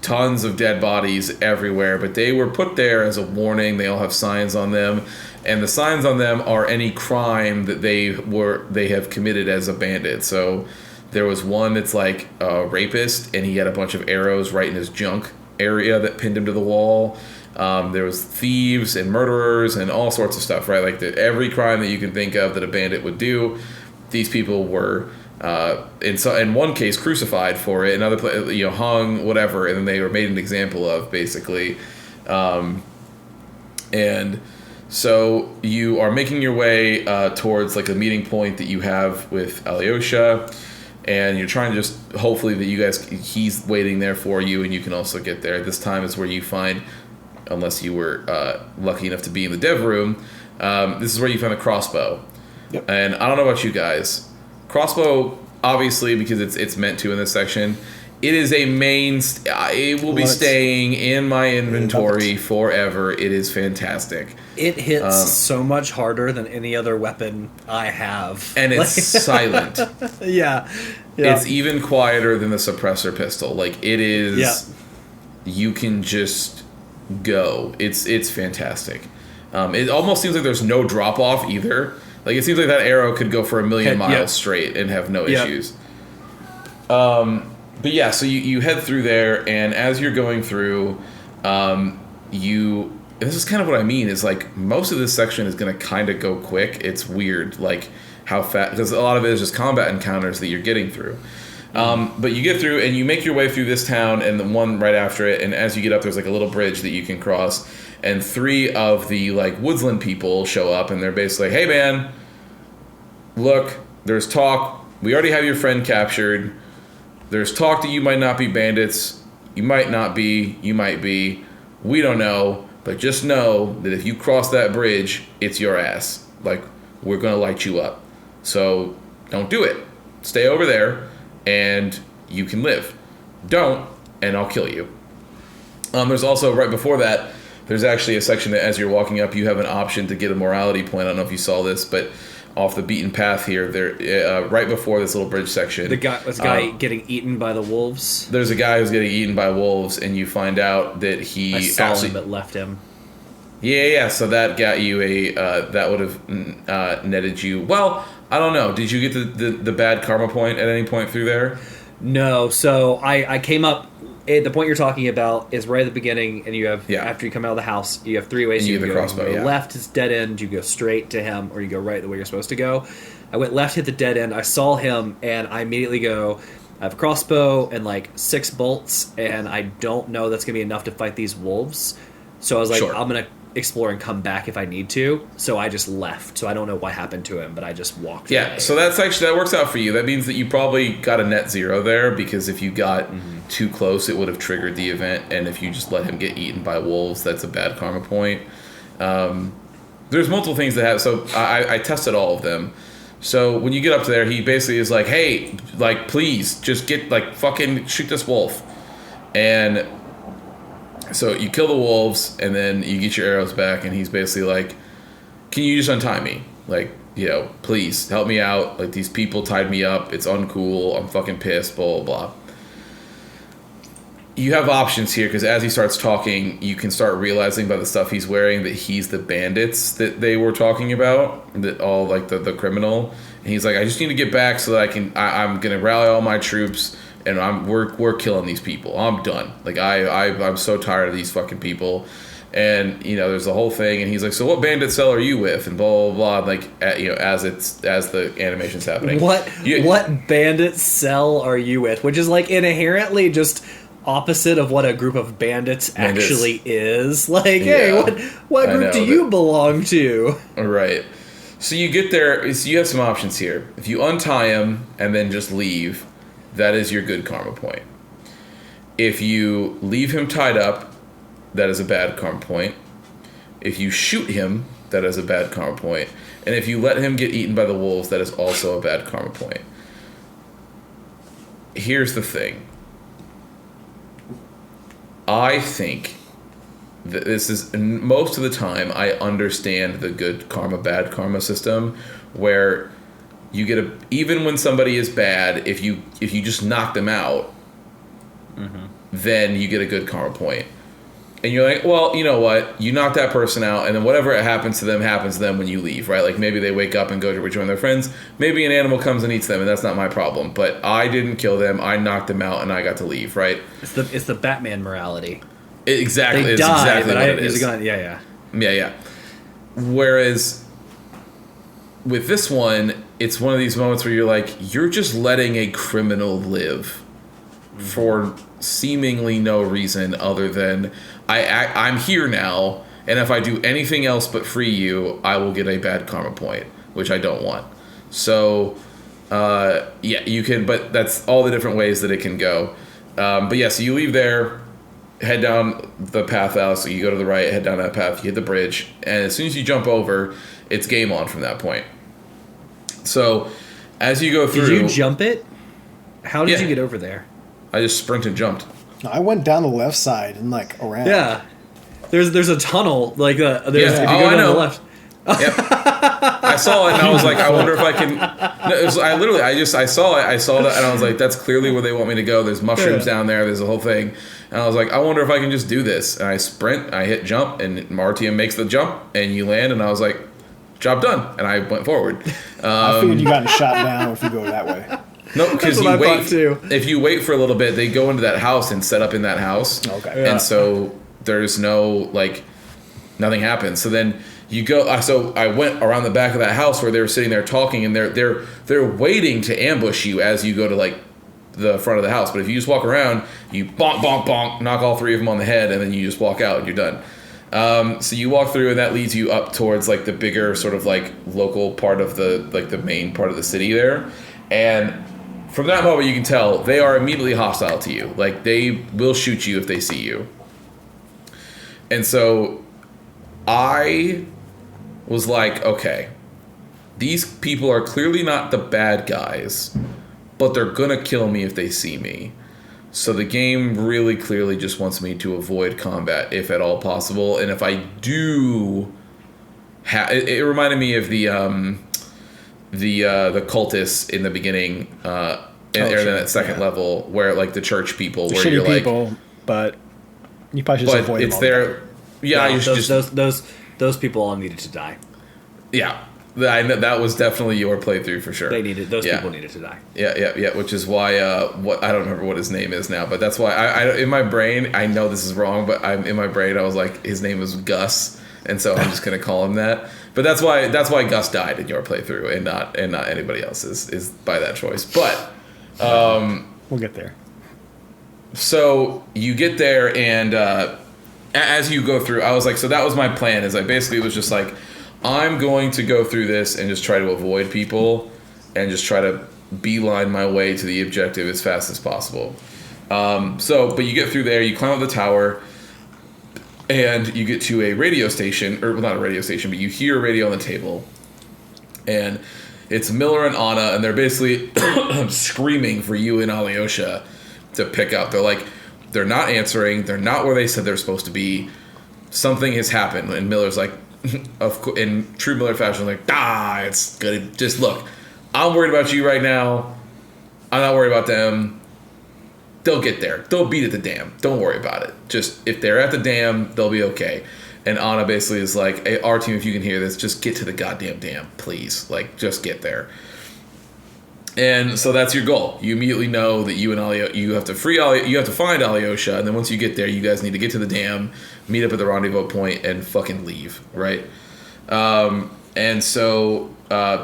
Speaker 3: tons of dead bodies everywhere, but they were put there as a warning. They all have signs on them, and the signs on them are any crime that they have committed as a bandit. So there was one that's like a rapist, and he had a bunch of arrows right in his junk area that pinned him to the wall. There was thieves and murderers and all sorts of stuff, right? Like every crime that you can think of that a bandit would do, these people were in one case crucified for it, another hung, whatever, and then they were made an example of, basically. And so you are making your way towards like a meeting point that you have with Alyosha, and you're trying to just hopefully that he's waiting there for you, and you can also get there. This time is where you find, unless you were lucky enough to be in the dev room, this is where you find the crossbow.
Speaker 4: Yep.
Speaker 3: And I don't know about you guys, crossbow, obviously, because it's meant to in this section, it is a main. It will be staying in my inventory forever. It is fantastic.
Speaker 2: It hits so much harder than any other weapon I have,
Speaker 3: and it's silent.
Speaker 2: Yeah.
Speaker 3: It's even quieter than the suppressor pistol. Like, it is.
Speaker 2: Yeah.
Speaker 3: You can just go. It's fantastic. It almost seems like there's no drop off either. Like, it seems like that arrow could go for 1,000,000 miles straight and have no issues. But yeah, so you head through there, and as you're going through, this is kind of what I mean, is like most of this section is going to kind of go quick. It's weird, like how fast, because a lot of it is just combat encounters that you're getting through. But you get through, and you make your way through this town and the one right after it, and as you get up, there's like a little bridge that you can cross, and 3 of the like Woodsland people show up, and they're basically like, hey man, look, there's talk, we already have your friend captured. There's talk that you might not be bandits. You might not be. You might be. We don't know. But just know that if you cross that bridge, it's your ass. Like, we're going to light you up. So don't do it. Stay over there, and you can live. Don't, and I'll kill you. There's also, right before that, there's actually a section that as you're walking up, you have an option to get a morality point. I don't know if you saw this, but off the beaten path here, there, right before this little bridge section.
Speaker 2: The guy getting eaten by the wolves.
Speaker 3: There's a guy who's getting eaten by wolves, and you find out that he
Speaker 2: I saw him, but left him.
Speaker 3: Yeah. So that got you that would have netted you. Well, I don't know. Did you get the bad karma point at any point through there?
Speaker 2: No. So I came up. The point you're talking about is right at the beginning, and you have after you come out of the house, you have 3 ways
Speaker 3: and
Speaker 2: you can
Speaker 3: go. Crossbow,
Speaker 2: you go left is dead end, you go straight to him, or you go right the way you're supposed to go. I went left, hit the dead end. I saw him, and I immediately go, I have a crossbow and like 6 bolts, and I don't know that's gonna be enough to fight these wolves. So I was like, I'm gonna explore and come back if I need to. So I just left. So I don't know what happened to him, but I just walked away.
Speaker 3: So that's actually, that works out for you. That means that you probably got a net 0 there, because if you got too close, it would have triggered the event, and if you just let him get eaten by wolves, that's a bad karma point. There's multiple things that have, so I tested all of them. So when you get up to there, he basically is like, hey, like, please just get, like, fucking shoot this wolf. And so you kill the wolves, and then you get your arrows back, and he's basically like, can you just untie me? Like, please help me out. Like, these people tied me up. It's uncool. I'm fucking pissed, blah, blah, blah. You have options here, because as he starts talking, you can start realizing by the stuff he's wearing that he's the bandits that they were talking about, that all, like, the criminal. And he's like, I just need to get back so that I'm going to rally all my troops, and we're killing these people. I'm done. Like, I'm so tired of these fucking people. And, there's the whole thing, and he's like, so what bandit cell are you with? And blah, blah, blah. Like, as the animation's happening.
Speaker 2: What bandit cell are you with? Which is, like, inherently just opposite of what a group of bandits actually is. Like, hey, what group do you belong to?
Speaker 3: Right. So you get there, so you have some options here. If you untie him and then just leave, that is your good karma point. If you leave him tied up, that is a bad karma point. If you shoot him, that is a bad karma point. And if you let him get eaten by the wolves, that is also a bad karma point. Here's the thing. I think that this is, most of the time, I understand the good karma, bad karma system, where you get even when somebody is bad, if you just knock them out, then you get a good karma point. And you're like, well, you know what? You knock that person out, and then whatever happens to them when you leave, right? Like, maybe they wake up and go to rejoin their friends. Maybe an animal comes and eats them, and that's not my problem. But I didn't kill them. I knocked them out, and I got to leave, right?
Speaker 2: It's the Batman morality.
Speaker 3: Exactly.
Speaker 2: They
Speaker 3: it's
Speaker 2: die,
Speaker 3: exactly
Speaker 2: but
Speaker 3: what
Speaker 2: I
Speaker 3: it is.
Speaker 2: Yeah.
Speaker 3: Whereas with this one, it's one of these moments where you're like, you're just letting a criminal live for seemingly no reason other than I'm here now, and if I do anything else but free you, I will get a bad karma point, which I don't want. So, yeah, you can, but that's all the different ways that it can go. But yeah, so you leave there, head down the path out, so you go to the right, head down that path, you hit the bridge, and as soon as you jump over, it's game on from that point. So, as you go through...
Speaker 2: Did you jump it? How did
Speaker 3: Yeah.
Speaker 2: you get over there?
Speaker 3: I just sprinted and jumped.
Speaker 4: I went down the left side and like around.
Speaker 2: Yeah. There's a tunnel, like, there's, if you
Speaker 3: Yeah.
Speaker 2: go
Speaker 3: Oh,
Speaker 2: down
Speaker 3: I know.
Speaker 2: the left...
Speaker 3: Yep. I saw it and I was like, I wonder if I can. No, I saw it. I saw that and I was like, that's clearly where they want me to go. There's mushrooms
Speaker 2: Yeah.
Speaker 3: down there. There's a whole thing. And I was like, I wonder if I can just do this. And I sprint, I hit jump, and RTM makes the jump, and you land. And I was like, job done. And I went forward.
Speaker 4: I figured you got shot down if you go that way.
Speaker 3: No, because
Speaker 2: That's
Speaker 3: you
Speaker 2: what I
Speaker 3: wait.
Speaker 2: thought too.
Speaker 3: If you wait for a little bit, they go into that house and set up in that house.
Speaker 4: Okay.
Speaker 2: Yeah.
Speaker 3: And so there's no like, nothing happens. So then you go. So I went around the back of that house where they were sitting there talking, and they're waiting to ambush you as you go to like the front of the house. But if you just walk around, you bonk, bonk, bonk, knock all three of them on the head, and then you just walk out and you're done. So you walk through, and that leads you up towards like the bigger sort of like local part of the like the main part of the city there, and from that moment you can tell they are immediately hostile to you. Like they will shoot you if they see you. And so I was like, okay, these people are clearly not the bad guys, but they're gonna kill me if they see me. So the game really clearly just wants me to avoid combat if at all possible. And if I do, it reminded me of the cultists in the beginning, or
Speaker 4: sure,
Speaker 3: in that second
Speaker 4: yeah.
Speaker 3: level where like the church people, where
Speaker 4: Shitty
Speaker 3: you're like,
Speaker 4: people, but you probably should just
Speaker 3: but
Speaker 4: avoid
Speaker 3: it's
Speaker 4: them
Speaker 3: their, yeah,
Speaker 2: No,
Speaker 3: you should just,
Speaker 2: those people all needed to die.
Speaker 3: yeah. I know that was definitely your playthrough for sure.
Speaker 2: Those
Speaker 3: Yeah.
Speaker 2: people needed to die.
Speaker 3: Yeah. Which is why what I don't remember what his name is now, but that's why I in my brain I know this is wrong, but in my brain I was like his name is Gus, and so I'm just gonna call him that. But that's why Gus died in your playthrough and not anybody else's is by that choice. But
Speaker 4: We'll get there.
Speaker 3: so you get there and as you go through, I was like, so that was my plan. Is I basically was just like, I'm going to go through this and just try to avoid people and just try to beeline my way to the objective as fast as possible. But you get through there, you climb up the tower, and you get to a radio station, or well, not a radio station, but you hear a radio on the table, and it's Miller and Anna, and they're basically screaming for you and Alyosha to pick up. They're like, they're not answering, they're not where they said they're supposed to be. Something has happened, and Miller's like, of course, in true Miller fashion, like, it's good. Just look, I'm worried about you right now. I'm not worried about them. They'll get there. They'll beat at the dam. Don't worry about it. Just if they're at the dam, they'll be okay. And Anna basically is like, hey, our team, if you can hear this, just get to the goddamn dam, please. Like, just get there. And so that's your goal. You immediately know that you and you have to find Alyosha, and then once you get there, you guys need to get to the dam, meet up at the rendezvous point, and fucking leave, right? And so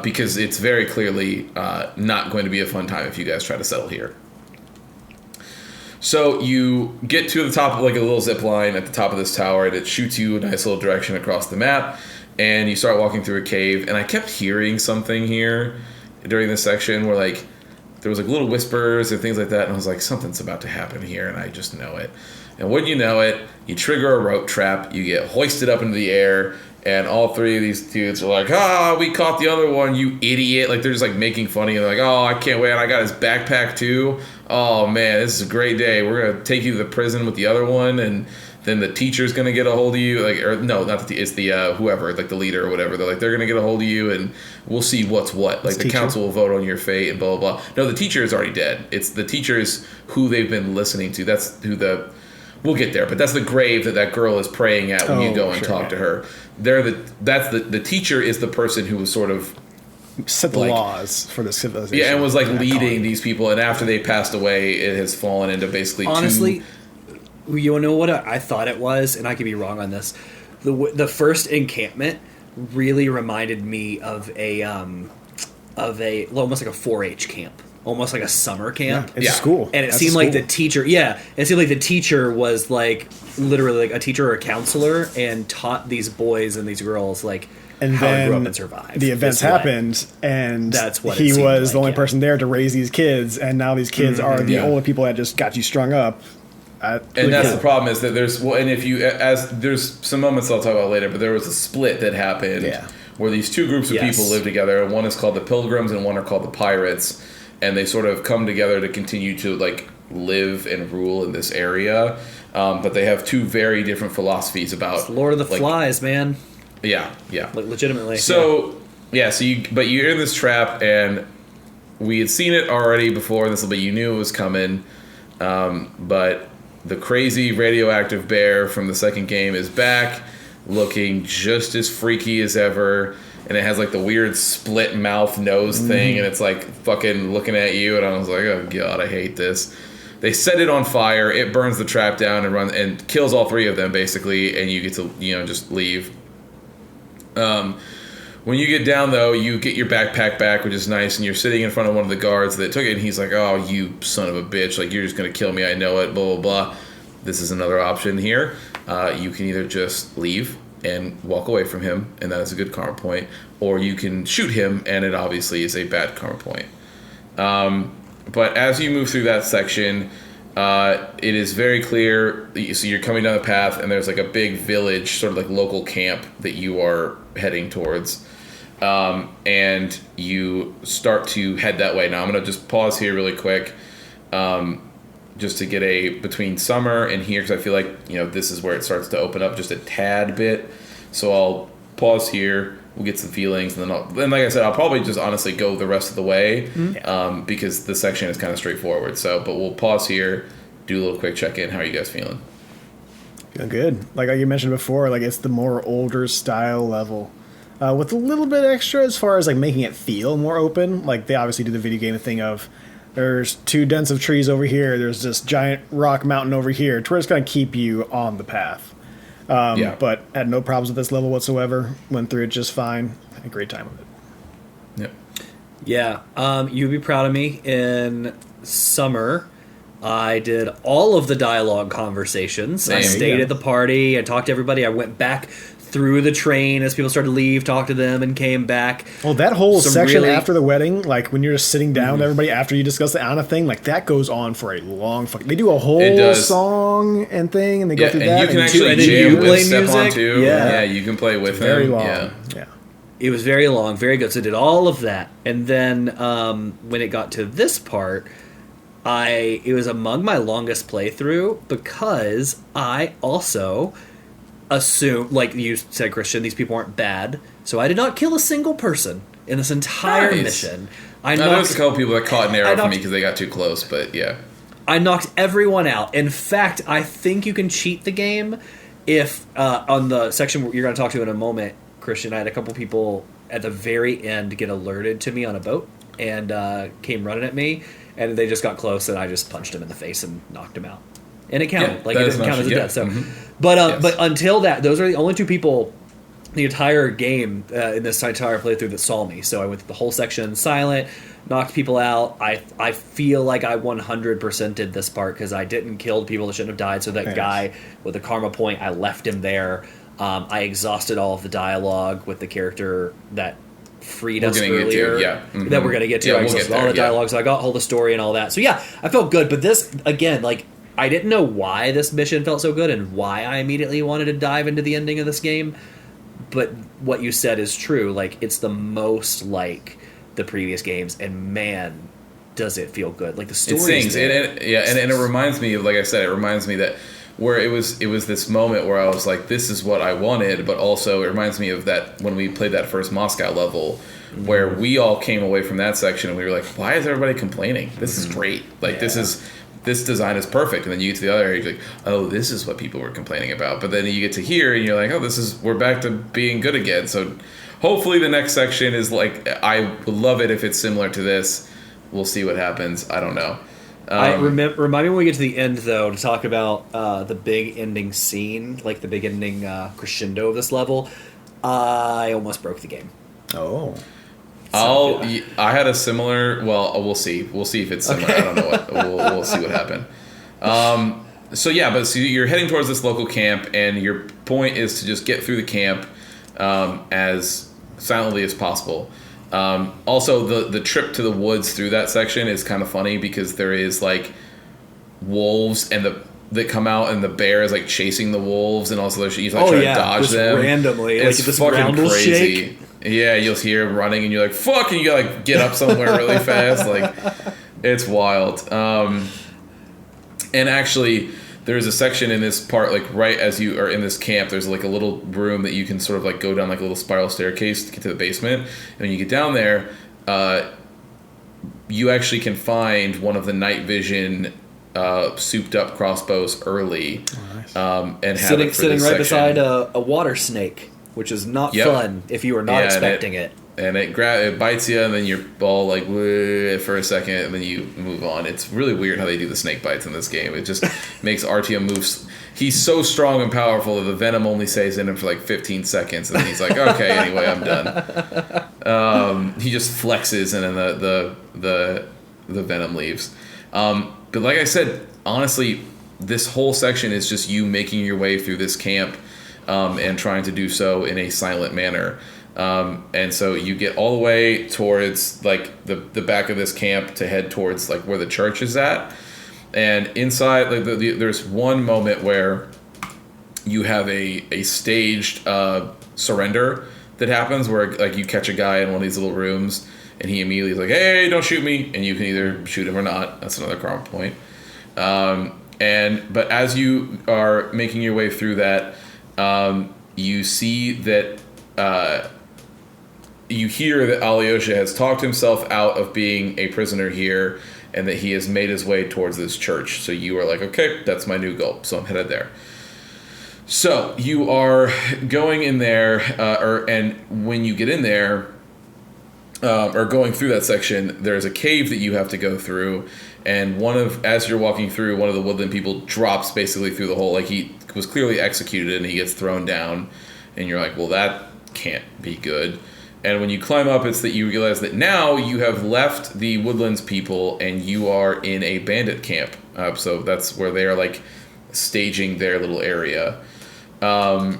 Speaker 3: because it's very clearly not going to be a fun time if you guys try to settle here. So you get to the top of like a little zip line at the top of this tower, and it shoots you a nice little direction across the map, and you start walking through a cave. And I kept hearing something here during this section where like there was like little whispers and things like that, and I was like, something's about to happen here, and I just know it. And when you know it, you trigger a rope trap, you get hoisted up into the air, and all three of these dudes are like, we caught the other one, you idiot. Like, they're just like making fun of you. They're like, I can't wait, I got his backpack too. Oh man, this is a great day. We're gonna take you to the prison with the other one, and then the teacher's gonna get a hold of you. Like, or no, not it's the whoever, like the leader or whatever. They're gonna get a hold of you, and we'll see what's what. Like, the council will vote on your fate and blah blah blah. No, the teacher is already dead. It's the teacher is who they've been listening to. That's who we'll get there, but that's the grave that girl is praying at when you go and talk to her. The teacher is the person who was sort of
Speaker 4: set the laws for the civilization.
Speaker 3: Yeah, and was like leading these people, and after they passed away, it has fallen into basically
Speaker 2: honestly, you know what I thought it was, and I could be wrong on this. The first encampment really reminded me of a almost like a 4-H camp, almost like a summer camp.
Speaker 4: It's a school.
Speaker 2: And it
Speaker 4: That's
Speaker 2: seemed
Speaker 4: a
Speaker 2: like
Speaker 4: school.
Speaker 2: the teacher, it seemed like the teacher was like literally like a teacher or a counselor and taught these boys and these girls like
Speaker 4: And
Speaker 2: how to
Speaker 4: then
Speaker 2: grow up and survive.
Speaker 4: the events
Speaker 2: this way.
Speaker 4: happened, and
Speaker 2: That's what it
Speaker 4: he
Speaker 2: seemed
Speaker 4: was
Speaker 2: like,
Speaker 4: the only
Speaker 2: yeah.
Speaker 4: person there to raise these kids, and now these kids are the
Speaker 3: Yeah.
Speaker 4: older people that just got you strung up.
Speaker 3: And that's the problem is that and if you there's some moments I'll talk about later, but there was a split that happened
Speaker 4: Yeah.
Speaker 3: where these two groups of
Speaker 2: Yes.
Speaker 3: people live together. One is called the Pilgrims and one are called the Pirates, and they sort of come together to continue to like live and rule in this area. But they have two very different philosophies about
Speaker 2: Lord of the
Speaker 3: like,
Speaker 2: Flies, man.
Speaker 3: Yeah,
Speaker 2: Like legitimately.
Speaker 3: So but you're in this trap, and we had seen it already before this, but you knew it was coming. But the crazy radioactive bear from the second game is back, looking just as freaky as ever, and it has like the weird split mouth nose thing, and it's like fucking looking at you, and I was like, oh god, I hate this. They set it on fire, it burns the trap down and kills all three of them basically, and you get to just leave. When you get down, though, you get your backpack back, which is nice, and you're sitting in front of one of the guards that took it, and he's like, oh, you son of a bitch, like, you're just going to kill me, I know it, blah, blah, blah. This is another option here. You can either just leave and walk away from him, and that is a good karma point, or you can shoot him, and it obviously is a bad karma point. But as you move through that section, it is very clear, so you're coming down the path, and there's like a big village, sort of like local camp that you are heading towards. And you start to head that way. Now I'm going to just pause here really quick, just to get between summer and here, because I feel like, this is where it starts to open up just a tad bit. So I'll pause here, we'll get some feelings, and then like I said, I'll probably just honestly go the rest of the way, because the section is kind of straightforward. But we'll pause here, do a little quick check-in. How are you guys feeling?
Speaker 4: Feeling good. Like you mentioned before, like it's the more older style level. With a little bit extra as far as like making it feel more open. Like they obviously do the video game thing of there's two dens of trees over here, there's this giant rock mountain over here, to where it's going to keep you on the path. But had no problems with this level whatsoever. Went through it just fine. Had a great time with it.
Speaker 3: Yep.
Speaker 2: Yeah, you'd be proud of me. In summer, I did all of the dialogue conversations. I
Speaker 3: Same.
Speaker 2: stayed
Speaker 4: Yeah.
Speaker 2: at the party. I talked to everybody. I went back through the train as people started to leave, talked to them, and came back.
Speaker 4: Well, that whole
Speaker 2: Some
Speaker 4: section
Speaker 2: really-
Speaker 4: after the wedding, like when you're just sitting down with everybody after you discuss the Anna thing, like that goes on for a long fucking. They do a
Speaker 3: It
Speaker 4: whole
Speaker 3: does.
Speaker 4: song and thing, and they go
Speaker 3: Yeah,
Speaker 4: through
Speaker 3: and
Speaker 4: that.
Speaker 3: you can
Speaker 2: and
Speaker 3: actually
Speaker 2: then you
Speaker 3: jam
Speaker 2: play
Speaker 3: with Stepan
Speaker 2: music.
Speaker 3: too.
Speaker 2: Yeah.
Speaker 3: You can play with
Speaker 4: very
Speaker 3: him.
Speaker 4: long.
Speaker 3: Yeah.
Speaker 4: Yeah.
Speaker 2: It was very long, very good. So I did all of that, and then when it got to this part, it was among my longest playthrough because I also assumed, like you said, Christian, these people aren't bad. So I did not kill a single person in this entire
Speaker 3: Nice.
Speaker 2: mission.
Speaker 3: I
Speaker 2: knocked-
Speaker 3: noticed a couple people that caught an arrow from
Speaker 2: knocked-
Speaker 3: me because they got too close, but yeah.
Speaker 2: I knocked everyone out. In fact, I think you can cheat the game if on the section you're going to talk to in a moment, Christian, I had a couple people at the very end get alerted to me on a boat and came running at me, and they just got close, and I just punched him in the face and knocked him out. And it counted.
Speaker 3: Yeah,
Speaker 2: like,
Speaker 3: that
Speaker 2: it
Speaker 3: is
Speaker 2: didn't count as a
Speaker 3: much-
Speaker 2: death. So,
Speaker 3: yeah.
Speaker 2: but
Speaker 3: Yes.
Speaker 2: until that, those are the only two people the entire game in this entire playthrough that saw me. So I went through the whole section silent, knocked people out. I feel like I 100%ed this part because I didn't kill people that shouldn't have died. So that
Speaker 4: Nice.
Speaker 2: guy with the karma point, I left him there. I exhausted all of the dialogue with the character that freed
Speaker 3: We're
Speaker 2: us
Speaker 3: gonna get to,
Speaker 2: earlier.
Speaker 3: yeah. Mhm.
Speaker 2: That we're going to get to.
Speaker 3: Yeah,
Speaker 2: I
Speaker 3: we'll
Speaker 2: exhausted
Speaker 3: get
Speaker 2: all
Speaker 3: there,
Speaker 2: the
Speaker 3: yeah.
Speaker 2: dialogue, so I got all the story and all that. So yeah, I felt good. But this, again, like, I didn't know why this mission felt so good and why I immediately wanted to dive into the ending of this game. But what you said is true. Like, it's the most like the previous games, and man, does it feel good. Like, the story
Speaker 3: It sings, and it reminds me of, like I said, it reminds me that where it was this moment where I was like, this is what I wanted, but also it reminds me of that when we played that first Moscow level, where we all came away from that section and we were like, why is everybody complaining? This is great. Like, this design is perfect. And then you get to the other area, you're like, oh, this is what people were complaining about. But then you get to here and you're like, oh, we're back to being good again. So hopefully the next section is like, I would love it if it's similar to this. We'll see what happens. I don't know.
Speaker 2: Remind me when we get to the end, though, to talk about the big ending scene, like the big ending crescendo of this level. I almost broke the game.
Speaker 4: Oh.
Speaker 3: I had a similar. Well, we'll see. We'll see if it's similar. Okay. I don't know what. We'll see what happened. So you're heading towards this local camp, and your point is to just get through the camp as silently as possible. Also, the trip to the woods through that section is kind of funny because there is like wolves that come out, and the bear is like chasing the wolves, and also he's like trying to dodge them
Speaker 2: randomly.
Speaker 3: It's
Speaker 2: like this
Speaker 3: fucking crazy.
Speaker 2: Shake.
Speaker 3: Yeah, you'll hear him running, and you're like, "Fuck!" and you gotta like get up somewhere really fast. Like, it's wild. And actually, there's a section in this part, like right as you are in this camp, there's like a little room that you can sort of like go down like a little spiral staircase to get to the basement. And when you get down there, you actually can find one of the night vision souped up crossbows early.
Speaker 2: Oh, nice.
Speaker 3: And have
Speaker 2: sitting
Speaker 3: right
Speaker 2: section. Beside a water snake, which is not fun if you were not expecting it.
Speaker 3: And it bites you, and then you're all like for a second, and then you move on. It's really weird how they do the snake bites in this game. It just makes Artyom move. He's so strong and powerful that the venom only stays in him for like 15 seconds, and then he's like, okay, anyway, I'm done. He just flexes, and then the venom leaves. But like I said, honestly, this whole section is just you making your way through this camp and trying to do so in a silent manner. And so you get all the way towards like the back of this camp to head towards like where the church is at. And inside, like there's one moment where you have a staged surrender that happens where like you catch a guy in one of these little rooms, and he immediately is like, "Hey, don't shoot me!" And you can either shoot him or not. That's another crown point. But as you are making your way through that, you see that. You hear that Alyosha has talked himself out of being a prisoner here, and that he has made his way towards this church. So you are like, okay, that's my new goal. So I'm headed there. So you are going in there, and when you get in there, or going through that section, there's a cave that you have to go through, and as you're walking through, one of the woodland people drops basically through the hole. Like he was clearly executed, and he gets thrown down, and you're like, well, that can't be good. And when you climb up, it's that you realize that now you have left the Woodlands people and you are in a bandit camp. So that's where they are like staging their little area. And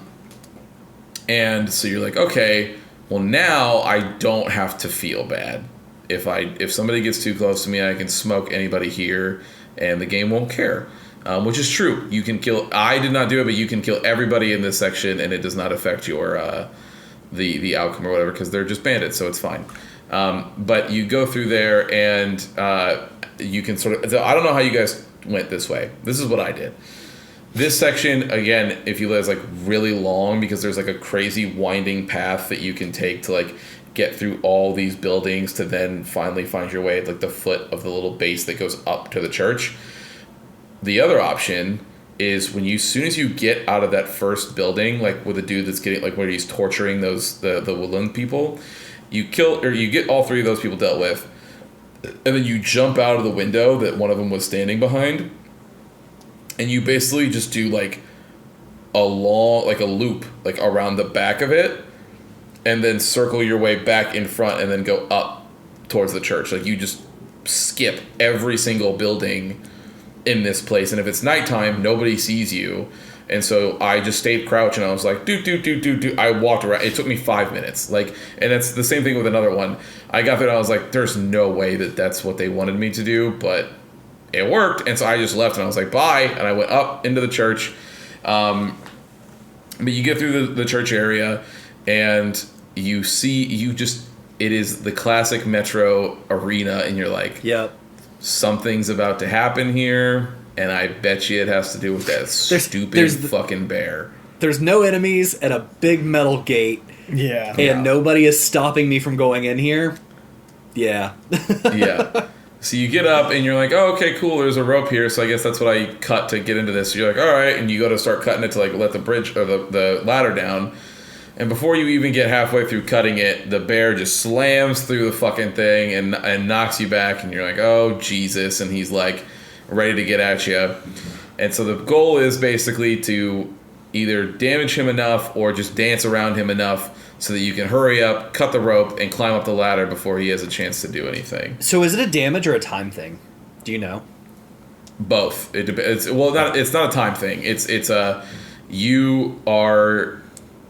Speaker 3: so you're like, okay, well now I don't have to feel bad. If somebody gets too close to me, I can smoke anybody here and the game won't care. Which is true. You can kill, I did not do it, but you can kill everybody in this section and it does not affect your, the outcome or whatever, because they're just bandits, so it's fine. But you go through there and you can sort of... I don't know how you guys went this way. This is what I did. This section, again, if you let, is like really long because there's like a crazy winding path that you can take to like get through all these buildings to then finally find your way at like the foot of the little base that goes up to the church. The other option is when soon as you get out of that first building, like with a dude that's getting like where he's torturing the woodland people, you get all three of those people dealt with, and then you jump out of the window that one of them was standing behind, and you basically just do like a loop like around the back of it, and then circle your way back in front and then go up towards the church. Like you just skip every single building in this place, and if it's nighttime, nobody sees you. And so I just stayed crouched, and I was like, do. I walked around. It took me 5 minutes. Like, and it's the same thing with another one. I got there, and I was like, there's no way that that's what they wanted me to do, but it worked. And so I just left, and I was like, bye. And I went up into the church. But you get through the church area, and you see, it is the classic Metro arena, and you're like,
Speaker 2: yep.
Speaker 3: Something's about to happen here, and I bet you it has to do with that stupid fucking bear.
Speaker 2: There's no enemies and a big metal gate.
Speaker 4: Yeah.
Speaker 2: And nobody is stopping me from going in here. Yeah.
Speaker 3: Yeah. So you get up, and you're like, oh, okay, cool, there's a rope here, so I guess that's what I cut to get into this. So you're like, all right, and you go to start cutting it to like let the bridge or the ladder down. And before you even get halfway through cutting it, the bear just slams through the fucking thing and knocks you back, and you're like, oh, Jesus, and he's like ready to get at you. And so the goal is basically to either damage him enough or just dance around him enough so that you can hurry up, cut the rope, and climb up the ladder before he has a chance to do anything.
Speaker 2: So is it a damage or a time thing? Do you know?
Speaker 3: Both. It's not a time thing. It's you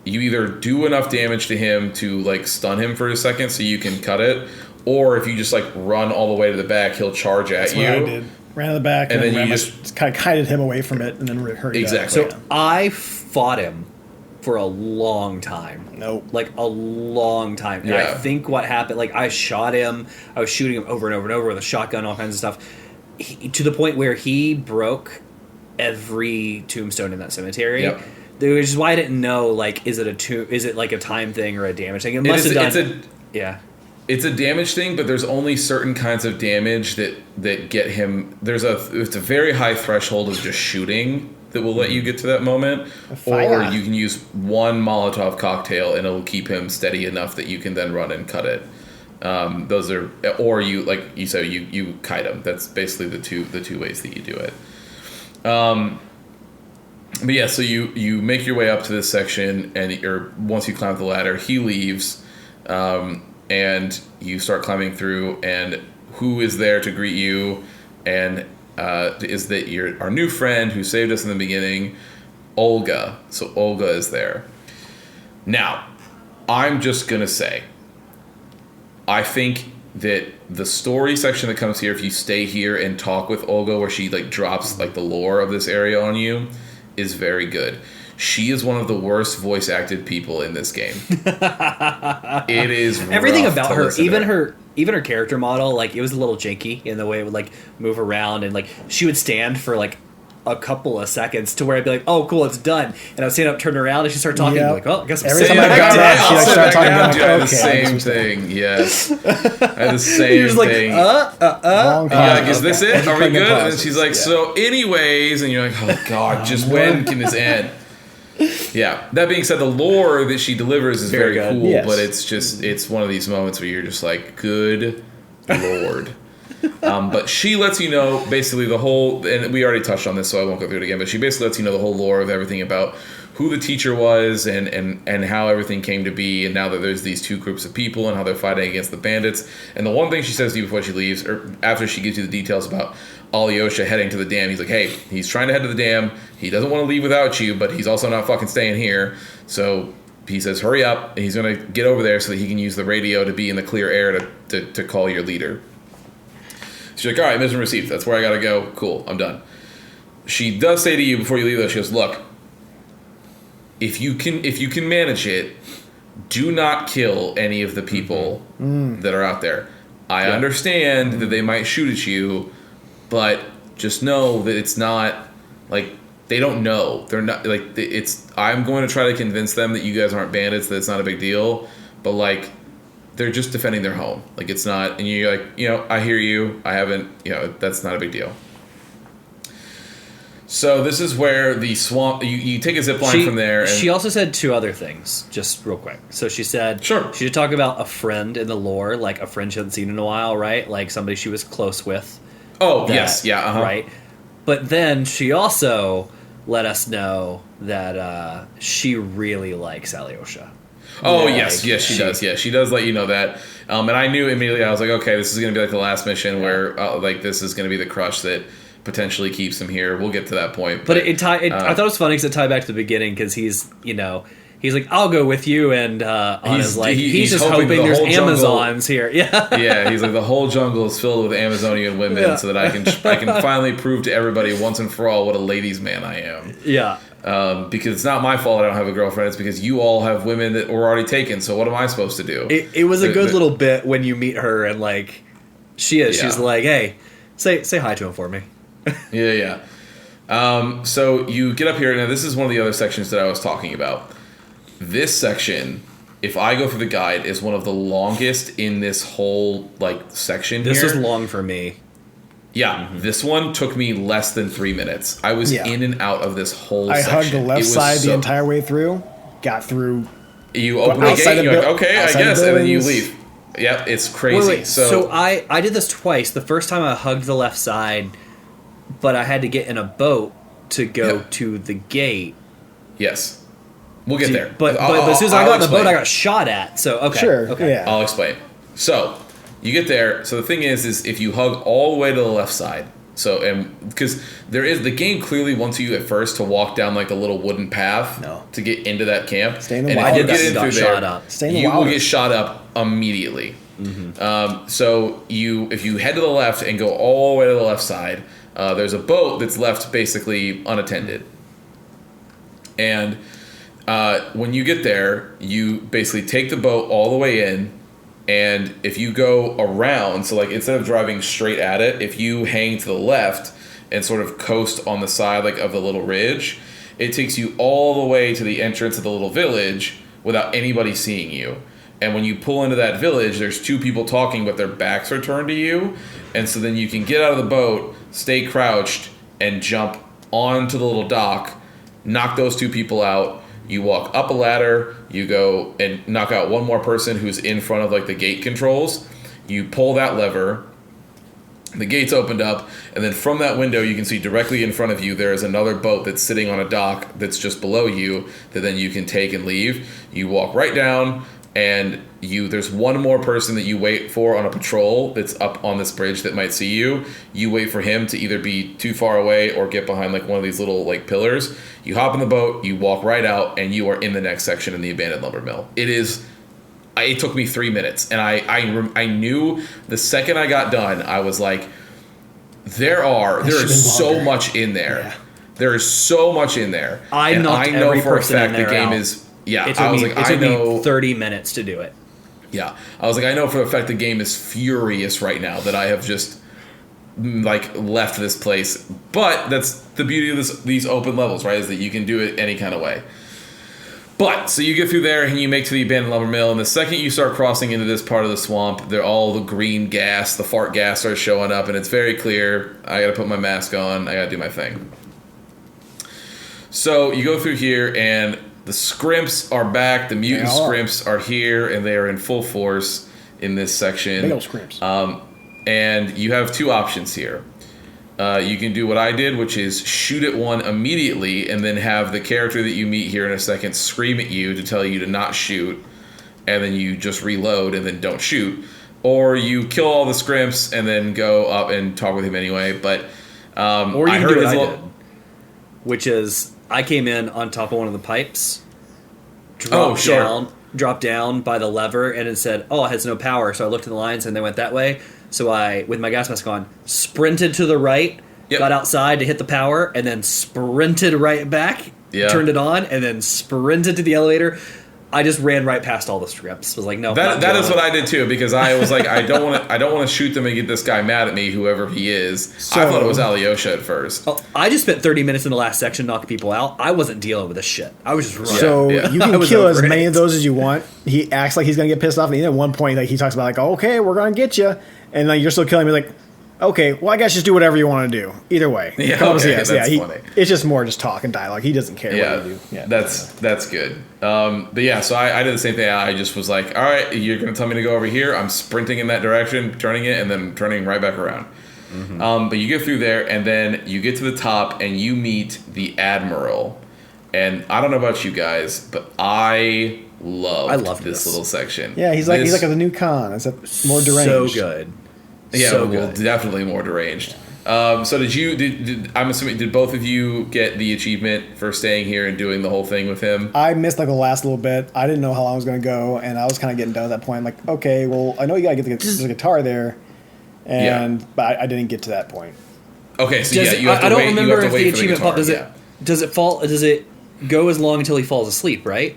Speaker 3: either do enough damage to him to like stun him for a second so you can cut it, or if you just like run all the way to the back, he'll charge at
Speaker 1: That's
Speaker 3: you.
Speaker 1: what I did. Ran to the back
Speaker 3: And
Speaker 1: and
Speaker 3: then
Speaker 1: then
Speaker 3: you
Speaker 1: just kind of kited him away from it and then hurt
Speaker 3: Exactly.
Speaker 2: So I fought him for a long time.
Speaker 1: Nope.
Speaker 2: Like a long time. And I
Speaker 3: Yeah.
Speaker 2: think what happened, like I shot him, I was shooting him over and over and over with a shotgun, all kinds of stuff, to the point where he broke every tombstone in that cemetery.
Speaker 3: Yep.
Speaker 2: Which is why I didn't know, like, is it like a time thing or a damage thing? It must have done. Yeah.
Speaker 3: It's a damage thing, but there's only certain kinds of damage that get him. It's a very high threshold of just shooting that will let you get to that moment,
Speaker 1: Fire.
Speaker 3: or you can use one Molotov cocktail and it'll keep him steady enough that you can then run and cut it. Those are, or you like you said, you kite him. That's basically the two ways that you do it. But yeah, so you make your way up to this section, or once you climb the ladder, he leaves. And you start climbing through, and who is there to greet you? And is that our new friend who saved us in the beginning, Olga. So Olga is there. Now, I'm just gonna say, I think that the story section that comes here, if you stay here and talk with Olga, where she like drops like the lore of this area on you, is very good. She is one of the worst voice acted people in this game. It is
Speaker 2: Everything
Speaker 3: rough
Speaker 2: about
Speaker 3: to
Speaker 2: her,
Speaker 3: listen to.
Speaker 2: even her character model, like it was a little janky in the way it would like move around, and like she would stand for like a couple of seconds to where I'd be like, "Oh, cool, it's done," and I'd stand up, turn around, and she'd start talking.
Speaker 1: Yep.
Speaker 2: Like, "Oh, I guess I'm
Speaker 1: Every
Speaker 2: sitting
Speaker 1: time I
Speaker 2: back
Speaker 1: got
Speaker 2: down."
Speaker 1: up, she like started talking about,
Speaker 3: I had the
Speaker 1: okay,
Speaker 3: same
Speaker 1: this was
Speaker 3: thing. Yes, I had the same
Speaker 2: You're just like,
Speaker 3: thing.
Speaker 1: long
Speaker 3: Yeah,
Speaker 1: pause.
Speaker 3: is this it? Are we
Speaker 1: Pregnant
Speaker 3: good? And
Speaker 1: pauses.
Speaker 3: she's like, so anyways, and you're like, oh god, just when can this end? Yeah. That being said, the lore that she delivers is
Speaker 2: Very
Speaker 3: very
Speaker 2: good.
Speaker 3: cool,
Speaker 1: Yes.
Speaker 3: but it's one of these moments where you're just like, good lord. But she lets you know basically the whole, and we already touched on this, so I won't go through it again. But she basically lets you know the whole lore of everything about who the teacher was and how everything came to be, and now that there's these two groups of people and how they're fighting against the bandits. And the one thing she says to you before she leaves, or after she gives you the details about Alyosha heading to the dam, he's like, hey, he's trying to head to the dam. He doesn't want to leave without you, but he's also not fucking staying here. So he says, hurry up. And he's going to get over there so that he can use the radio to be in the clear air to call your leader. She's like, all right, mission received. That's where I got to go. Cool, I'm done. She does say to you before you leave, though, she goes, look, if you can manage it, do not kill any of the people that are out there. I understand that they might shoot at you, but just know that it's not like they don't know. They're not like it's. I'm going to try to convince them that you guys aren't bandits. That it's not a big deal, but like they're just defending their home. Like it's not. And you're like, I hear you. I haven't. That's not a big deal. So this is where the swamp. You take a zip line from there. And
Speaker 2: she also said two other things, just real quick. So she said,
Speaker 3: Sure.
Speaker 2: She did talk about a friend in the lore, like a friend she hadn't seen in a while, right? Like somebody she was close with.
Speaker 3: oh
Speaker 2: that,
Speaker 3: yes, yeah,
Speaker 2: right. But then she also let us know that she really likes Alyosha.
Speaker 3: Oh
Speaker 2: Yeah,
Speaker 3: yes,
Speaker 2: like,
Speaker 3: yes she does. Yeah, she does let you know that. And I knew immediately. I was like, okay, this is going to be like the last mission where like this is going to be the crush that potentially keeps him here. We'll get to that point.
Speaker 2: But I thought it was funny because it tied back to the beginning because he's like, I'll go with you, and Anna's like, he's just hoping
Speaker 3: the
Speaker 2: there's
Speaker 3: whole jungle-
Speaker 2: Amazons here. Yeah.
Speaker 3: Yeah, he's like the whole jungle is filled with Amazonian women, so that I can finally prove to everybody once and for all what a ladies' man I am.
Speaker 2: Yeah.
Speaker 3: Because it's not my fault I don't have a girlfriend. It's because you all have women that were already taken. So what am I supposed to do?
Speaker 2: It was a good little bit when you meet her and like she's like, hey, say hi to him for me.
Speaker 3: Yeah. So you get up here. Now this is one of the other sections that I was talking about. This section, if I go through the guide, is one of the longest in this whole like section.
Speaker 2: This
Speaker 3: here.
Speaker 2: was long for me.
Speaker 3: Yeah, this one took me less than 3 minutes. I was in and out of this whole
Speaker 1: I
Speaker 3: section.
Speaker 1: hugged the
Speaker 3: It
Speaker 1: left
Speaker 3: was
Speaker 1: side
Speaker 3: so-
Speaker 1: the entire way through. Got through.
Speaker 3: You open the
Speaker 1: outside
Speaker 3: gate, and
Speaker 1: the
Speaker 3: you're like,
Speaker 1: buil-
Speaker 3: okay, I
Speaker 1: outside the
Speaker 3: guess, and then you
Speaker 1: buildings.
Speaker 3: leave. Yep, it's crazy.
Speaker 2: Wait. So I did this twice. The first time I hugged the left side, but I had to get in a boat to go
Speaker 3: Yep.
Speaker 2: to the gate.
Speaker 3: Yes. We'll get there.
Speaker 2: But as soon as I
Speaker 3: I'll
Speaker 2: got in the boat,
Speaker 3: explain.
Speaker 2: I got shot at. So okay,
Speaker 1: Sure.
Speaker 2: okay.
Speaker 1: Yeah.
Speaker 3: I'll explain. So you get there. So the thing is if you hug all the way to the left side. So because the game clearly wants you at first to walk down like a little wooden path to get into that camp.
Speaker 1: Stay in the
Speaker 3: and
Speaker 1: wild.
Speaker 3: if you
Speaker 2: I did
Speaker 3: get
Speaker 2: that
Speaker 3: in
Speaker 2: and
Speaker 3: through
Speaker 2: got
Speaker 3: there,
Speaker 2: shot up.
Speaker 1: Stay in the
Speaker 3: you will
Speaker 1: wild.
Speaker 3: get shot up immediately. So if you head to the left and go all the way to the left side, there's a boat that's left basically unattended. And when you get there, you basically take the boat all the way in, and if you go around, so like instead of driving straight at it, if you hang to the left and sort of coast on the side like of the little ridge, it takes you all the way to the entrance of the little village without anybody seeing you. And when you pull into that village, there's two people talking, but their backs are turned to you. And so then you can get out of the boat, stay crouched, and jump onto the little dock, knock those two people out. You walk up a ladder, you go and knock out one more person who's in front of like the gate controls. You pull that lever, the gate's opened up, and then from that window you can see directly in front of you there is another boat that's sitting on a dock that's just below you that then you can take and leave. You walk right down, and there's one more person that you wait for on a patrol that's up on this bridge that might see you. You wait for him to either be too far away or get behind like one of these little like pillars. You hop in the boat, you walk right out, and you are in the next section in the abandoned lumber mill. It took me 3 minutes, and I knew the second I got done, I was like, there
Speaker 1: should've
Speaker 3: is
Speaker 1: been
Speaker 3: so
Speaker 1: longer.
Speaker 3: much in there.
Speaker 1: Yeah.
Speaker 3: There is so much in there.
Speaker 2: I
Speaker 3: and
Speaker 2: knocked
Speaker 3: I know
Speaker 2: every
Speaker 3: for a
Speaker 2: person in
Speaker 3: fact the
Speaker 2: there
Speaker 3: game
Speaker 2: out.
Speaker 3: is. Yeah,
Speaker 2: It
Speaker 3: I
Speaker 2: took,
Speaker 3: was
Speaker 2: me,
Speaker 3: like,
Speaker 2: it
Speaker 3: I
Speaker 2: took
Speaker 3: know.
Speaker 2: me 30 minutes to do it.
Speaker 3: Yeah, I was like, I know for a fact the game is furious right now that I have just like left this place. But that's the beauty of these open levels, right? Is that you can do it any kind of way. But so you get through there and you make to the abandoned lumber mill, and the second you start crossing into this part of the swamp, all the green gas, the fart gas starts showing up, and it's very clear. I got to put my mask on. I got to do my thing. So you go through here, and the scrimps are back. The mutant
Speaker 1: They are.
Speaker 3: scrimps are here, and they are in full force in this section.
Speaker 1: Big old scrimps.
Speaker 3: And you have two options here. You can do what I did, which is shoot at one immediately, and then have the character that you meet here in a second scream at you to tell you to not shoot, and then you just reload and then don't shoot. Or you kill all the scrimps and then go up and talk with him anyway. But
Speaker 2: Or you
Speaker 3: I
Speaker 2: can
Speaker 3: heard
Speaker 2: do what
Speaker 3: his
Speaker 2: I
Speaker 3: little-
Speaker 2: did, which is I came in on top of one of the pipes,
Speaker 3: sure.
Speaker 2: dropped down by the lever, and it said, "Oh, it has no power." So I looked at the lines, and they went that way. So I, with my gas mask on, sprinted to the right,
Speaker 3: Yep.
Speaker 2: got outside to hit the power, and then sprinted right back,
Speaker 3: Yeah.
Speaker 2: turned it on, and then sprinted to the elevator. I just ran right past all the scripts. Was like, no,
Speaker 3: That is what I did too, because I was like, I don't want to shoot them and get this guy mad at me, whoever he is. I thought it was Alyosha at first.
Speaker 2: Oh, I just spent 30 minutes in the last section knocking people out. I wasn't dealing with this shit. I was just running.
Speaker 1: So
Speaker 3: Yeah.
Speaker 1: you
Speaker 2: I
Speaker 1: can
Speaker 2: was
Speaker 1: kill as
Speaker 2: over
Speaker 1: many
Speaker 2: it.
Speaker 1: of those as you want. He acts like he's gonna get pissed off, and then at one point, like he talks about, like, okay, we're gonna get you, and like you're still killing me. Like, okay, well, I guess just do whatever you want to do. Either way,
Speaker 3: Yeah,
Speaker 1: Comes,
Speaker 3: okay,
Speaker 1: yes,
Speaker 3: that's
Speaker 1: he-
Speaker 3: funny.
Speaker 1: It's just more just talk and dialogue. He doesn't care
Speaker 3: Yeah,
Speaker 1: what you do. Yeah,
Speaker 3: that's good. But yeah, so I did the same thing. I just was like, all right, you're gonna tell me to go over here. I'm sprinting in that direction, turning it, and then turning right back around. But you get through there, and then you get to the top, and you meet the Admiral. And I don't know about you guys, but I loved this little section.
Speaker 1: yeah. He's like the new Khan. It's more deranged.
Speaker 2: So good.
Speaker 3: Yeah,
Speaker 2: So
Speaker 3: well,
Speaker 2: good.
Speaker 3: definitely more deranged. So I'm assuming, did both of you get the achievement for staying here and doing the whole thing with him?
Speaker 1: I missed like the last little bit. I didn't know how long it was gonna go, and I was kind of getting done at that point. I'm like, okay, well, I know you gotta get the guitar there, but I didn't get to that point.
Speaker 3: Okay, so
Speaker 2: Does
Speaker 3: yeah,
Speaker 2: it-
Speaker 3: you have to
Speaker 2: I don't
Speaker 3: wait. You
Speaker 2: remember
Speaker 3: have
Speaker 2: if
Speaker 3: to
Speaker 2: the
Speaker 3: wait for the
Speaker 2: achievement
Speaker 3: guitar.
Speaker 2: pop. Does it go as long until he falls asleep? Right?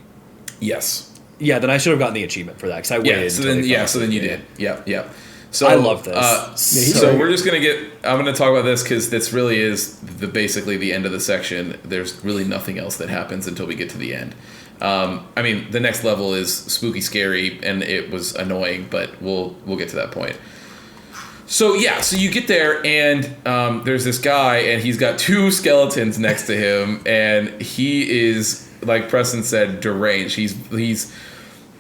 Speaker 3: Yes.
Speaker 2: Yeah. Then I should have gotten the achievement for that because I waited.
Speaker 3: Yeah. So
Speaker 2: until
Speaker 3: then,
Speaker 2: he fell
Speaker 3: so then you
Speaker 2: asleep.
Speaker 3: did. Yep. So
Speaker 2: I love this.
Speaker 1: he's
Speaker 3: so
Speaker 1: great.
Speaker 3: we're just gonna get. I'm gonna talk about this because this really is basically the end of the section. There's really nothing else that happens until we get to the end. I mean, the next level is spooky, scary, and it was annoying, but we'll get to that point. So yeah, so you get there, and there's this guy, and he's got two skeletons next to him, and he is, like Preston said, deranged.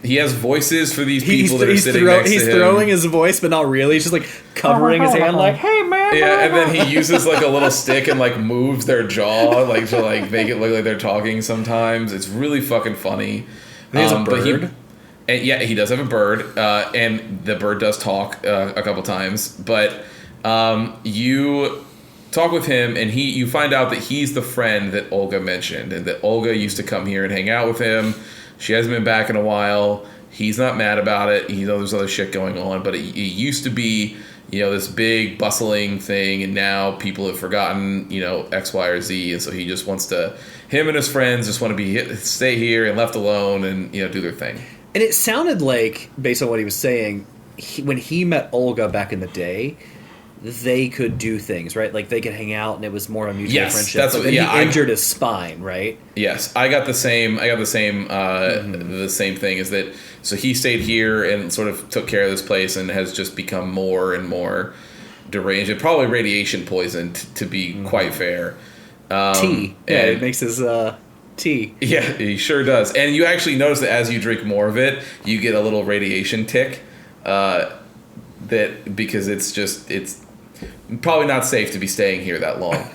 Speaker 3: He has voices for these people that are sitting next to him.
Speaker 2: He's throwing his voice, but not really. He's just like covering his hand, like, "Hey man,
Speaker 3: Yeah, and then he uses like a little stick and like moves their jaw like to like make it look like they're talking sometimes. It's really fucking funny.
Speaker 2: He has a bird.
Speaker 3: And yeah, he does have a bird, and the bird does talk a couple times. But you talk with him, and you find out that he's the friend that Olga mentioned, and that Olga used to come here and hang out with him. She hasn't been back in a while. He's not mad about it. You know, there's other shit going on, but it used to be, you know, this big bustling thing, and now people have forgotten, you know, X, Y, or Z, and so he just wants to. Him and his friends just want to stay here and left alone, and you know, do their thing.
Speaker 2: And it sounded like, based on what he was saying, when he met Olga back in the day, they could do things, right? Like they could hang out, and it was more of a mutual friendship.
Speaker 3: That's
Speaker 2: but then he injured his spine, right?
Speaker 3: Yes, I got the same. The same thing is that. So he stayed here and sort of took care of this place, and has just become more and more deranged. And probably radiation poisoned, to be quite fair.
Speaker 2: Tea, yeah, it makes his tea.
Speaker 3: Yeah, he sure does. And you actually notice that as you drink more of it, you get a little radiation tick. That because it's probably not safe to be staying here that long.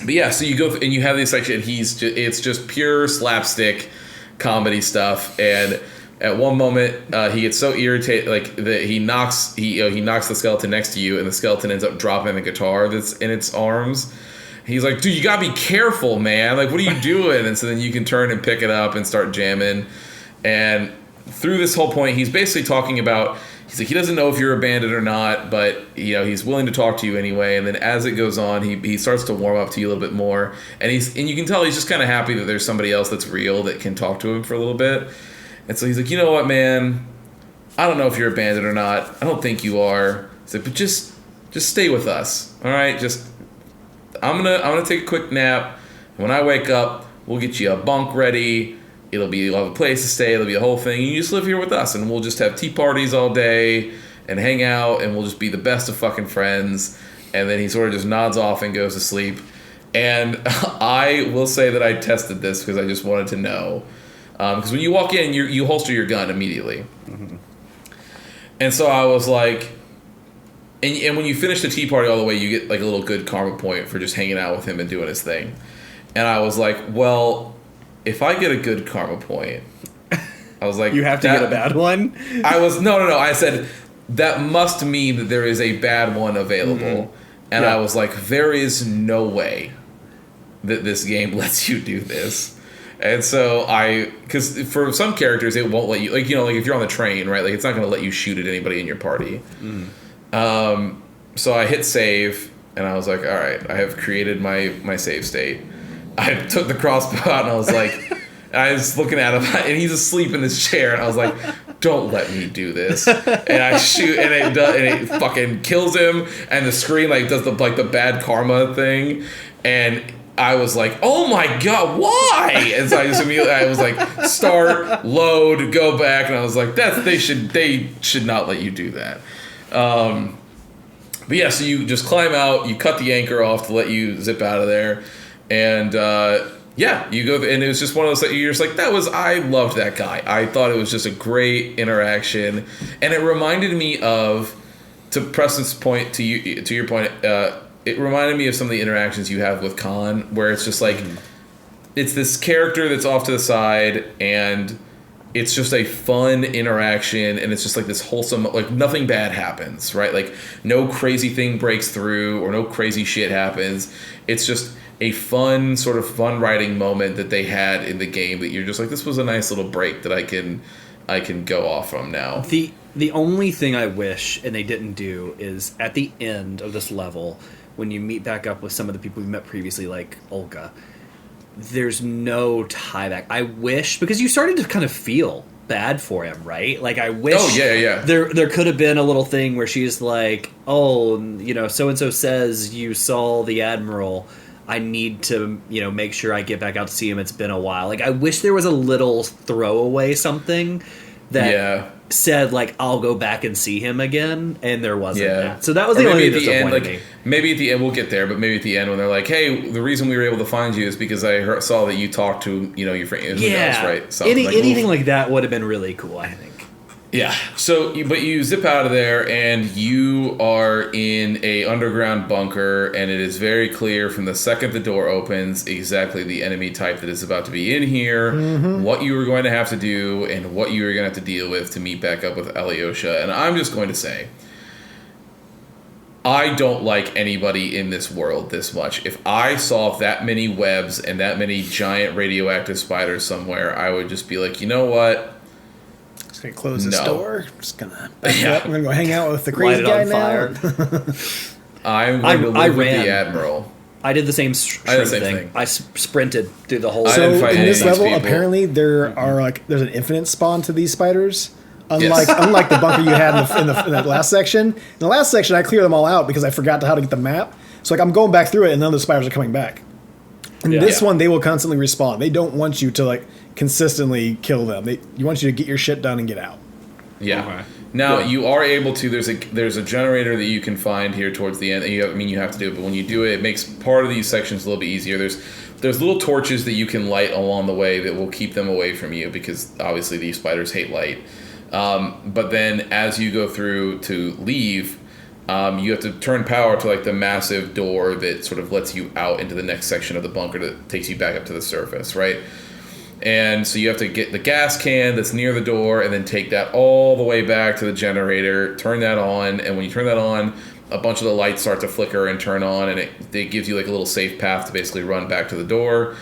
Speaker 3: But yeah, so you go and you have this section. And it's just pure slapstick comedy stuff. And at one moment, he gets so irritated, like that he knocks the skeleton next to you, and the skeleton ends up dropping the guitar that's in its arms. He's like, dude, you gotta be careful, man. Like, what are you doing? And so then you can turn and pick it up and start jamming. And through this whole point, he's basically talking about, he's like, he doesn't know if you're a bandit or not, but you know, he's willing to talk to you anyway. And then as it goes on, he starts to warm up to you a little bit more. And you can tell he's just kind of happy that there's somebody else that's real that can talk to him for a little bit. And so he's like, you know what, man? I don't know if you're a bandit or not. I don't think you are. He's like, but just stay with us, all right? I'm gonna take a quick nap. When I wake up, we'll get you a bunk ready. You'll have a place to stay. It'll be a whole thing. You just live here with us, and we'll just have tea parties all day and hang out, and we'll just be the best of fucking friends. And then he sort of just nods off and goes to sleep. And I will say that I tested this because I just wanted to know. Because when you walk in, you holster your gun immediately. Mm-hmm. And so I was like, and when you finish the tea party all the way, you get like a little good karma point for just hanging out with him and doing his thing. And I was like, well, if I get a good karma point, I was like,
Speaker 2: you have to get a bad one?
Speaker 3: No. I said, that must mean that there is a bad one available. Mm-hmm. And I was like, there is no way that this game lets you do this. And so because for some characters, it won't let you, like, you know, like if you're on the train, right? Like it's not going to let you shoot at anybody in your party. Mm. So I hit save, and I was like, all right, I have created my save state. I took the crossbow out, and I was like, I was looking at him, and he's asleep in his chair, and I was like, don't let me do this. And I shoot, and it fucking kills him, and the screen like does the bad karma thing, and I was like, oh my god, why? And so I was like, start, load, go back, and I was like, they should not let you do that. But yeah, so you just climb out, you cut the anchor off to let you zip out of there, and you go, and it was just one of those that you're just like, I loved that guy. I thought it was just a great interaction, and it reminded me of, to Preston's point, to your point, it reminded me of some of the interactions you have with Khan, where it's just like, it's this character that's off to the side, and it's just a fun interaction, and it's just like this wholesome, like nothing bad happens, right? Like no crazy thing breaks through or no crazy shit happens. It's just a fun writing moment that they had in the game that you're just like, this was a nice little break that I can go off from now.
Speaker 2: The only thing I wish, and they didn't do, is at the end of this level, when you meet back up with some of the people you met previously, like Olga, there's no tie back. I wish, because you started to kind of feel bad for him, right? Like I wish there could have been a little thing where she's like, oh, you know, so and so says you saw the Admiral. I need to, you know, make sure I get back out to see him. It's been a while. Like I wish there was a little throwaway something that said like, I'll go back and see him again, and there wasn't that. So that was the only thing that disappointed me.
Speaker 3: Maybe at the end, we'll get there, but maybe at the end when they're like, hey, the reason we were able to find you is because I saw that you talked to, you know, your friend. Who knows, right?
Speaker 2: Anything like that would have been really cool, I think.
Speaker 3: Yeah. So, but you zip out of there, and you are in a underground bunker, and it is very clear from the second the door opens exactly the enemy type that is about to be in here, what you are going to have to do, and what you are going to have to deal with to meet back up with Alyosha. And I'm just going to say, I don't like anybody in this world this much. If I saw that many webs and that many giant radioactive spiders somewhere, I would just be like, you know what?
Speaker 1: Just gonna close this door. Just gonna back
Speaker 3: Yeah.
Speaker 1: up. I'm gonna go hang out with the
Speaker 2: Light
Speaker 1: crazy
Speaker 2: it
Speaker 1: guy
Speaker 2: on
Speaker 1: now.
Speaker 2: fire.
Speaker 3: I'm going to
Speaker 2: I
Speaker 3: live with
Speaker 2: ran.
Speaker 3: the Admiral.
Speaker 2: I did the same
Speaker 3: I did the
Speaker 2: shrimp
Speaker 3: same
Speaker 2: thing.
Speaker 3: thing.
Speaker 2: I sprinted through the whole.
Speaker 3: I
Speaker 1: So
Speaker 3: didn't
Speaker 1: in
Speaker 3: fight any
Speaker 1: this
Speaker 3: of these
Speaker 1: level,
Speaker 3: people.
Speaker 1: apparently there are like there's an infinite spawn to these spiders. Unlike the bunker you had in that last section. In the last section, I cleared them all out because I forgot how to get the map. So like I'm going back through it, and none of the spiders are coming back. In this one, they will constantly respawn. They don't want you to like consistently kill them. You want you to get your shit done and get out.
Speaker 3: Yeah.
Speaker 2: Okay.
Speaker 3: Now you are able to. There's a generator that you can find here towards the end. You have to do it, but when you do it, it makes part of these sections a little bit easier. There's little torches that you can light along the way that will keep them away from you because obviously these spiders hate light. But then as you go through to leave, you have to turn power to like the massive door that sort of lets you out into the next section of the bunker that takes you back up to the surface, right? And so you have to get the gas can that's near the door and then take that all the way back to the generator, turn that on, and when you turn that on, a bunch of the lights start to flicker and turn on, and it gives you like a little safe path to basically run back to the door.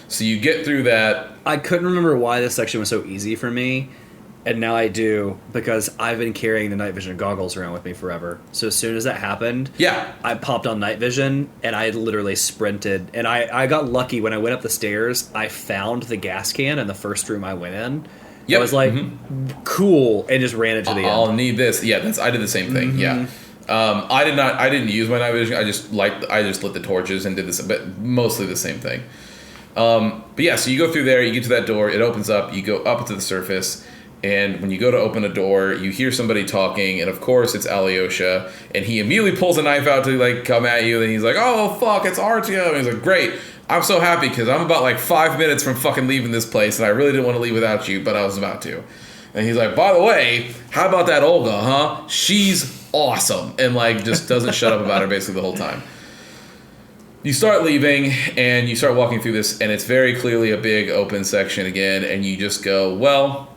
Speaker 3: So you get through that.
Speaker 2: I couldn't remember why this section was so easy for me, and now I do because I've been carrying the night vision goggles around with me forever. So as soon as that happened,
Speaker 3: Yeah.
Speaker 2: I popped on night vision and I literally sprinted. And I got lucky when I went up the stairs. I found the gas can in the first room I went in.
Speaker 3: Yep.
Speaker 2: I was like, cool, and just ran into the
Speaker 3: I'll
Speaker 2: end.
Speaker 3: need this. Yeah, I did the same thing. Yeah. I didn't use my night vision. I just lit the torches and did this, but mostly the same thing. But yeah, so you go through there, you get to that door, it opens up, you go up to the surface, and when you go to open a door, you hear somebody talking, and of course it's Alyosha, and he immediately pulls a knife out to like come at you, and he's like, "Oh fuck, it's Artyom." And he's like, "Great, I'm so happy because I'm about like 5 minutes from fucking leaving this place, and I really didn't want to leave without you, but I was about to." And he's like, "By the way, how about that Olga, huh? She's awesome," and like just doesn't shut up about her basically the whole time. You start leaving, and you start walking through this, and it's very clearly a big open section again, and you just go, well,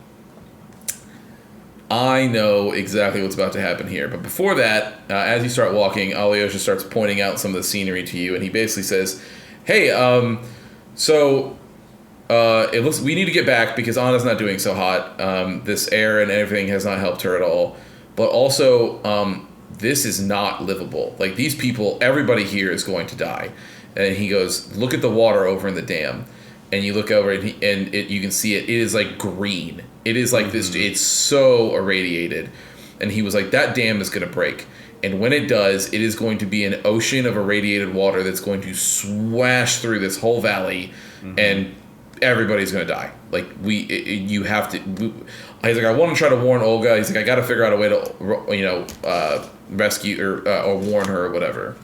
Speaker 3: I know exactly what's about to happen here. But before that, as you start walking, Alyosha starts pointing out some of the scenery to you, and he basically says, "Hey, it looks we need to get back because Anna's not doing so hot. This air and everything has not helped her at all. But also, this is not livable. Like these people, everybody here is going to die." And he goes, "Look at the water over in the dam." And you look over and you can see it. It is like green. It is like this. It's so irradiated. And he was like, "That dam is going to break. And when it does, it is going to be an ocean of irradiated water that's going to swash through this whole valley, and everybody's going to die. Like you have to." He's like, "I want to try to warn Olga." He's like, "I got to figure out a way to, rescue or warn her or whatever."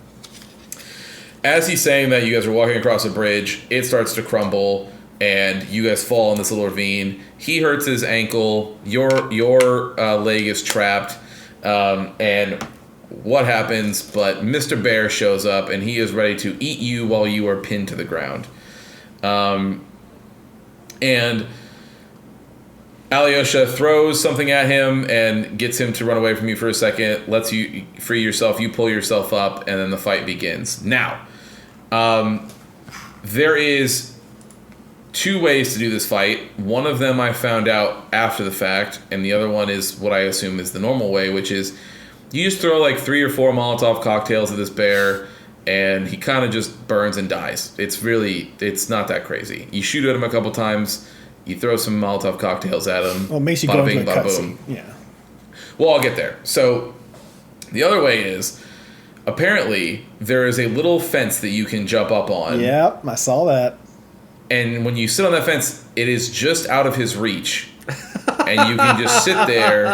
Speaker 3: As he's saying that, you guys are walking across a bridge. It starts to crumble, and you guys fall in this little ravine. He hurts his ankle. Your leg is trapped, and what happens? But Mr. Bear shows up, and he is ready to eat you while you are pinned to the ground. And Alyosha throws something at him and gets him to run away from you for a second, lets you free yourself, you pull yourself up, and then the fight begins. Now, there is two ways to do this fight. One of them I found out after the fact, and the other one is what I assume is the normal way, which is you just throw like 3 or 4 Molotov cocktails at this bear, and he kind of just burns and dies. It's not that crazy. You shoot at him a couple times, you throw some Molotov cocktails at him.
Speaker 1: Well, it makes you
Speaker 3: bada
Speaker 1: go
Speaker 3: bing,
Speaker 1: into a
Speaker 3: bada
Speaker 1: cutscene.
Speaker 3: boom.
Speaker 1: Yeah.
Speaker 3: Well, I'll get there. So, the other way is, apparently, there is a little fence that you can jump up on.
Speaker 1: Yep, I saw that.
Speaker 3: And when you sit on that fence, it is just out of his reach. And you can just sit there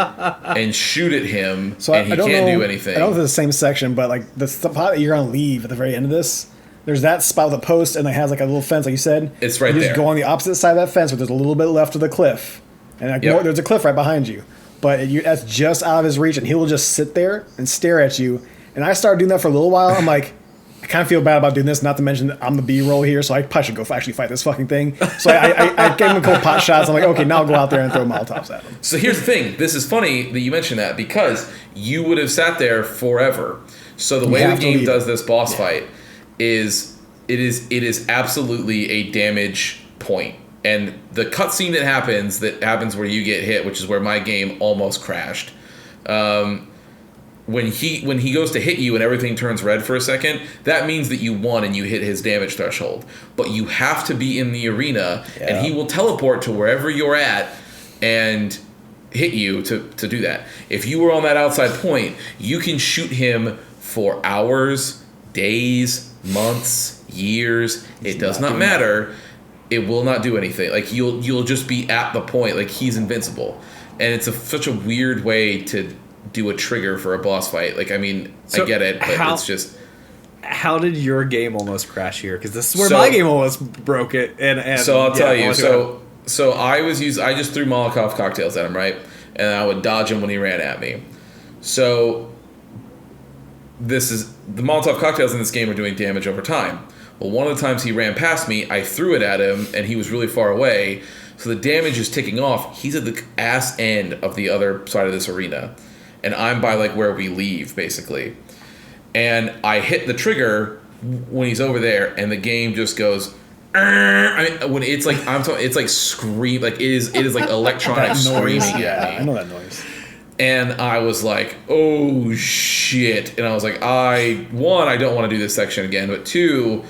Speaker 3: and shoot at him,
Speaker 1: So
Speaker 3: and he
Speaker 1: I don't
Speaker 3: can't
Speaker 1: know,
Speaker 3: do anything.
Speaker 1: I don't know if it's the same section, but like the spot that you're gonna leave at the very end of this, there's that spot with a post, and it has like a little fence, like you said.
Speaker 3: It's right
Speaker 1: you
Speaker 3: there.
Speaker 1: just go on the opposite side of that fence, where there's a little bit left of the cliff, and like
Speaker 3: Yep.
Speaker 1: there's a cliff right behind you. but that's just out of his reach, and he will just sit there and stare at you. And I started doing that for a little while. I'm like, I kind of feel bad about doing this, not to mention that I'm the B-roll here, so I probably should go actually fight this fucking thing. So I gave him a couple pot shots. I'm like, okay, now I'll go out there and throw Molotovs at him.
Speaker 3: So here's the thing. This is funny that you mentioned that because you would have sat there forever. So the way the game does this boss fight is it is absolutely a damage point. And the cutscene that happens where you get hit, which is where my game almost crashed. When he goes to hit you and everything turns red for a second, that means that you won and you hit his damage threshold. But you have to be in the arena, and he will teleport to wherever you're at and hit you to do that. If you were on that outside point, you can shoot him for hours, days, months, years. It does not matter. It will not do anything. Like you'll just be at the point. Like he's invincible, and it's such a weird way to do a trigger for a boss fight. Like, I mean, I get it, but it's just...
Speaker 2: How did your game almost crash here? Because this is where my game almost broke it. And
Speaker 3: so I'll tell you. So I just threw Molotov cocktails at him, right? And I would dodge him when he ran at me. So the Molotov cocktails in this game are doing damage over time. Well, one of the times he ran past me, I threw it at him, and he was really far away. So the damage is ticking off. He's at the ass end of the other side of this arena. And I'm by like where we leave, basically. And I hit the trigger when he's over there, and the game just goes. I mean, when it's like it's like scream, like it is like electronic screaming at me.
Speaker 1: I know that noise.
Speaker 3: And I was like, oh shit! And I was like, I don't want to do this section again, but two,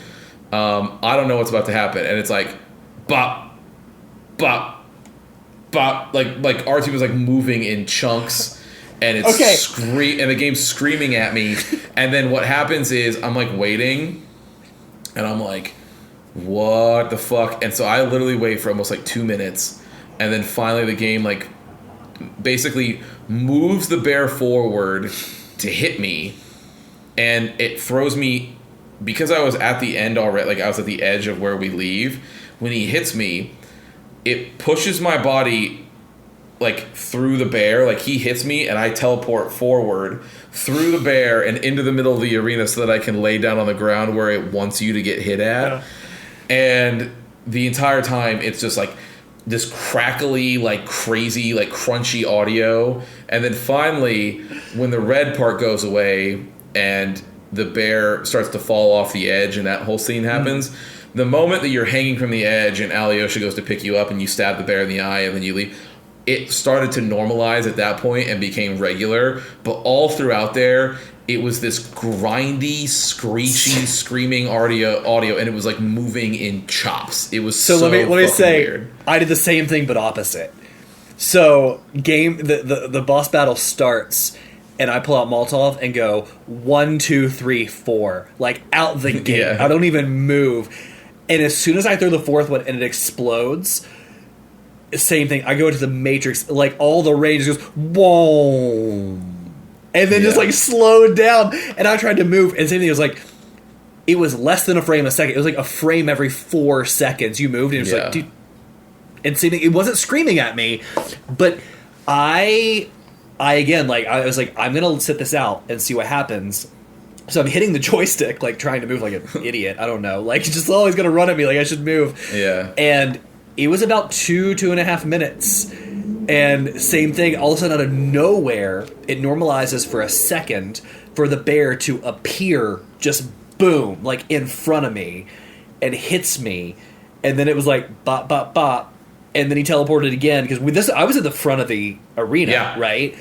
Speaker 3: I don't know what's about to happen. And it's like, bop, bop, bop, like R2 was like moving in chunks. And it's and the game's screaming at me. And then what happens is I'm like waiting, and I'm like, what the fuck? And so I literally wait for almost like 2 minutes, and then finally the game like basically moves the bear forward to hit me, and it throws me because I was at the end already, like I was at the edge of where we leave. When he hits me, it pushes my body like through the bear, like he hits me and I teleport forward through the bear and into the middle of the arena so that I can lay down on the ground where it wants you to get hit at. Yeah. And the entire time it's just like this crackly, like crazy, like crunchy audio. And then finally, when the red part goes away and the bear starts to fall off the edge and that whole scene happens, the moment that you're hanging from the edge and Alyosha goes to pick you up and you stab the bear in the eye and then you leave, it started to normalize at that point and became regular. But all throughout there, it was this grindy, screechy, screaming audio, and it was like moving in chops. It was so
Speaker 2: let me say,
Speaker 3: weird.
Speaker 2: I did the same thing but opposite. So the boss battle starts, and I pull out Molotov and go 1, 2, 3, 4, like out the gate.
Speaker 3: Yeah.
Speaker 2: I don't even move, and as soon as I throw the fourth one and it explodes. Same thing. I go to the Matrix, like all the rage goes whoa, and then just like slowed down. And I tried to move, and same thing. It was less than a frame a second. It was like a frame every 4 seconds. You moved, and it was like, dude. And same thing. It wasn't screaming at me, but I again, like I was like, I'm gonna sit this out and see what happens. So I'm hitting the joystick, like trying to move like an idiot. I don't know, like just always gonna run at me, like I should move.
Speaker 3: Yeah,
Speaker 2: and. It was about 2.5 minutes, and same thing, all of a sudden out of nowhere, it normalizes for a second for the bear to appear just boom, like in front of me, and hits me, and then it was like bop, bop, bop, and then he teleported again, because I was at the front of the arena, right?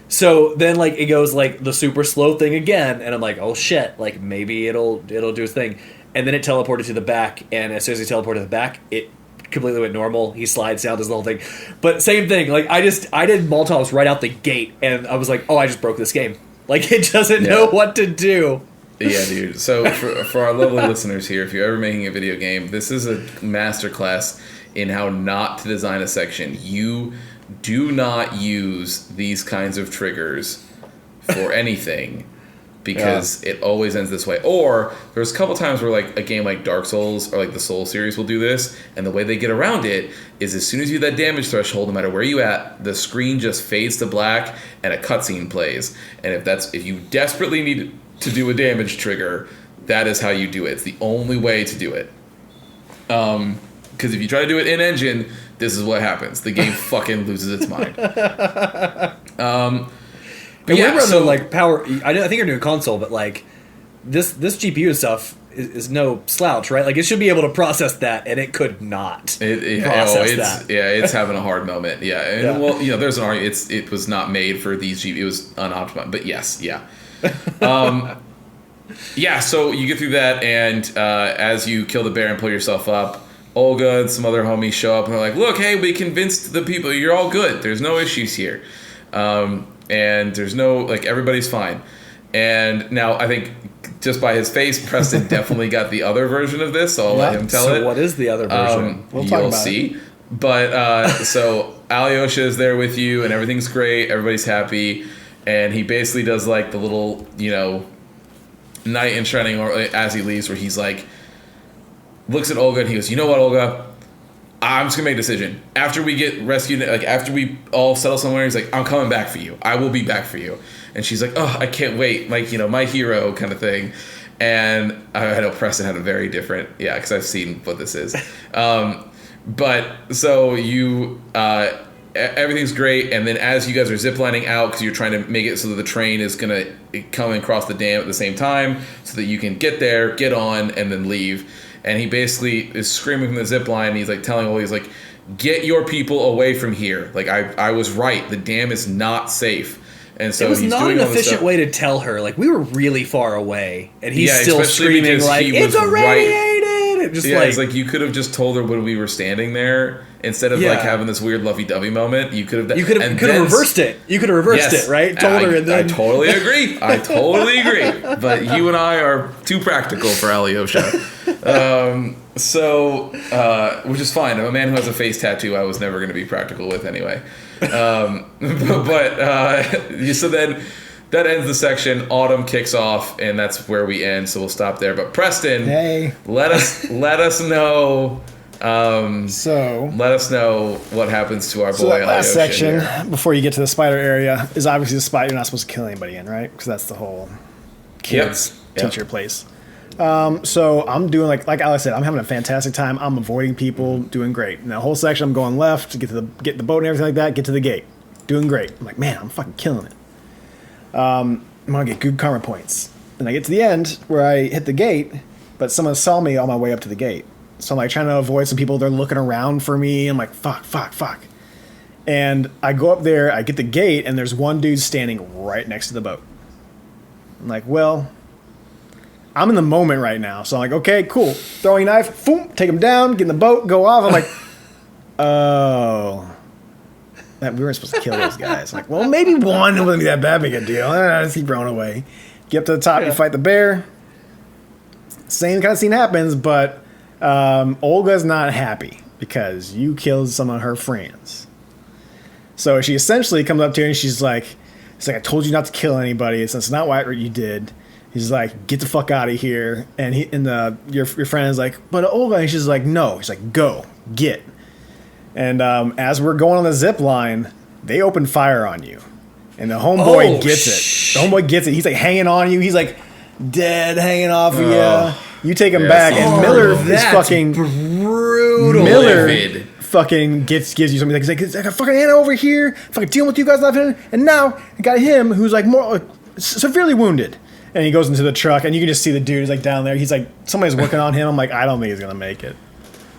Speaker 2: So then like it goes like the super slow thing again, and I'm like, oh shit, like maybe it'll do its thing, and then it teleported to the back, and as soon as he teleported to the back, it completely went normal. He slides down, does the whole thing. But same thing, like I did Molotovs right out the gate, and I was like, oh, I just broke this game. Like it doesn't know what to do.
Speaker 3: Yeah, dude. So for our lovely listeners here, if you're ever making a video game, this is a masterclass in how not to design a section. You do not use these kinds of triggers for anything. because it always ends this way. Or there's a couple times where like a game like Dark Souls or like the Soul series will do this, and the way they get around it is as soon as you hit that damage threshold, no matter where you at, the screen just fades to black and a cutscene plays. And if you desperately need to do a damage trigger, that is how you do it. It's the only way to do it. Because if you try to do it in engine, this is what happens. The game fucking loses its mind.
Speaker 2: But yeah, so like power. I think you're doing console, but like this GPU and stuff is no slouch, right? Like it should be able to process that, and it could not process that.
Speaker 3: Yeah, it's having a hard moment. Yeah, and, well, there's an argument. It was not made for these GPUs. It was unoptimized, but yes, yeah. Yeah, so you get through that, and as you kill the bear and pull yourself up, Olga and some other homies show up, and they're like, "Look, hey, we convinced the people. You're all good. There's no issues here." And there's no, like, everybody's fine. And now I think just by his face, Preston definitely got the other version of this, so I'll let him tell it.
Speaker 2: So what is the other version?
Speaker 3: You'll see. But so Alyosha is there with you, and everything's great. Everybody's happy. And he basically does, like, the little, knight in shining as he leaves, where he's like, looks at Olga, and he goes, "You know what, Olga? I'm just gonna make a decision. After we get rescued, like after we all settle somewhere, he's like, I'm coming back for you. I will be back for you." And she's like, "Oh, I can't wait." Like, my hero kind of thing. And I know Preston had a very different, because I've seen what this is. But so you, everything's great. And then as you guys are ziplining out, because you're trying to make it so that the train is gonna come and cross the dam at the same time, so that you can get there, get on, and then leave. And he basically is screaming from the zip line. And he's like telling Olga, he's like, "Get your people away from here. Like I was right. The dam is not safe." And so
Speaker 2: it was
Speaker 3: he's
Speaker 2: not
Speaker 3: doing
Speaker 2: an
Speaker 3: all this
Speaker 2: efficient
Speaker 3: stuff.
Speaker 2: way to tell her. Like we were really far away, and he's still
Speaker 3: especially
Speaker 2: screaming
Speaker 3: because
Speaker 2: like,
Speaker 3: he
Speaker 2: "It's
Speaker 3: was
Speaker 2: irradiated!" Just
Speaker 3: it's like you could have just told her when we were standing there instead of like having this weird lovey-dovey moment. You could have
Speaker 2: reversed it. You could have reversed it, right? Told her, and then
Speaker 3: I totally agree. I totally agree. But you and I are too practical for Alyosha. Which is fine. I'm a man who has a face tattoo I was never going to be practical with anyway. So then that ends the section. Autumn kicks off, and that's where we end. So we'll stop there. But Preston,
Speaker 1: hey,
Speaker 3: let us know.
Speaker 1: Let
Speaker 3: us know what happens to our boy.
Speaker 1: So that last
Speaker 3: Alyosha
Speaker 1: section
Speaker 3: here.
Speaker 1: before you get to the spider area is obviously the spider you're not supposed to kill anybody in, right? Because that's the whole kids teacher place. So I'm doing like Alex said, I'm having a fantastic time. I'm avoiding people, doing great. And that whole section, I'm going left to get the boat and everything like that. Get to the gate, doing great. I'm like, man, I'm fucking killing it. I'm gonna get good karma points. Then I get to the end where I hit the gate, but someone saw me on my way up to the gate. So I'm like trying to avoid some people. They're looking around for me. I'm like, fuck. And I go up there, I get the gate, and there's one dude standing right next to the boat. I'm like, well, I'm in the moment right now. So I'm like, okay, cool. Throwing a knife, boom, take him down, get in the boat, go off. I'm like, oh. We weren't supposed to kill those guys. I'm like, well, maybe one wouldn't be that bad big a deal. Just keep rowing away. Get up to the top, you fight the bear. Same kind of scene happens, but Olga's not happy because you killed some of her friends. So she essentially comes up to her and she's like, I told you not to kill anybody. It's not what you did. He's like, get the fuck out of here. And your friend is like, but Olga, and she's like, no. He's like, go, get. And as we're going on the zip line, they open fire on you. And the homeboy gets it. The homeboy gets it. He's like hanging on you. He's like dead, hanging off of you. You take him back, and Miller is fucking
Speaker 2: brutal.
Speaker 1: Miller fucking gives you something. He's like, I got fucking Anna over here, fucking dealing with you guys left, and now I got him who's like more severely wounded. And he goes into the truck, and you can just see the dude is like down there. He's like, somebody's working on him. I'm like, I don't think he's gonna make it.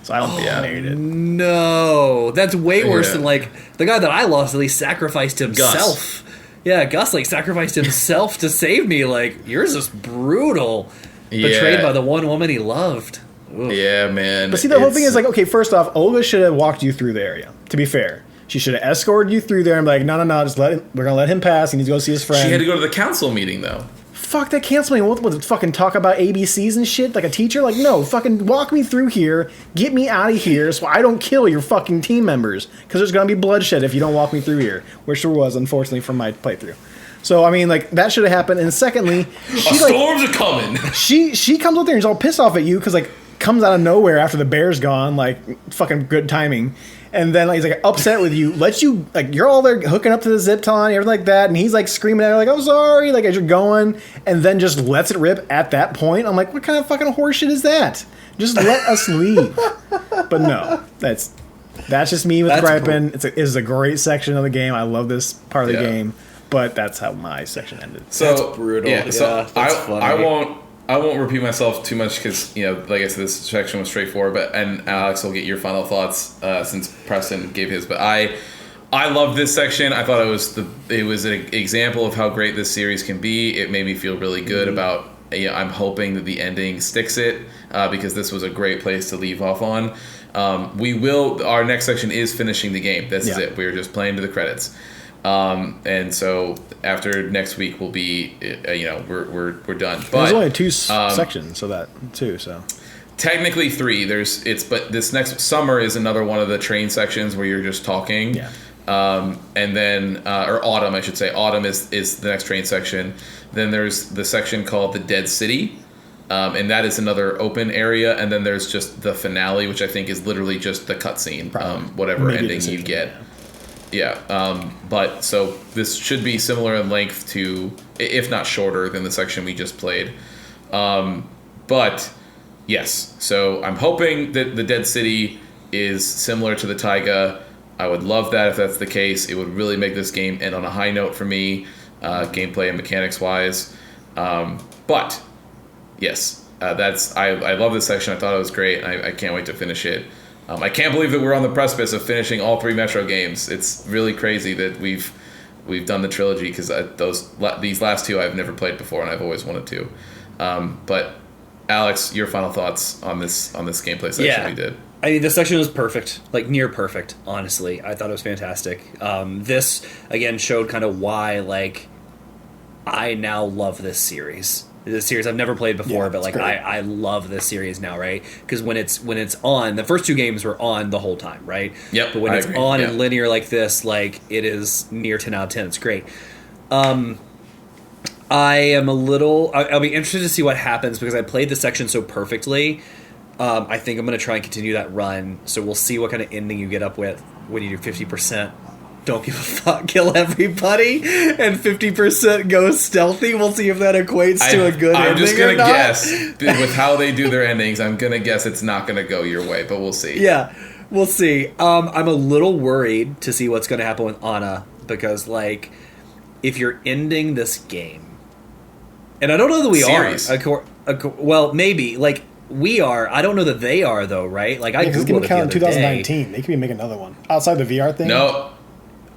Speaker 1: So I don't think he made it.
Speaker 2: No, that's way worse than like the guy that I lost. At least sacrificed himself.
Speaker 3: Gus.
Speaker 2: Yeah, Gus like sacrificed himself to save me. Like yours is brutal. Betrayed by the one woman he loved. Ugh.
Speaker 3: Yeah, man.
Speaker 1: But see, the whole thing is like, okay, first off, Olga should have walked you through the area. To be fair, she should have escorted you through there and be like, no, just we're gonna let him pass. He needs to go see his friend.
Speaker 3: She had to go to the council meeting though.
Speaker 1: Fuck that canceling. What fucking talk about ABCs and shit like a teacher? Like, no, fucking walk me through here, get me out of here so I don't kill your fucking team members, because there's gonna be bloodshed if you don't walk me through here, which there was, unfortunately, from my playthrough. So I mean, like that should have happened. And secondly,
Speaker 3: Storms are coming.
Speaker 1: she comes up there and she's all pissed off at you because like comes out of nowhere after the bear's gone, like fucking good timing. And then like, he's like upset with you, lets you like you're all there hooking up to the zip ton, everything like that, and he's like screaming at her like I'm sorry, like as you're going, and then just lets it rip at that point. I'm like, what kind of fucking horseshit is that? Just let us leave. But no, that's just me with griping. It's a great section of the game. I love this part of the game, but that's how my section ended.
Speaker 3: So
Speaker 2: that's brutal.
Speaker 3: Yeah, so
Speaker 2: that's funny.
Speaker 3: I won't repeat myself too much because like I said, this section was straightforward. But and Alex will get your final thoughts since Preston gave his. But I love this section. I thought it was an example of how great this series can be. It made me feel really good about. I'm hoping that the ending sticks it because this was a great place to leave off on. Our next section is finishing the game. This is it. We're just playing to the credits. And so after next week we'll be, we're done. But
Speaker 1: there's only two sections, so
Speaker 3: technically 3. But this next summer is another one of the train sections where you're just talking.
Speaker 1: Yeah.
Speaker 3: And then, or autumn, I should say. Autumn is the next train section. Then there's the section called the Dead City. And that is another open area. And then there's just the finale, which I think is literally just the cutscene, whatever ending you get. Yeah. But so this should be similar in length to, if not shorter than the section we just played. But yes, so I'm hoping that the Dead City is similar to the Taiga. I would love that if that's the case. It would really make this game end on a high note for me, gameplay and mechanics wise. But yes, I love this section. I thought it was great. I can't wait to finish it. I can't believe that we're on the precipice of finishing all 3 Metro games. It's really crazy that we've done the trilogy because these last 2 I've never played before and I've always wanted to. But Alex, your final thoughts on this gameplay section we did.
Speaker 2: I mean, this section was perfect, like near perfect, honestly. I thought it was fantastic. This, again, showed kind of why, like, I now love this series. This series I've never played before, but like I love this series now, right? Because when it's on, the first 2 games were on the whole time, right?
Speaker 3: Yep.
Speaker 2: But when it's on and linear like this, like it is near 10 out of 10. It's great. I am I'll be interested to see what happens because I played this section so perfectly. I think I'm going to try and continue that run. So we'll see what kind of ending you get up with when you do 50%. Don't give a fuck, kill everybody, and 50% go stealthy. We'll see if that equates to a good ending.
Speaker 3: I'm just going to
Speaker 2: not.
Speaker 3: guess, with how they do their endings, I'm going to guess it's not going to go your way, but we'll see.
Speaker 2: Yeah, we'll see. I'm a little worried to see what's going to happen with Anna, because, like, if you're ending this game, and I don't know that we are. Well, maybe, like, we are. I don't know that they are, though, right? Like, I Googled it the other
Speaker 1: 2019. They could be making another one. Outside the VR thing?
Speaker 3: No.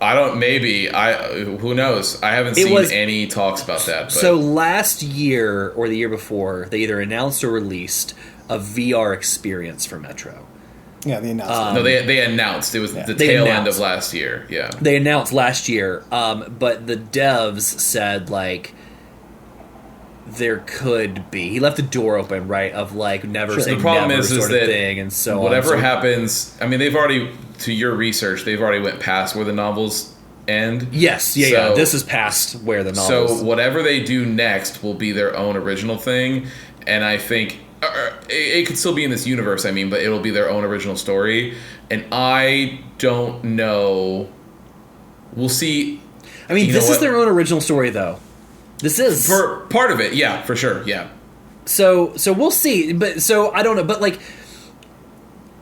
Speaker 3: I don't. Maybe who knows? I haven't seen any talks about that. But.
Speaker 2: So last year or the year before, they either announced or released a VR experience for Metro.
Speaker 1: Yeah, they announced.
Speaker 3: No, they announced. It was the tail end of last year. Yeah,
Speaker 2: they announced last year. But the devs said like there could be. He left the door open, right? Of like never say
Speaker 3: the problem
Speaker 2: never
Speaker 3: is
Speaker 2: sort
Speaker 3: that
Speaker 2: of thing, and so
Speaker 3: whatever
Speaker 2: on.
Speaker 3: happens. I mean, they've already. To your research, they've already went past where the novels end.
Speaker 2: Yes, yeah. This is past where the novels.
Speaker 3: So whatever they do next will be their own original thing, and I think it could still be in this universe. I mean, but it'll be their own original story, and I don't know. We'll see.
Speaker 2: I mean, this is their own original story, though. This is
Speaker 3: for part of it, yeah, for sure, yeah.
Speaker 2: So we'll see, but so I don't know, but like,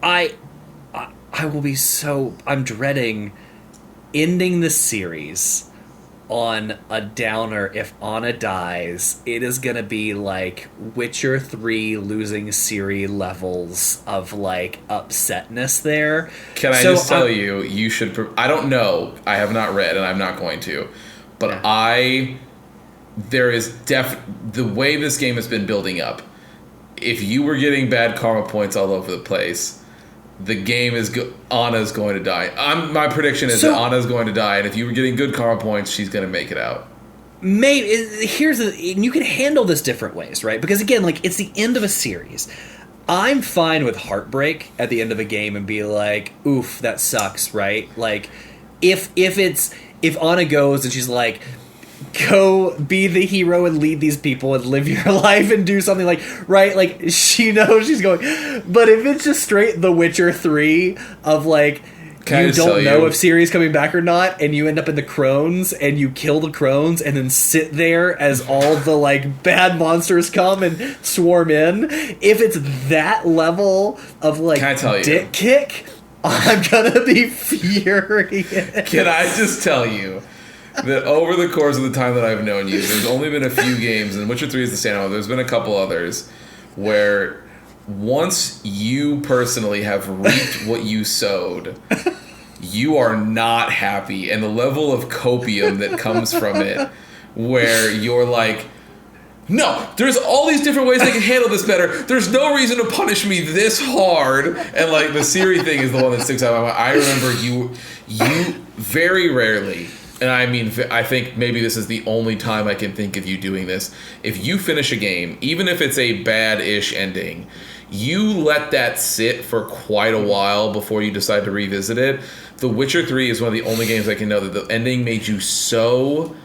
Speaker 2: I will be so... I'm dreading ending the series on a downer. If Anna dies, it is going to be like Witcher 3 losing Ciri levels of like upsetness there.
Speaker 3: Can I just tell you, you should... I don't know. I have not read, and I'm not going to. But there is the way this game has been building up, if you were getting bad karma points all over the place... The game is Anna's going to die. My prediction is that Anna's going to die, and if you were getting good karma points, she's going to make it out.
Speaker 2: Maybe you can handle this different ways, right? Because again, like it's the end of a series. I'm fine with heartbreak at the end of a game and be like, "Oof, that sucks," right? Like if Anna goes and she's like, go be the hero and lead these people and live your life and do something like, right? Like, she knows she's going. But if it's just straight The Witcher 3 of, like,
Speaker 3: Can I
Speaker 2: you
Speaker 3: just
Speaker 2: don't
Speaker 3: tell
Speaker 2: know
Speaker 3: you-
Speaker 2: if Ciri's coming back or not, and you end up in the crones, and you kill the crones, and then sit there as all the, like, bad monsters come and swarm in. If it's that level of, like,
Speaker 3: Can I tell you?
Speaker 2: dick kick, I'm gonna be furious.
Speaker 3: Can I just tell you that over the course of the time that I've known you, there's only been a few games, and Witcher 3 is the standout. There's been a couple others where once you personally have reaped what you sowed, you are not happy. And the level of copium that comes from it, where you're like, no, there's all these different ways they can handle this better. There's no reason to punish me this hard. And like the Ciri thing is the one that sticks out in my mind. I remember you very rarely, and I mean, I think maybe this is the only time I can think of you doing this. If you finish a game, even if it's a bad-ish ending, you let that sit for quite a while before you decide to revisit it. The Witcher 3 is one of the only games I can know that the ending made you so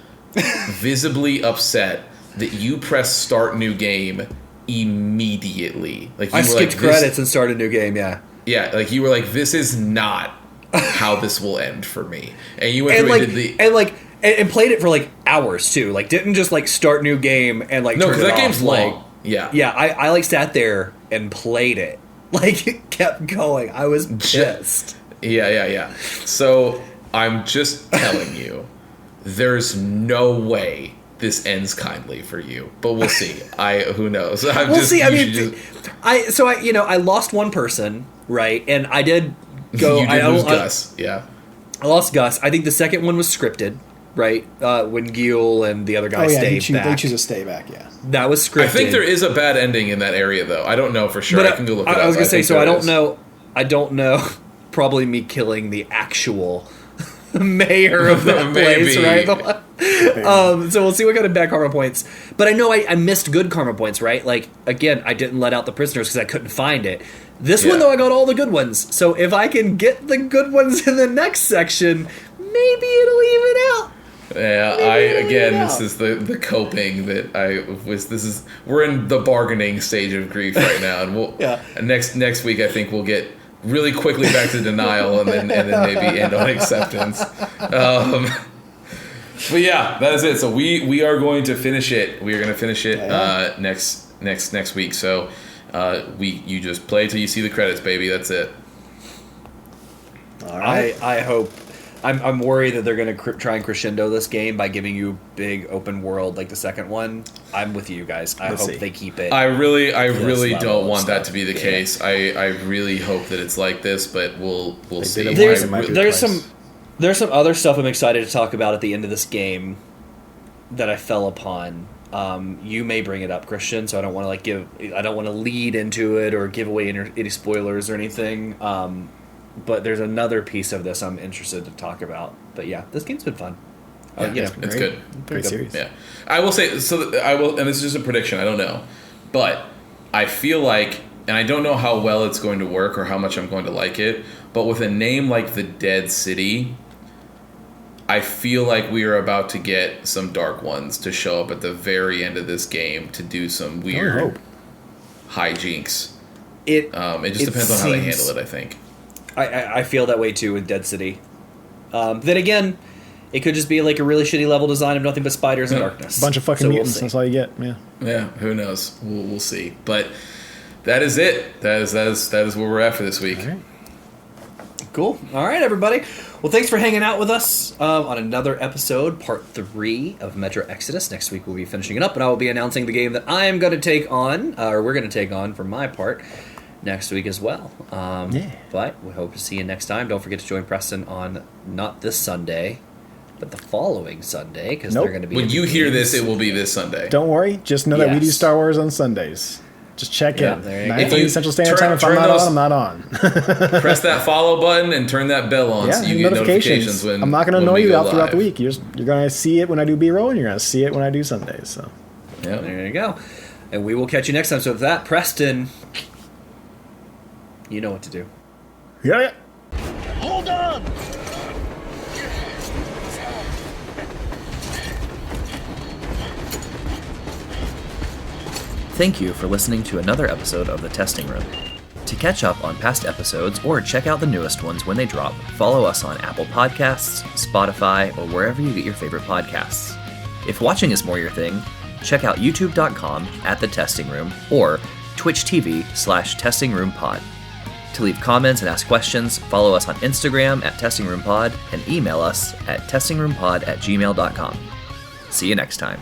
Speaker 3: visibly upset that you press start new game immediately. Like you
Speaker 2: I
Speaker 3: were
Speaker 2: skipped
Speaker 3: like,
Speaker 2: credits and started a new game, yeah.
Speaker 3: Yeah, like you were like, this is not how this will end for me. And you went
Speaker 2: And
Speaker 3: through
Speaker 2: like,
Speaker 3: and did the
Speaker 2: and played it for like hours too. Like, didn't just like start new game and like
Speaker 3: no,
Speaker 2: turn
Speaker 3: because
Speaker 2: it
Speaker 3: that game's
Speaker 2: off.
Speaker 3: long.
Speaker 2: Like,
Speaker 3: Yeah,
Speaker 2: yeah, I like sat there and played it. Like, it kept going. I was pissed.
Speaker 3: yeah. So I'm just telling you, there's no way this ends kindly for you. But we'll see. Who knows?
Speaker 2: We'll see. I mean, I lost one person, right? And I did go.
Speaker 3: you did lose Gus. Yeah.
Speaker 2: I lost Gus. I think the second one was scripted, right? When Gil and the other guy
Speaker 1: they
Speaker 2: stayed back.
Speaker 1: choose to stay back. Yeah.
Speaker 2: That was scripted.
Speaker 3: I think there is a bad ending in that area, though. I don't know for sure.
Speaker 2: But
Speaker 3: I can go look it up.
Speaker 2: I was gonna say,
Speaker 3: think
Speaker 2: so
Speaker 3: there
Speaker 2: I don't
Speaker 3: is.
Speaker 2: know. I don't know. Probably me killing the actual mayor of that place,
Speaker 3: Maybe.
Speaker 2: right? So we'll see what kind of bad karma points. But I know I missed good karma points, right? Like, again, I didn't let out the prisoners because I couldn't find it. This one,
Speaker 3: Yeah.
Speaker 2: though, I got all the good ones. So if I can get the good ones in the next section, maybe it'll even out.
Speaker 3: Yeah, this is the coping that we're in the bargaining stage of grief right now, and we'll
Speaker 2: Yeah.
Speaker 3: next week I think we'll get really quickly back to denial and then maybe end on acceptance. But yeah, that is it. So we are going to finish it. We are going to finish it next week. So you just play till you see the credits, baby. That's it.
Speaker 1: All right.
Speaker 2: I hope. I'm worried that they're going to try and crescendo this game by giving you big open world like the second one. I'm with you guys. I
Speaker 1: Let's
Speaker 2: hope
Speaker 1: see.
Speaker 2: they keep it.
Speaker 3: I really
Speaker 2: level
Speaker 3: don't
Speaker 2: of
Speaker 3: want that
Speaker 2: stuff.
Speaker 3: to be the case. I really hope that it's like this, but we'll see.
Speaker 1: did it
Speaker 2: there's
Speaker 1: It might be
Speaker 2: there's
Speaker 1: twice.
Speaker 2: some other stuff I'm excited to talk about at the end of this game that I fell upon. You may bring it up, Christian, so I don't want to I don't want to lead into it or give away any spoilers or anything. But there's another piece of this I'm interested to talk about. But yeah, this game's been fun.
Speaker 3: It's good.
Speaker 1: Great series.
Speaker 3: Yeah, I will say I will, and this is just a prediction. I don't know, but I feel like, and I don't know how well it's going to work or how much I'm going to like it. But with a name like the Dead City, I feel like we are about to get some Dark Ones to show up at the very end of this game to do some weird
Speaker 1: hope.
Speaker 3: hijinks.
Speaker 2: It
Speaker 3: Just depends on how they handle it, I think.
Speaker 2: I feel that way too with Dead City. Then again, it could just be like a really shitty level design of nothing but spiders and darkness.
Speaker 1: Bunch of fucking
Speaker 2: So we'll
Speaker 1: mutants.
Speaker 2: see.
Speaker 1: That's all you get. Yeah.
Speaker 3: Yeah, who knows? We'll see. But that is it. That is where we're at for this week.
Speaker 1: All right.
Speaker 2: Cool. All right, everybody. Well, thanks for hanging out with us on another episode, part 3 of Metro Exodus. Next week we'll be finishing it up, and I will be announcing the game that I am going to take on, or we're going to take on for my part, next week as well. But we hope to see you next time. Don't forget to join Preston on not this Sunday, but the following Sunday, because
Speaker 1: Nope.
Speaker 2: they're going to be
Speaker 3: When
Speaker 2: in
Speaker 3: you hear
Speaker 2: games.
Speaker 3: this, it will be this Sunday.
Speaker 1: Don't worry. Just know that we do
Speaker 2: Yes.
Speaker 1: Star Wars on Sundays. Just check
Speaker 2: Yeah,
Speaker 1: in.
Speaker 2: there you go.
Speaker 1: 9:30
Speaker 3: If you
Speaker 1: Central Standard
Speaker 3: turn-
Speaker 1: Time. If I'm
Speaker 3: turn
Speaker 1: not
Speaker 3: those-
Speaker 1: on, I'm not on.
Speaker 3: Press that follow button and turn that bell on
Speaker 1: Yeah,
Speaker 3: so you get notifications when
Speaker 1: I'm not going to
Speaker 3: when
Speaker 1: annoy
Speaker 3: we
Speaker 1: you
Speaker 3: go
Speaker 1: out throughout the
Speaker 3: live.
Speaker 1: week. You're going to see it when I do B-roll, and you're going to see it when I do Sundays. So.
Speaker 3: Yeah.
Speaker 2: There you go. And we will catch you next time. So with that, Preston, you know what to do.
Speaker 1: Yeah.
Speaker 5: Hold on!
Speaker 2: thank you for listening to another episode of The Testing Room. To catch up on past episodes or check out the newest ones when they drop, follow us on Apple Podcasts, Spotify, or wherever you get your favorite podcasts. If watching is more your thing, check out youtube.com/thetestingroom or Twitch TV/testingroompod. To leave comments and ask questions, follow us on Instagram @testingroompod and email us at testingroompod@gmail.com. See you next time.